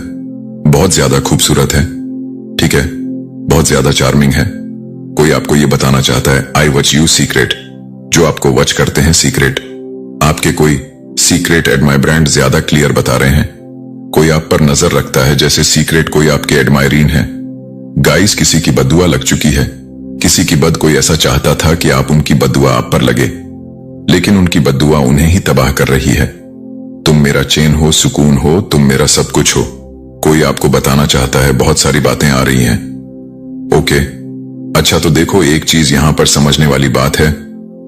बहुत ज्यादा खूबसूरत है। ठीक है, बहुत ज्यादा चार्मिंग है। कोई आपको ये बताना चाहता है आई वच यू सीक्रेट, जो आपको वच करते हैं सीक्रेट। आपके कोई सीक्रेट एडमायर ब्रांड ज्यादा क्लियर बता रहे हैं। कोई आप पर नजर रखता है जैसे सीक्रेट कोई आपके एडमायरीन है। गाइस, किसी की बदुआ लग चुकी है। किसी की बद कोई ऐसा चाहता था कि आप उनकी बदुआ आप पर लगे, लेकिन उनकी बदुआ उन्हें ही तबाह कर रही है। तुम मेरा चैन हो, सुकून हो, तुम मेरा सब कुछ हो। कोई आपको बताना चाहता है, बहुत सारी बातें आ रही हैं। ओके, अच्छा तो देखो, एक चीज यहां पर समझने वाली बात है,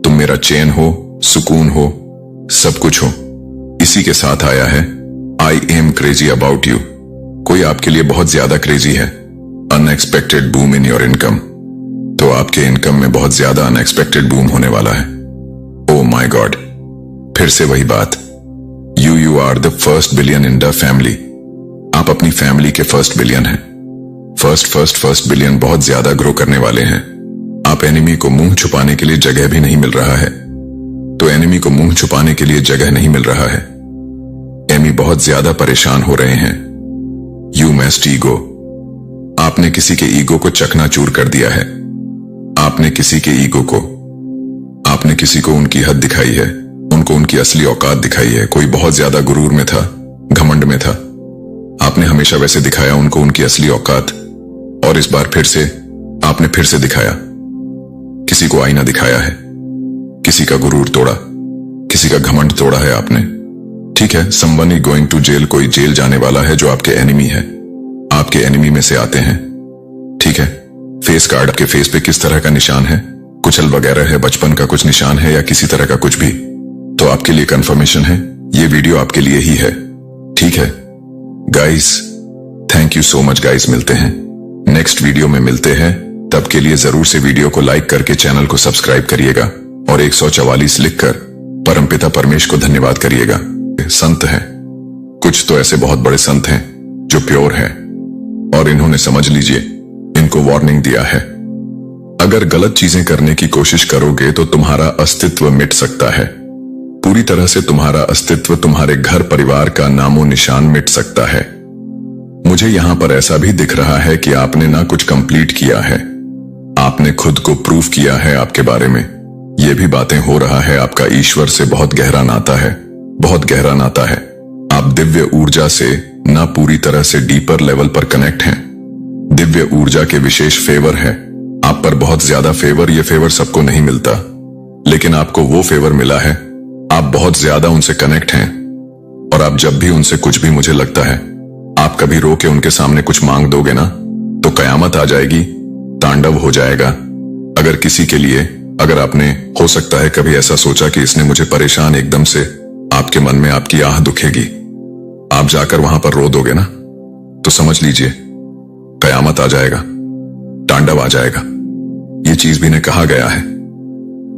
तुम मेरा चैन हो, सुकून हो, सब कुछ हो। इसी के साथ आया है I am crazy about you. कोई आपके लिए बहुत ज्यादा क्रेजी है। Unexpected boom in your income. तो आपके इनकम में बहुत ज्यादा अनएक्सपेक्टेड बूम होने वाला है। ओ माय गॉड, फिर से वही बात, you are the first billion in the family. आप अपनी फैमिली के फर्स्ट बिलियन हैं। फर्स्ट बिलियन बहुत ज्यादा ग्रो करने वाले हैं। आप एनिमी को मुंह छुपाने के लिए जगह भी नहीं मिल रहा है। तो एनिमी को मुंह छुपाने के लिए जगह नहीं मिल रहा है। एमी बहुत ज्यादा परेशान हो रहे हैं। यू मैस्ट ईगो, आपने किसी के ईगो को चकनाचूर कर दिया है। आपने किसी के ईगो को, आपने किसी को उनकी हद दिखाई है, उनको उनकी असली औकात दिखाई है। कोई बहुत ज्यादा गुरूर में था, घमंड में था, आपने हमेशा वैसे दिखाया उनको उनकी असली औकात, और इस बार फिर से आपने फिर से दिखाया। किसी को आईना दिखाया है, किसी का गुरूर तोड़ा, किसी का घमंड तोड़ा है आपने। ठीक है, someone is going to jail, कोई जेल जाने वाला है जो आपके एनिमी है। आपके एनिमी में से आते हैं। ठीक है, फेस कार्ड आपके फेस पे किस तरह का निशान है, कुचल वगैरह है, बचपन का कुछ निशान है या किसी तरह का कुछ भी, तो आपके लिए कंफर्मेशन है, ये वीडियो आपके लिए ही है। ठीक है guys, thank you so much guys. मिलते हैं नेक्स्ट वीडियो में, मिलते हैं। तब के लिए जरूर से वीडियो को लाइक करके चैनल को सब्सक्राइब करिएगा और 144 लिखकर परमपिता परमेश को धन्यवाद करिएगा। संत हैं, कुछ तो ऐसे बहुत बड़े संत हैं जो प्योर हैं और इन्होंने, समझ लीजिए, इनको वार्निंग दिया है, अगर गलत चीजें करने की कोशिश करोगे तो तुम्हारा अस्तित्व मिट सकता है। पूरी तरह से तुम्हारा अस्तित्व, तुम्हारे घर परिवार का नामो निशान मिट सकता है। मुझे यहां पर ऐसा भी दिख रहा है कि आपने ना कुछ कंप्लीट किया है, आपने खुद को प्रूव किया है आपके बारे में। ये भी बातें हो रहा है आपका ईश्वर से बहुत गहरा नाता है, बहुत गहरा नाता है। आप दिव्य ऊर्जा से ना पूरी तरह से डीपर लेवल पर कनेक्ट हैं। दिव्य ऊर्जा के विशेष फेवर है आप पर, बहुत ज्यादा फेवर। ये फेवर सबको नहीं मिलता, लेकिन आपको वो फेवर मिला है। आप बहुत ज्यादा उनसे कनेक्ट हैं और आप जब भी उनसे कुछ भी, मुझे लगता है, आप कभी रो के उनके सामने कुछ मांग दोगे ना, तो कयामत आ जाएगी, तांडव हो जाएगा। अगर किसी के लिए, अगर आपने, हो सकता है कभी ऐसा सोचा कि इसने मुझे परेशान, एकदम से आपके मन में आपकी आह दुखेगी, आप जाकर वहां पर रो दोगे ना, तो समझ लीजिए कयामत आ जाएगा, तांडव आ जाएगा। ये चीज भी ने कहा गया है,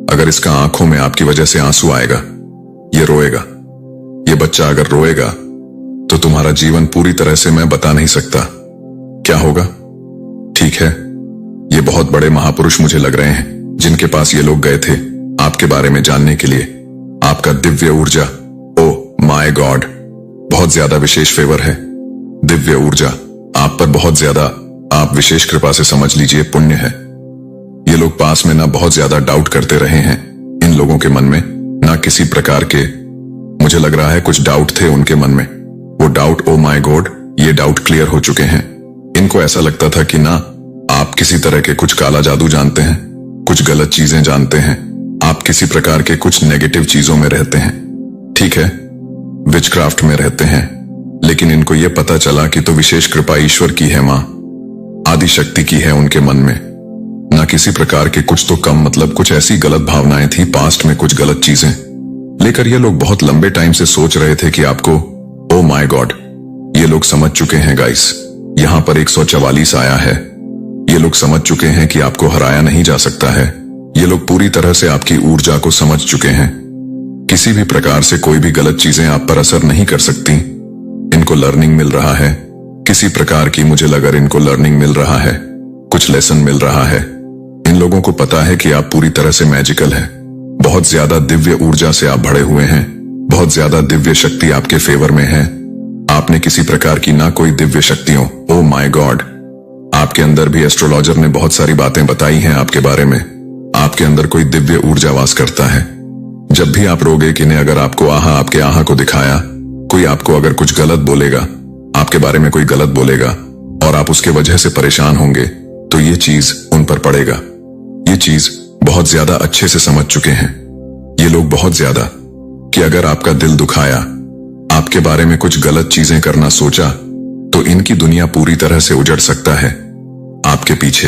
अगर इसका आंखों में आपकी वजह से आंसू आएगा, ये रोएगा, ये बच्चा अगर रोएगा, तो तुम्हारा जीवन पूरी तरह से मैं बता नहीं सकता क्या होगा। ठीक है, ये बहुत बड़े महापुरुष मुझे लग रहे हैं जिनके पास ये लोग गए थे आपके बारे में जानने के लिए। आपका दिव्य ऊर्जा, ओ माय गॉड, बहुत ज्यादा विशेष फेवर है। दिव्य ऊर्जा आप पर बहुत ज्यादा, आप विशेष कृपा से समझ लीजिए पुण्य है। ये लोग पास में ना बहुत ज्यादा डाउट करते रहे हैं, इन लोगों के मन में ना किसी प्रकार के, मुझे लग रहा है कुछ डाउट थे उनके मन में। वो डाउट, ओ माय गॉड, ये डाउट क्लियर हो चुके हैं। इनको ऐसा लगता था कि ना आप किसी तरह के कुछ काला जादू जानते हैं, कुछ गलत चीजें जानते हैं, आप किसी प्रकार के कुछ नेगेटिव चीजों में रहते हैं। ठीक है, विचक्राफ्ट में रहते हैं, लेकिन इनको यह पता चला कि तो विशेष कृपा ईश्वर की है, मां आदि शक्ति की है उनके मन में, ना किसी प्रकार के कुछ तो कम, मतलब कुछ ऐसी गलत भावनाएं थी पास्ट में, कुछ गलत चीजें लेकर ये लोग बहुत लंबे टाइम से सोच रहे थे कि आपको, ओ माय गॉड, ये लोग समझ चुके हैं गाइस। यहां पर 144 आया है, ये लोग समझ चुके हैं कि आपको हराया नहीं जा सकता है। ये लोग पूरी तरह से आपकी ऊर्जा को समझ चुके हैं, किसी भी प्रकार से कोई भी गलत चीजें आप पर असर नहीं कर सकती। इनको लर्निंग मिल रहा है किसी प्रकार की, मुझे लगा इनको लर्निंग मिल रहा है, कुछ लेसन मिल रहा है। इन लोगों को पता है कि आप पूरी तरह से मैजिकल हैं, बहुत ज्यादा दिव्य ऊर्जा से आप भरे हुए हैं, बहुत ज्यादा दिव्य शक्ति आपके फेवर में है। आपने किसी प्रकार की ना कोई दिव्य शक्तियों, ओ माय गॉड, आपके अंदर भी एस्ट्रोलॉजर ने बहुत सारी बातें बताई हैं आपके बारे में। आपके अंदर कोई दिव्य ऊर्जा वास करता है। जब भी आप रोगे कि ने अगर आपको आपके आहा को दिखाया, कोई आपको अगर कुछ गलत बोलेगा, आपके बारे में कोई गलत बोलेगा और आप उसके वजह से परेशान होंगे, तो ये चीज उन पर पड़ेगा। ये चीज बहुत ज्यादा अच्छे से समझ चुके हैं ये लोग, बहुत ज्यादा, कि अगर आपका दिल दुखाया, आपके बारे में कुछ गलत चीजें करना सोचा, तो इनकी दुनिया पूरी तरह से उजड़ सकता है। आपके पीछे,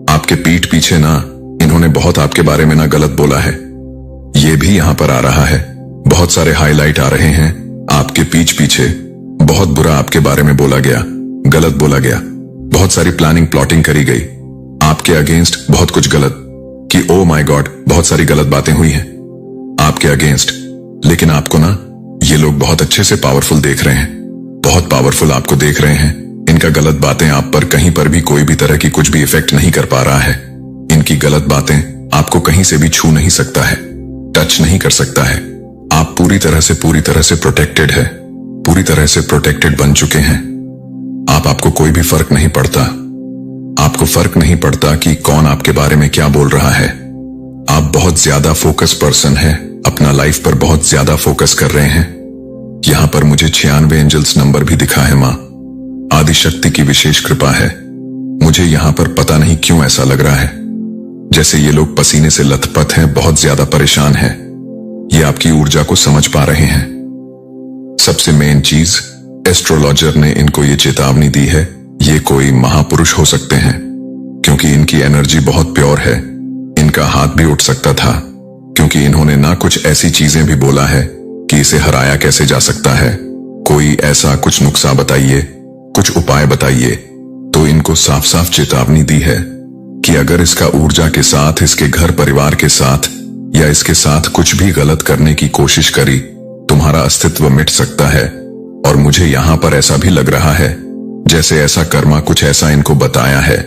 आपके पीठ पीछे ना, इन्होंने बहुत आपके बारे में ना गलत बोला है। ये भी यहां पर आ रहा है, बहुत सारे हाईलाइट आ रहे हैं आपके पीठ पीछे, बहुत बुरा आपके बारे में बोला गया, गलत बोला गया, बहुत सारी प्लानिंग प्लॉटिंग करी गई आपके अगेंस्ट, बहुत कुछ गलत, कि ओ माय गॉड, बहुत सारी गलत बातें हुई हैं आपके अगेंस्ट। लेकिन आपको ना ये लोग बहुत अच्छे से पावरफुल देख रहे हैं, बहुत पावरफुल आपको देख रहे हैं। इनका गलत बातें आप पर कहीं पर भी कोई भी तरह की कुछ भी इफेक्ट नहीं कर पा रहा है। इनकी गलत बातें आपको कहीं से भी छू नहीं सकता है, टच नहीं कर सकता है। आप पूरी तरह से प्रोटेक्टेड है, पूरी तरह से प्रोटेक्टेड बन चुके हैं। आपको कोई भी फर्क नहीं पड़ता, आपको फर्क नहीं पड़ता कि कौन आपके बारे में क्या बोल रहा है। आप बहुत ज्यादा फोकस पर्सन है, अपना लाइफ पर बहुत ज्यादा फोकस कर रहे हैं। यहां पर मुझे 96 एंजल्स नंबर भी दिखा है। मां आदि शक्ति की विशेष कृपा है। मुझे यहां पर पता नहीं क्यों ऐसा लग रहा है जैसे ये लोग पसीने से लथपथ हैं, बहुत ज्यादा परेशान हैं। ये आपकी ऊर्जा को समझ पा रहे हैं। सबसे मेन चीज, एस्ट्रोलॉजर ने इनको ये चेतावनी दी है, ये कोई महापुरुष हो सकते हैं, क्योंकि इनकी एनर्जी बहुत प्योर है। इनका हाथ भी उठ सकता था, क्योंकि इन्होंने ना कुछ ऐसी चीजें भी बोला है कि इसे हराया कैसे जा सकता है। कोई ऐसा कुछ नुस्खा बताइए, कुछ उपाय बताइए। तो इनको साफ साफ चेतावनी दी है कि अगर इसका ऊर्जा के साथ, इसके घर परिवार के साथ या इसके साथ कुछ भी गलत करने की कोशिश करी, तुम्हारा अस्तित्व मिट सकता है। और मुझे यहां पर ऐसा भी लग रहा है जैसे ऐसा कर्मा कुछ ऐसा इनको बताया है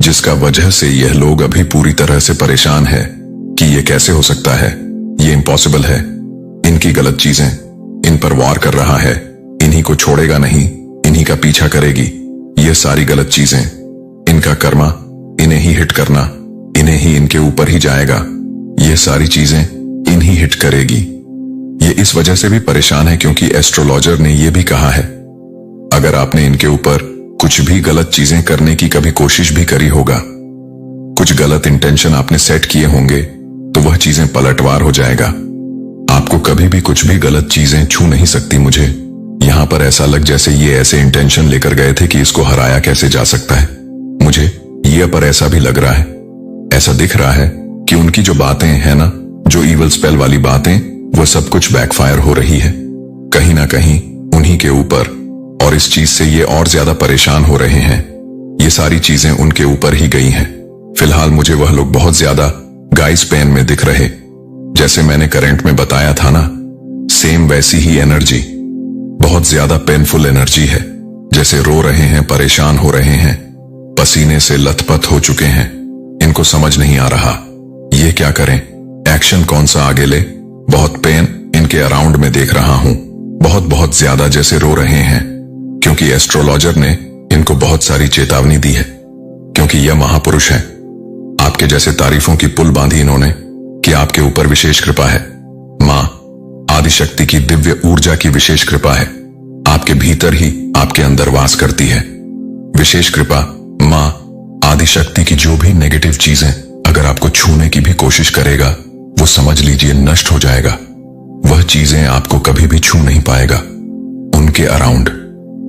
जिसका वजह से यह लोग अभी पूरी तरह से परेशान है कि ये कैसे हो सकता है, ये इम्पॉसिबल है। इनकी गलत चीजें इन पर वार कर रहा है, इन्हीं को छोड़ेगा नहीं, इन्हीं का पीछा करेगी। ये सारी गलत चीजें, इनका कर्मा इन्हें ही हिट करना, इन्हें ही इनके ऊपर ही जाएगा। ये सारी चीजें इन्हीं हिट करेगी। ये इस वजह से भी परेशान है क्योंकि एस्ट्रोलॉजर ने यह भी कहा है अगर आपने इनके ऊपर कुछ भी गलत चीजें करने की कभी कोशिश भी करी होगा, कुछ गलत इंटेंशन आपने सेट किए होंगे, तो वह चीजें पलटवार हो जाएगा। आपको कभी भी कुछ भी गलत चीजें छू नहीं सकती। मुझे यहां पर ऐसा लग जैसे ये ऐसे इंटेंशन लेकर गए थे कि इसको हराया कैसे जा सकता है। मुझे ये पर ऐसा भी लग रहा है, ऐसा दिख रहा है कि उनकी जो बातें हैं ना, जो इवल स्पेल वाली बातें, वो सब कुछ बैकफायर हो रही है कहीं ना कहीं उन्हीं के ऊपर। और इस चीज से ये और ज्यादा परेशान हो रहे हैं। ये सारी चीजें उनके ऊपर ही गई हैं। फिलहाल मुझे वह लोग बहुत ज्यादा गाइस पेन में दिख रहे, जैसे मैंने करंट में बताया था ना, सेम वैसी ही एनर्जी, बहुत ज्यादा पेनफुल एनर्जी है। जैसे रो रहे हैं, परेशान हो रहे हैं, पसीने से लथपथ हो चुके हैं। इनको समझ नहीं आ रहा ये क्या करें, एक्शन कौन सा आगे ले। बहुत पेन इनके अराउंड में देख रहा हूं, बहुत ज्यादा जैसे रो रहे हैं, क्योंकि एस्ट्रोलॉजर ने इनको बहुत सारी चेतावनी दी है। क्योंकि यह महापुरुष है, आपके जैसे तारीफों की पुल बांधी इन्होंने कि आपके ऊपर विशेष कृपा है। मां आदिशक्ति की दिव्य ऊर्जा की विशेष कृपा है, आपके भीतर ही, आपके अंदर वास करती है। विशेष कृपा मां आदिशक्ति की जो भी नेगेटिव चीजें अगर आपको छूने की भी कोशिश करेगा, वो समझ लीजिए नष्ट हो जाएगा। वह चीजें आपको कभी भी छू नहीं पाएगा। उनके अराउंड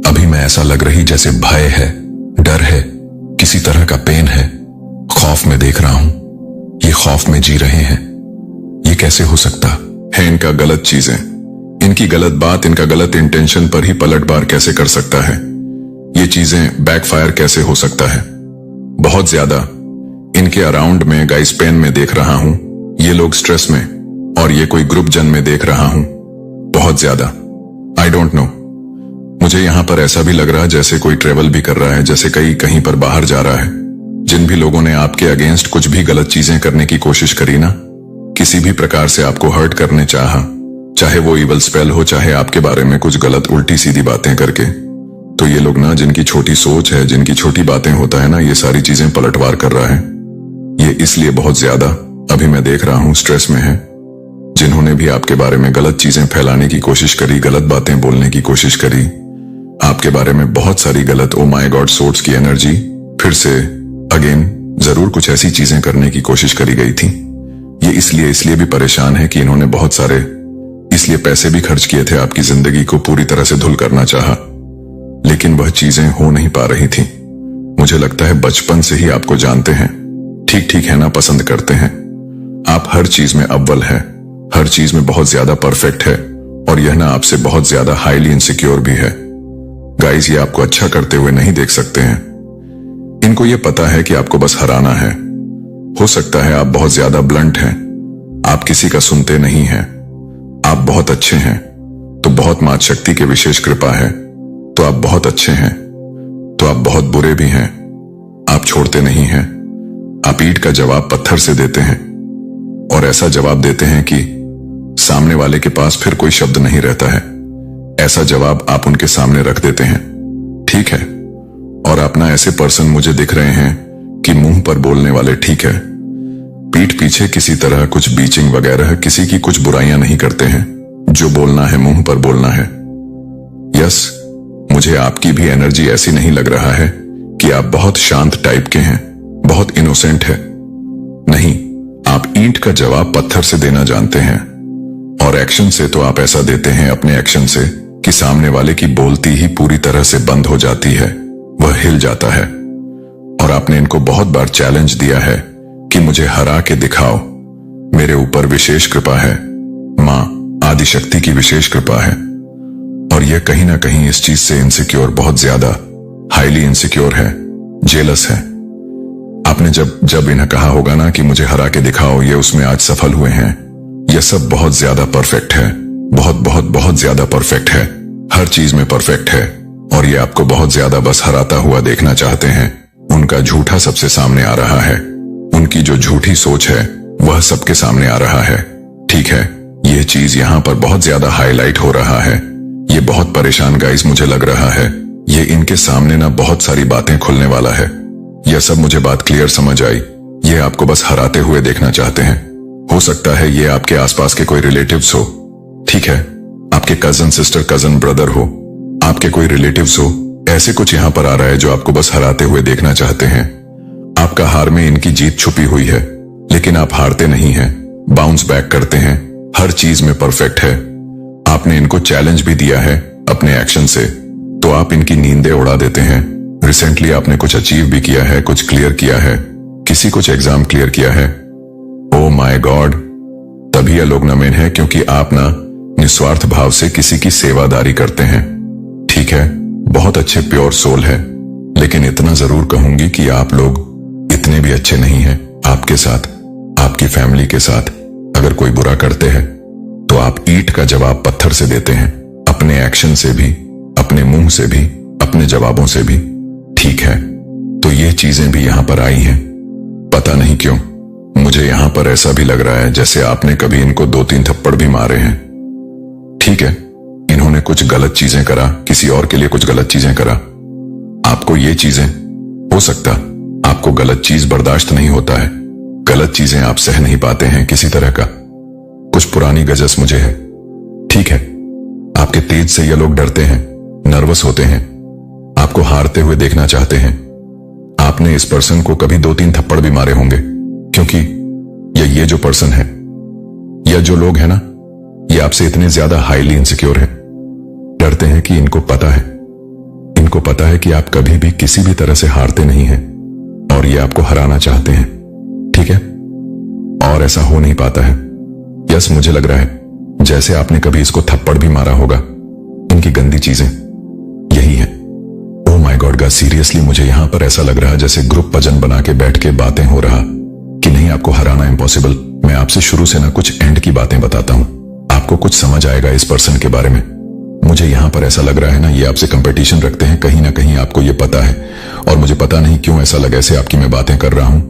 अभी मैं ऐसा लग रही जैसे भय है, डर है, किसी तरह का पेन है, खौफ में देख रहा हूं। ये खौफ में जी रहे हैं। ये कैसे हो सकता है? इनका गलत चीजें, इनकी गलत बात, इनका गलत इंटेंशन पर ही पलटवार कैसे कर सकता है? ये चीजें बैकफायर कैसे हो सकता है? बहुत ज्यादा इनके अराउंड में गाइस पेन में देख रहा हूं। ये लोग स्ट्रेस में, और ये कोई ग्रुप जन में देख रहा हूं, बहुत ज्यादा। आई डोंट नो, मुझे यहां पर ऐसा भी लग रहा है जैसे कोई ट्रेवल भी कर रहा है, जैसे कहीं पर बाहर जा रहा है। जिन भी लोगों ने आपके अगेंस्ट कुछ भी गलत चीजें करने की कोशिश करी ना, किसी भी प्रकार से आपको हर्ट करने चाहा, चाहे वो इवल स्पेल हो, चाहे आपके बारे में कुछ गलत उल्टी सीधी बातें करके, तो ये लोग ना, जिनकी छोटी सोच है, जिनकी छोटी बातें होता है ना, ये सारी चीजें पलटवार कर रहा है। ये इसलिए बहुत ज्यादा अभी मैं देख रहा हूं स्ट्रेस में है। जिन्होंने भी आपके बारे में गलत चीजें फैलाने की कोशिश करी, गलत बातें बोलने की कोशिश करी, आपके बारे में बहुत सारी गलत ओ माय गॉड सोर्स की एनर्जी फिर से अगेन जरूर कुछ ऐसी चीजें करने की कोशिश करी गई थी। ये इसलिए भी परेशान है कि इन्होंने बहुत सारे इसलिए पैसे भी खर्च किए थे, आपकी जिंदगी को पूरी तरह से धुल करना चाहा, लेकिन वह चीजें हो नहीं पा रही थी। मुझे लगता है बचपन से ही आपको जानते हैं, ठीक है ना, पसंद करते हैं। आप हर चीज में अव्वल है, हर चीज में बहुत ज्यादा परफेक्ट है, और यह ना आपसे बहुत ज्यादा हाईली इनसिक्योर भी है। गाइस, ये आपको अच्छा करते हुए नहीं देख सकते हैं। इनको ये पता है कि आपको बस हराना है। हो सकता है आप बहुत ज्यादा ब्लंट हैं, आप किसी का सुनते नहीं हैं, आप बहुत अच्छे हैं, तो बहुत मात शक्ति की विशेष कृपा है, तो आप बहुत अच्छे हैं, तो आप बहुत बुरे भी हैं। आप छोड़ते नहीं हैं, आप ईंट का जवाब पत्थर से देते हैं, और ऐसा जवाब देते हैं कि सामने वाले के पास फिर कोई शब्द नहीं रहता है। ऐसा जवाब आप उनके सामने रख देते हैं, ठीक है। और आप ना ऐसे पर्सन मुझे दिख रहे हैं कि मुंह पर बोलने वाले, ठीक है, पीठ पीछे किसी तरह कुछ बीचिंग वगैरह किसी की कुछ बुराइयां नहीं करते हैं। जो बोलना है मुंह पर बोलना है। यस, मुझे आपकी भी एनर्जी ऐसी नहीं लग रहा है कि आप बहुत शांत टाइप के हैं, बहुत इनोसेंट है। नहीं, आप ईंट का जवाब पत्थर से देना जानते हैं, और एक्शन से तो आप ऐसा देते हैं अपने एक्शन से कि सामने वाले की बोलती ही पूरी तरह से बंद हो जाती है, वह हिल जाता है। और आपने इनको बहुत बार चैलेंज दिया है कि मुझे हरा के दिखाओ, मेरे ऊपर विशेष कृपा है, मां आदिशक्ति की विशेष कृपा है। और यह कहीं ना कहीं इस चीज से इनसिक्योर, बहुत ज्यादा हाईली इनसिक्योर है, जेलस है। आपने जब इन्हें कहा होगा ना कि मुझे हरा के दिखाओ, ये उसमें आज सफल हुए हैं। यह सब बहुत ज्यादा परफेक्ट है, बहुत बहुत बहुत ज्यादा परफेक्ट है, हर चीज में परफेक्ट है। और ये आपको बहुत ज्यादा बस हराता हुआ देखना चाहते हैं। उनका झूठा सबसे सामने आ रहा है, उनकी जो झूठी सोच है वह सबके सामने आ रहा है। ठीक है, यह चीज यहाँ पर बहुत ज्यादा हाईलाइट हो रहा है। ये बहुत परेशान गाइस मुझे लग रहा है। ये इनके सामने ना बहुत सारी बातें खुलने वाला है। यह सब मुझे बात क्लियर समझ आई। ये आपको बस हराते हुए देखना चाहते हैं। हो सकता है ये आपके आसपास के कोई रिलेटिव्स हो, ठीक है, आपके कजन सिस्टर, कजन ब्रदर हो, आपके कोई रिलेटिव्स हो। ऐसे कुछ यहाँ पर आ रहा है जो आपको बस हराते हुए देखना चाहते हैं। आपका हार में इनकी जीत छुपी हुई है, लेकिन आप हारते नहीं हैं, बाउंस बैक करते हैं, हर चीज में परफेक्ट है। आपने इनको चैलेंज भी दिया है अपने एक्शन से, तो आप इनकी नींदें उड़ा देते हैं। रिसेंटली आपने कुछ अचीव भी किया है, कुछ क्लियर किया है, किसी कुछ एग्जाम क्लियर किया है। ओ माय गॉड, तभी ये लोग नमेन है क्योंकि आप ना निस्वार्थ भाव से किसी की सेवादारी करते हैं। ठीक है, बहुत अच्छे प्योर सोल है, लेकिन इतना जरूर कहूंगी कि आप लोग इतने भी अच्छे नहीं हैं। आपके साथ, आपकी फैमिली के साथ अगर कोई बुरा करते हैं तो आप ईंट का जवाब पत्थर से देते हैं, अपने एक्शन से भी, अपने मुंह से भी, अपने जवाबों से भी। ठीक है, तो ये चीजें भी यहां पर आई हैं। पता नहीं क्यों मुझे यहां पर ऐसा भी लग रहा है जैसे आपने कभी इनको 2-3 थप्पड़ भी मारे हैं। ठीक है, इन्होंने कुछ गलत चीजें करा, किसी और के लिए कुछ गलत चीजें करा। आपको ये चीजें, हो सकता आपको गलत चीज बर्दाश्त नहीं होता है, गलत चीजें आप सह नहीं पाते हैं किसी तरह का। कुछ पुरानी गजस मुझे है। ठीक है, आपके तेज से ये लोग डरते हैं, नर्वस होते हैं, आपको हारते हुए देखना चाहते हैं। आपने इस पर्सन को कभी 2-3 थप्पड़ भी मारे होंगे, क्योंकि ये जो पर्सन है या जो लोग हैं ना, ये आपसे इतने ज्यादा हाईली इनसिक्योर है, डरते हैं कि इनको पता है कि आप कभी भी किसी भी तरह से हारते नहीं हैं और ये आपको हराना चाहते हैं। ठीक है, और ऐसा हो नहीं पाता है। यस, मुझे लग रहा है जैसे आपने कभी इसको थप्पड़ भी मारा होगा। इनकी गंदी चीजें यही है। Oh my God guys, seriously मुझे यहां पर ऐसा लग रहा है जैसे ग्रुप भजन बना के बैठ के बातें हो रहा कि नहीं, आपको हराना इम्पॉसिबल। मैं आपसे शुरू से ना कुछ एंड की बातें बताता हूं, आपको कुछ समझ आएगा इस पर्सन के बारे में। मुझे यहां पर ऐसा लग रहा है ना, ये आपसे कंपटीशन रखते हैं, कहीं ना कहीं आपको ये पता है। और मुझे पता नहीं क्यों ऐसा लगा ऐसे आपकी मैं बातें कर रहा हूं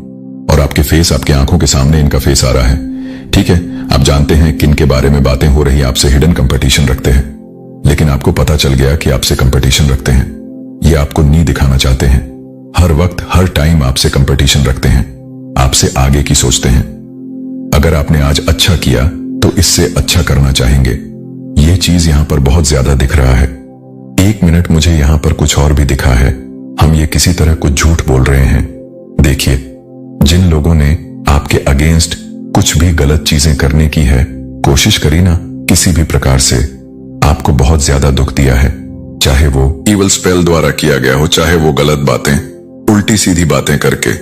और आपके फेस, आपकी आंखों के सामने इनका फेस आ रहा है। ठीक है, आप जानते हैं किन के बारे में बातें हो रही, आपसे हिडन कंपटीशन रखते हैं, लेकिन आपको पता चल गया कि आपसे कंपटीशन रखते हैं। ये आपको नहीं दिखाना चाहते हैं, हर वक्त हर टाइम आपसे कंपटीशन रखते हैं, आपसे आगे की सोचते हैं। अगर आपने आज अच्छा किया तो इससे अच्छा करना चाहेंगे। ये चीज यहां पर बहुत ज्यादा दिख रहा है। एक मिनट, मुझे यहां पर कुछ और भी दिखा है। हम ये किसी तरह कुछ झूठ बोल रहे हैं। देखिए, जिन लोगों ने आपके अगेंस्ट कुछ भी गलत चीजें करने की है, कोशिश करी ना किसी भी प्रकार से, आपको बहुत ज्यादा दुख दिया है, चाहे वो इवल स्पेल द्वारा किया गया हो, चाहे वो गलत बातें, उल्टी सीधी बातें करके।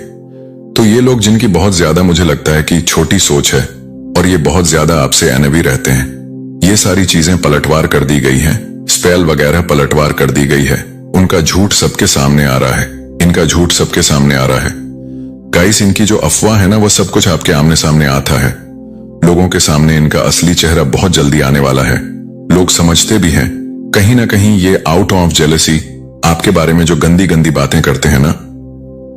तो ये लोग जिनकी बहुत ज्यादा मुझे लगता है कि छोटी सोच है और ये बहुत ज्यादा आपसे एनवी रहते हैं, ये सारी चीजें पलटवार कर दी गई हैं, स्पेल वगैरह पलटवार कर दी गई है। उनका झूठ सबके सामने आ रहा है, इनका झूठ सबके सामने आ रहा है। गाइस, इनकी जो अफवाह है ना, वो सब कुछ आपके आमने सामने आता है। लोगों के सामने इनका असली चेहरा बहुत जल्दी आने वाला है। लोग समझते भी हैं कहीं ना कहीं ये आउट ऑफ जेलसी आपके बारे में जो गंदी गंदी बातें करते हैं ना,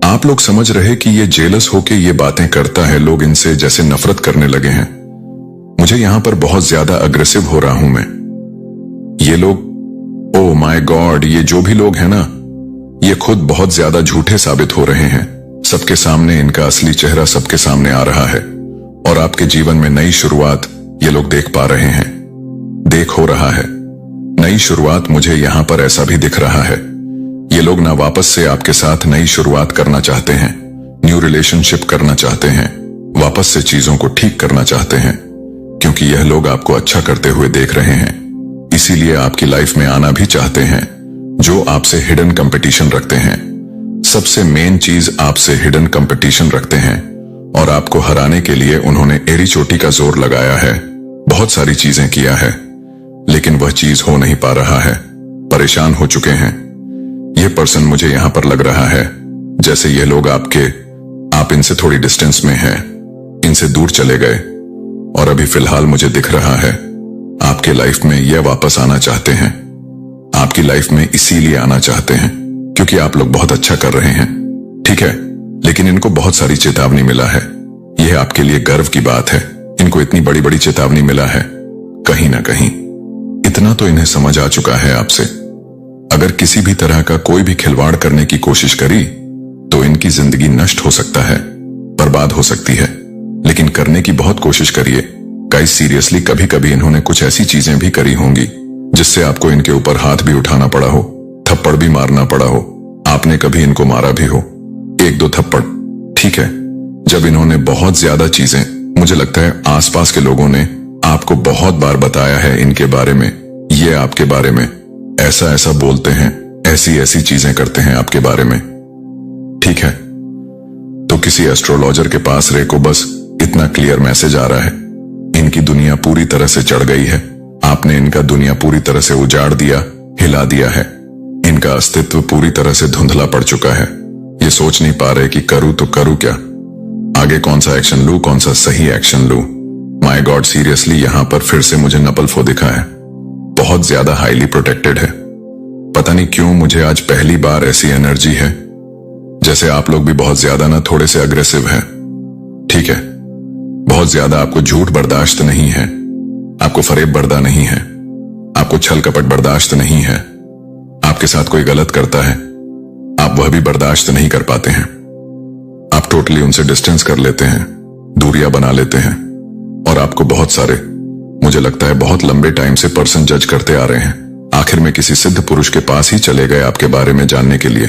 आप लोग समझ रहे कि ये जेलस होके ये बातें करता है, लोग इनसे जैसे नफरत करने लगे हैं। मुझे यहां पर बहुत ज्यादा अग्रेसिव हो रहा हूं मैं। ये लोग, ओ माय गॉड, ये जो भी लोग हैं ना, ये खुद बहुत ज्यादा झूठे साबित हो रहे हैं। सबके सामने इनका असली चेहरा सबके सामने आ रहा है और आपके जीवन में नई शुरुआत ये लोग देख पा रहे हैं, देख हो रहा है नई शुरुआत। मुझे यहां पर ऐसा भी दिख रहा है, ये लोग ना वापस से आपके साथ नई शुरुआत करना चाहते हैं, न्यू रिलेशनशिप करना चाहते हैं, वापस से चीजों को ठीक करना चाहते हैं, क्योंकि यह लोग आपको अच्छा करते हुए देख रहे हैं, इसीलिए आपकी लाइफ में आना भी चाहते हैं। जो आपसे हिडन कंपटीशन रखते हैं। सबसे मेन चीज आपसे हिडन कंपटीशन रखते हैं और आपको हराने के लिए उन्होंने एड़ी चोटी का जोर लगाया है, बहुत सारी चीजें किया है, लेकिन वह चीज हो नहीं पा रहा है। परेशान हो चुके हैं। यह पर्सन मुझे यहां पर लग रहा है जैसे ये लोग आप इनसे थोड़ी डिस्टेंस में हैं, इनसे दूर चले गए और अभी फिलहाल मुझे दिख रहा है आपके लाइफ में यह वापस आना चाहते हैं। आपकी लाइफ में इसीलिए आना चाहते हैं क्योंकि आप लोग बहुत अच्छा कर रहे हैं, ठीक है, लेकिन इनको बहुत सारी चेतावनी मिला है। यह आपके लिए गर्व की बात है। इनको इतनी बड़ी बड़ी चेतावनी मिला है, कहीं ना कहीं इतना तो इन्हें समझ आ चुका है आपसे। अगर किसी भी तरह का कोई भी खिलवाड़ करने की कोशिश करी तो इनकी जिंदगी नष्ट हो सकता है, बर्बाद हो सकती है, लेकिन करने की बहुत कोशिश करिए। गाइस सीरियसली कभी कभी इन्होंने कुछ ऐसी चीजें भी करी होंगी जिससे आपको इनके ऊपर हाथ भी उठाना पड़ा हो, थप्पड़ भी मारना पड़ा हो, आपने कभी इनको मारा भी हो, 1-2 थप्पड़, ठीक है। जब इन्होंने बहुत ज्यादा चीजें, मुझे लगता है आसपास के लोगों ने आपको बहुत बार बताया है इनके बारे में, ये आपके बारे में ऐसा ऐसा बोलते हैं, ऐसी ऐसी चीजें करते हैं आपके बारे में, ठीक है। तो किसी एस्ट्रोलॉजर के पास रे को बस इतना क्लियर मैसेज आ रहा है, इनकी दुनिया पूरी तरह से चढ़ गई है। आपने इनका दुनिया पूरी तरह से उजाड़ दिया, हिला दिया है। इनका अस्तित्व पूरी तरह से धुंधला पड़ चुका है। ये सोच नहीं पा रहे कि करूं तो करूं क्या, आगे कौन सा एक्शन लूं, कौन सा सही एक्शन लूं। माय गॉड सीरियसली यहां पर फिर से मुझे नपलफो दिखा है, बहुत ज्यादा हाईली प्रोटेक्टेड है। पता नहीं क्यों मुझे आज पहली बार ऐसी एनर्जी है जैसे आप लोग भी बहुत ज्यादा ना थोड़े से अग्रेसिव हैं, ठीक है। बहुत ज्यादा आपको झूठ बर्दाश्त नहीं है, आपको फरेब बर्दा नहीं है, आपको छल कपट बर्दाश्त नहीं है। आपके साथ कोई गलत करता है, आप वह भी बर्दाश्त नहीं कर पाते हैं। आप टोटली उनसे डिस्टेंस कर लेते हैं, दूरियां बना लेते हैं और आपको बहुत सारे, मुझे लगता है बहुत लंबे टाइम से पर्सन जज करते आ रहे हैं। आखिर में किसी सिद्ध पुरुष के पास ही चले गए आपके बारे में जानने के लिए,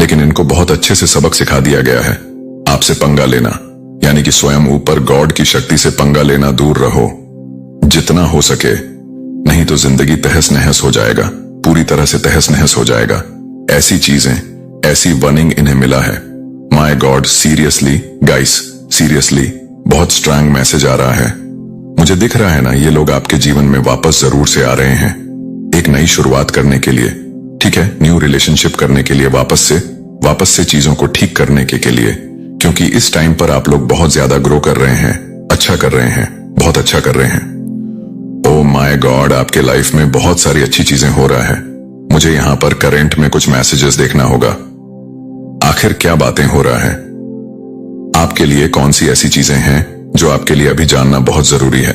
लेकिन इनको बहुत अच्छे से सबक सिखा दिया गया है। आपसे पंगा लेना यानी कि स्वयं ऊपर गॉड की शक्ति से पंगा लेना दूर रहो जितना हो सके, नहीं तो जिंदगी तहस नहस हो जाएगा, पूरी तरह से तहस नहस हो जाएगा। ऐसी चीजें, ऐसी वर्निंग इन्हें मिला है। My God seriously guys, seriously बहुत स्ट्रांग मैसेज आ रहा है। मुझे दिख रहा है ना, ये लोग आपके जीवन में वापस जरूर से आ रहे हैं, एक नई शुरुआत करने के लिए, ठीक है, न्यू रिलेशनशिप करने के लिए, वापस से चीजों को ठीक करने के लिए, क्योंकि इस टाइम पर आप लोग बहुत ज्यादा ग्रो कर रहे हैं, अच्छा कर रहे हैं, बहुत अच्छा कर रहे हैं। ओ माय गॉड, आपके लाइफ में बहुत सारी अच्छी चीजें हो रहा है। मुझे यहाँ पर करंट में कुछ मैसेजेस देखना होगा, आखिर क्या बातें हो रहा है। आपके लिए कौन सी ऐसी चीजें हैं जो आपके लिए अभी जानना बहुत जरूरी है।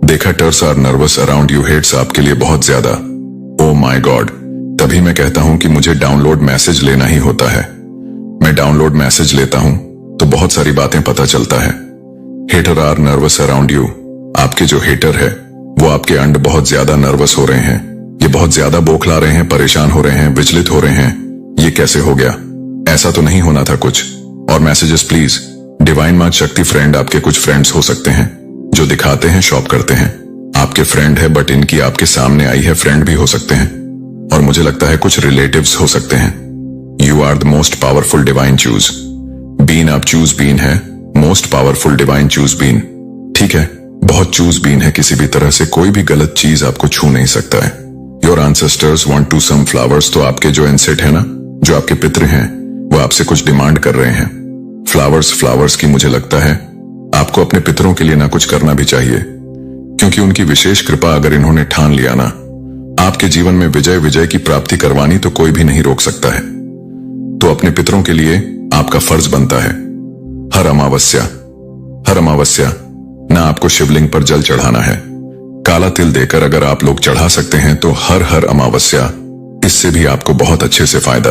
देखा टर्स आर नर्वस अराउंड यू, हेट्स आपके लिए बहुत ज्यादा। ओ माय गॉड, तभी मैं कहता हूं कि मुझे डाउनलोड मैसेज लेना ही होता है। मैं डाउनलोड मैसेज लेता हूं तो बहुत सारी बातें पता चलता है। Hater are nervous around you, आपके जो हेटर है वो आपके अंड बहुत ज्यादा नर्वस हो रहे हैं, ये बहुत ज्यादा बौखला रहे हैं, परेशान हो रहे हैं, विचलित हो रहे हैं। ये कैसे हो गया, ऐसा तो नहीं होना था कुछ। और मैसेजेस प्लीज, डिवाइन माँ शक्ति फ्रेंड, आपके कुछ फ्रेंड्स हो सकते हैं जो दिखाते हैं, शॉप करते हैं, आपके फ्रेंड है बट इनकी आपके सामने आई है, फ्रेंड भी हो सकते हैं, और मुझे लगता है कुछ रिलेटिव्स हो सकते हैं। You are the most powerful divine chosen being, आप चूज बीन है, most powerful divine chosen being, ठीक है, बहुत चूज बीन है। किसी भी तरह से कोई भी गलत चीज आपको छू नहीं सकता है। Your ancestors want to some flowers, तो आपके जो एंसेट है ना, जो आपके पितृ हैं, वो आपसे कुछ डिमांड कर रहे हैं। फ्लावर्स की, मुझे लगता है आपको अपने पितरों के लिए ना कुछ करना भी चाहिए, क्योंकि उनकी विशेष कृपा अगर इन्होंने ठान लिया ना, आपके जीवन में विजय की प्राप्ति करवानी, तो कोई भी नहीं रोक सकता है। तो अपने पितरों के लिए आपका फर्ज बनता है हर अमावस्या ना आपको शिवलिंग पर जल चढ़ाना है, काला तिल देकर अगर आप लोग चढ़ा सकते हैं तो हर अमावस्या, इससे भी आपको बहुत अच्छे से फायदा।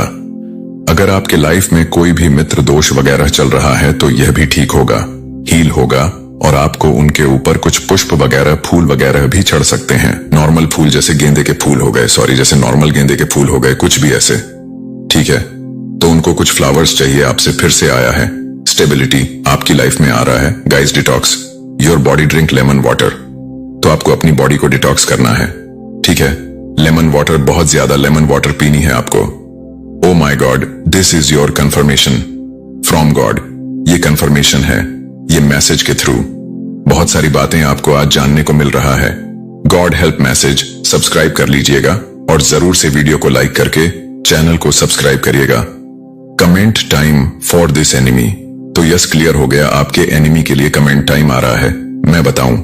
अगर आपके लाइफ में कोई भी मित्र दोष वगैरह चल रहा है तो यह भी ठीक होगा, हील होगा, और आपको उनके ऊपर कुछ पुष्प वगैरह, फूल वगैरह भी चढ़ सकते हैं। नॉर्मल फूल जैसे गेंदे के फूल हो गए, जैसे नॉर्मल गेंदे के फूल हो गए, कुछ भी ऐसे, ठीक है। तो उनको कुछ फ्लावर्स चाहिए आपसे, फिर से आया है, स्टेबिलिटी आपकी लाइफ में आ रहा है। Guys detox your body, drink lemon water, तो आपको अपनी बॉडी को डिटॉक्स करना है, ठीक है। लेमन वाटर, बहुत ज्यादा लेमन वाटर पीनी है आपको। Oh my God, this is your confirmation from God. ये कंफर्मेशन है, ये मैसेज के थ्रू बहुत सारी बातें आपको आज जानने को मिल रहा है। गॉड हेल्प मैसेज सब्सक्राइब कर लीजिएगा और जरूर से वीडियो को लाइक करके चैनल को सब्सक्राइब करिएगा। Comment time for this enemy. तो यस, क्लियर हो गया, आपके एनिमी के लिए कमेंट टाइम आ रहा है। मैं बताऊं,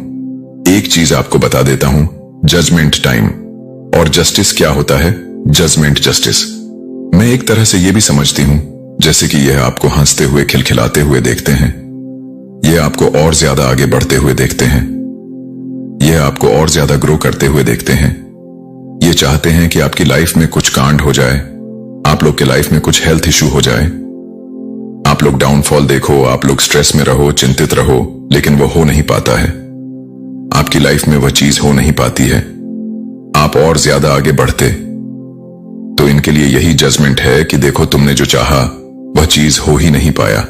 एक चीज आपको बता देता हूं, जजमेंट टाइम। और जस्टिस क्या होता है? Judgement justice. मैं एक तरह से यह भी समझती हूं जैसे कि यह आपको हंसते हुए खिलखिलाते हुए देखते हैं, यह आपको और ज्यादा आगे बढ़ते हुए देखते हैं, यह आपको और ज्यादा ग्रो करते हुए देखते हैं। ये चाहते हैं कि आपकी लाइफ में कुछ कांड हो जाए, आप लोग के लाइफ में कुछ हेल्थ इशू हो जाए, आप लोग डाउनफॉल देखो, आप लोग स्ट्रेस में रहो, चिंतित रहो, लेकिन वो हो नहीं पाता है। आपकी लाइफ में वह चीज हो नहीं पाती है, आप और ज्यादा आगे बढ़ते। तो इनके लिए यही जजमेंट है कि देखो, तुमने जो चाहा वह चीज हो ही नहीं पाया,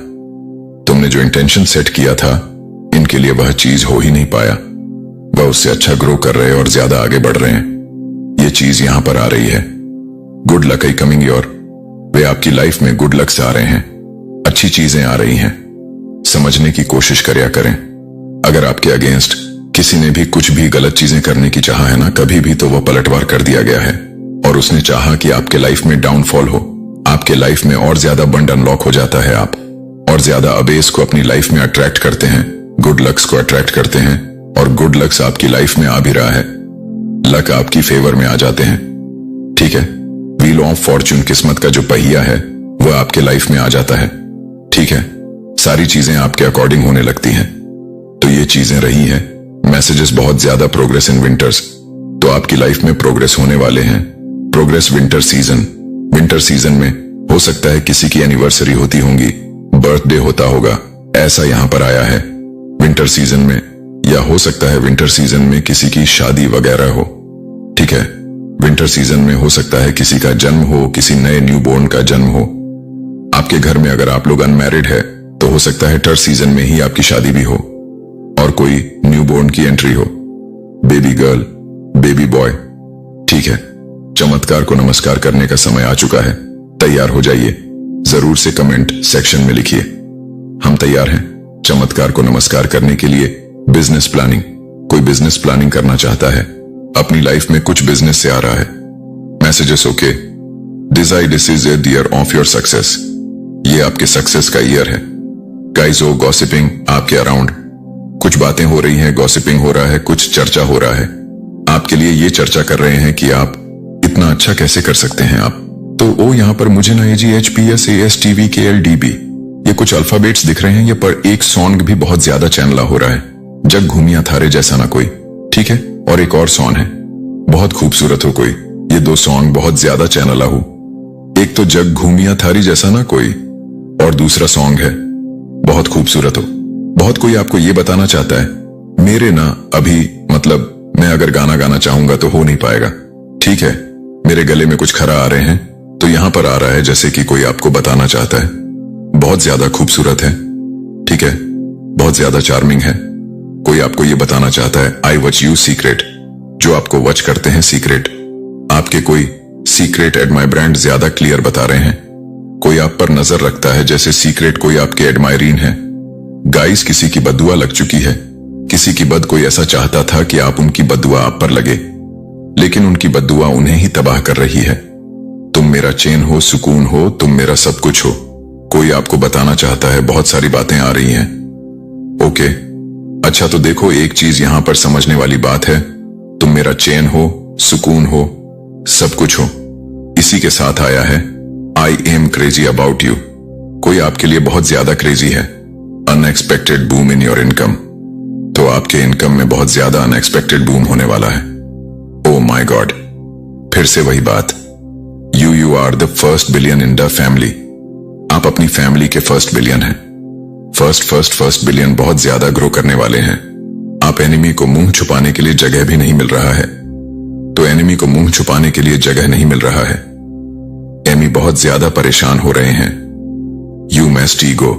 तुमने जो इंटेंशन सेट किया था, इनके लिए वह चीज हो ही नहीं पाया। वह उससे अच्छा ग्रो कर रहे और ज्यादा आगे बढ़ रहे हैं। ये चीज यहां पर आ रही है, good luck I coming your. Way आपकी लाइफ में गुड लक से आ रहे हैं, अच्छी चीजें आ रही हैं। समझने की कोशिश करया करें। अगर आपके अगेंस्ट किसी ने भी कुछ भी गलत चीजें करने की चाहा है ना, कभी भी, तो वो पलटवार कर दिया गया है। और उसने चाहा कि आपके लाइफ में डाउनफॉल हो, आपके लाइफ में और ज्यादा बंड अनलॉक हो जाता है, आप और ज्यादा अबेस को अपनी लाइफ में अट्रैक्ट करते हैं, गुड लक्स को अट्रैक्ट करते हैं, और गुड लक्स आपकी लाइफ में आ भी रहा है। लक आपकी फेवर में आ जाते हैं, ठीक है। व्हील ऑफ फॉर्च्यून, किस्मत का जो पहिया है, वह आपके लाइफ में आ जाता है, ठीक है। सारी चीजें आपके अकॉर्डिंग होने लगती हैं। तो ये चीजें रही हैं मैसेजेस, बहुत ज्यादा प्रोग्रेस इन विंटर्स। तो आपकी लाइफ में प्रोग्रेस होने वाले हैं, progress winter season. Winter season में हो सकता है किसी की एनिवर्सरी होती होंगी, बर्थडे होता होगा, ऐसा यहां पर आया है विंटर सीजन में। या हो सकता है विंटर सीजन में किसी की शादी वगैरह हो, ठीक है। विंटर सीजन में हो सकता है किसी का जन्म हो, किसी नए न्यूबॉर्न का जन्म हो। आपके घर में अगर आप लोग अनमैरिड है तो हो सकता है टर सीजन में ही आपकी शादी भी हो और कोई न्यूबॉर्न की एंट्री हो, बेबी गर्ल, बेबी बॉय, ठीक है। चमत्कार को नमस्कार करने का समय आ चुका है, तैयार हो जाइए। जरूर से कमेंट सेक्शन में लिखिए, हम तैयार हैं चमत्कार को नमस्कार करने के लिए। बिजनेस प्लानिंग, कोई बिजनेस प्लानिंग करना चाहता है, अपनी लाइफ में कुछ बिजनेस से आ रहा है messages, okay. This is the year of your success. ये आपके सक्सेस का ईयर है गाइस। ओ गॉसिपिंग आपके अराउंड, कुछ बातें हो रही हैं, गॉसिपिंग हो रहा है, कुछ चर्चा हो रहा है। आपके लिए ये चर्चा कर रहे हैं कि आप इतना अच्छा कैसे कर सकते हैं आप। तो ओ यहां पर मुझे ना AGHPSASTVKLDB ये कुछ अल्फाबेट्स दिख रहे हैं, ये पर एक सॉन्ग भी बहुत ज्यादा चैनला हो रहा है, जग घूमिया थारे जैसा ना कोई, ठीक है। और एक और सॉन्ग है, बहुत खूबसूरत हो कोई। ये दो सॉन्ग बहुत ज्यादा चैनला हो, एक तो जग घूमिया थारी जैसा ना कोई, और दूसरा सॉन्ग है बहुत खूबसूरत हो। बहुत कोई आपको ये बताना चाहता है, मेरे ना अभी, मतलब मैं अगर गाना गाना चाहूंगा तो हो नहीं पाएगा, ठीक है। मेरे गले में कुछ खरा आ रहे हैं, तो यहां पर आ रहा है जैसे कि कोई आपको बताना चाहता है बहुत ज्यादा खूबसूरत है, ठीक है, बहुत ज्यादा चार्मिंग है। कोई आपको ये बताना चाहता है आई वच यू सीक्रेट, जो आपको वच करते हैं सीक्रेट। आपके कोई सीक्रेट एडमायर ब्रांड ज्यादा क्लियर बता रहे हैं। कोई आप पर नजर रखता है जैसे सीक्रेट कोई आपके एडमायरीन है। गाइस, किसी की बदुआ लग चुकी है, किसी की बद कोई ऐसा चाहता था कि आप उनकी बदुआ आप पर लगे, लेकिन उनकी बदुआ उन्हें ही तबाह कर रही है। तुम मेरा चैन हो, सुकून हो, तुम मेरा सब कुछ हो। कोई आपको बताना चाहता है, बहुत सारी बातें आ रही हैं, ओके। अच्छा, तो देखो, एक चीज यहां पर समझने वाली बात है, तुम मेरा चैन हो, सुकून हो, सब कुछ हो। इसी के साथ आया है I am crazy about you. कोई आपके लिए बहुत ज्यादा क्रेजी है। Unexpected boom in your income, तो आपके इनकम में बहुत ज्यादा अनएक्सपेक्टेड बूम होने वाला है। ओ माय गॉड, फिर से वही बात, you are the first billion in the family. आप अपनी फैमिली के फर्स्ट बिलियन हैं। फर्स्ट बिलियन बहुत ज्यादा ग्रो करने वाले हैं। आप एनिमी को मुंह छुपाने के लिए जगह भी नहीं मिल रहा है, तो एनिमी को मुंह छुपाने के लिए जगह नहीं मिल रहा है। एमी बहुत ज्यादा परेशान हो रहे हैं। यू मैस्ट ईगो,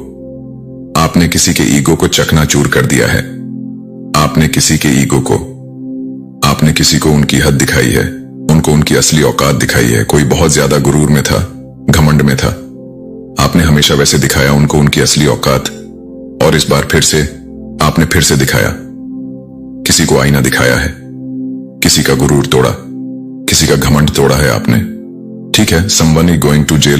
आपने किसी के ईगो को चकनाचूर कर दिया है। आपने किसी के ईगो को, आपने किसी को उनकी हद दिखाई है, उनको उनकी असली औकात दिखाई है। कोई बहुत ज्यादा गुरूर में था, घमंड में था। आपने हमेशा वैसे दिखाया उनको उनकी असली औकात, और इस बार फिर से आपने फिर से दिखाया। किसी को आईना दिखाया है, किसी का गुरूर तोड़ा, किसी का घमंड तोड़ा है आपने। ठीक है, someone is going to jail.